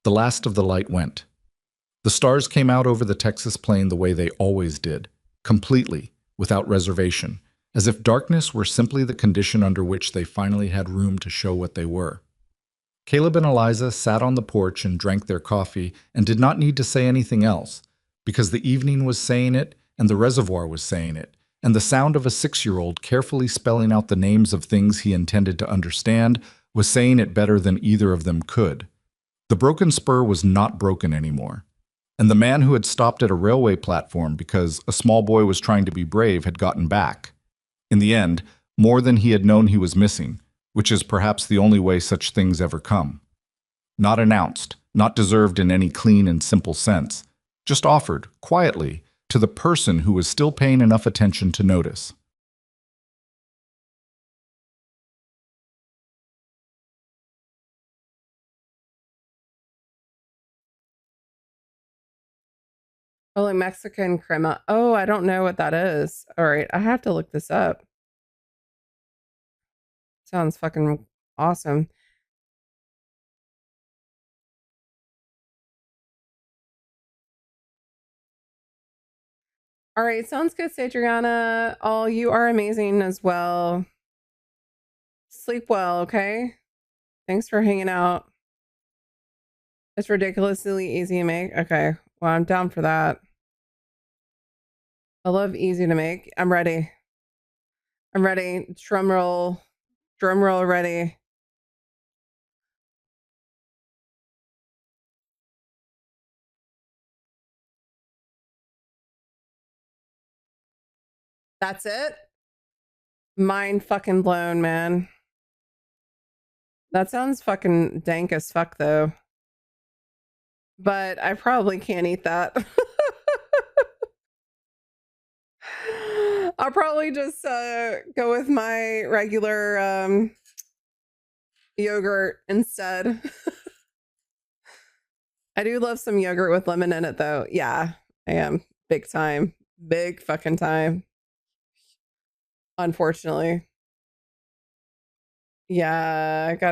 The last of the light went. The stars came out over the Texas plain the way they always did, completely, without reservation, as if darkness were simply the condition under which they finally had room to show what they were. Caleb and Eliza sat on the porch and drank their coffee and did not need to say anything else, because the evening was saying it and the reservoir was saying it, and the sound of a 6-year-old carefully spelling out the names of things he intended to understand was saying it better than either of them could. The broken spur was not broken anymore, and the man who had stopped at a railway platform because a small boy was trying to be brave had gotten back. In the end, more than he had known he was missing, which is perhaps the only way such things ever come. Not announced, not deserved in any clean and simple sense, just offered, quietly, to the person who was still paying enough attention to notice. Oh, like Mexican crema. Oh, I don't know what that is. All right, I have to look this up. Sounds fucking awesome. All right, sounds good, Sadriana. Oh, you are amazing as well. Sleep well, okay? Thanks for hanging out. It's ridiculously easy to make. Okay, well, I'm down for that. I love easy to make. I'm ready. I'm ready. Drum roll ready. That's it? Mind fucking blown, man. That sounds fucking dank as fuck, though. But I probably can't eat that. I'll probably just go with my regular yogurt instead. I do love some yogurt with lemon in it, though. Yeah, I am. Big time. Big fucking time. Unfortunately. Yeah, I gotta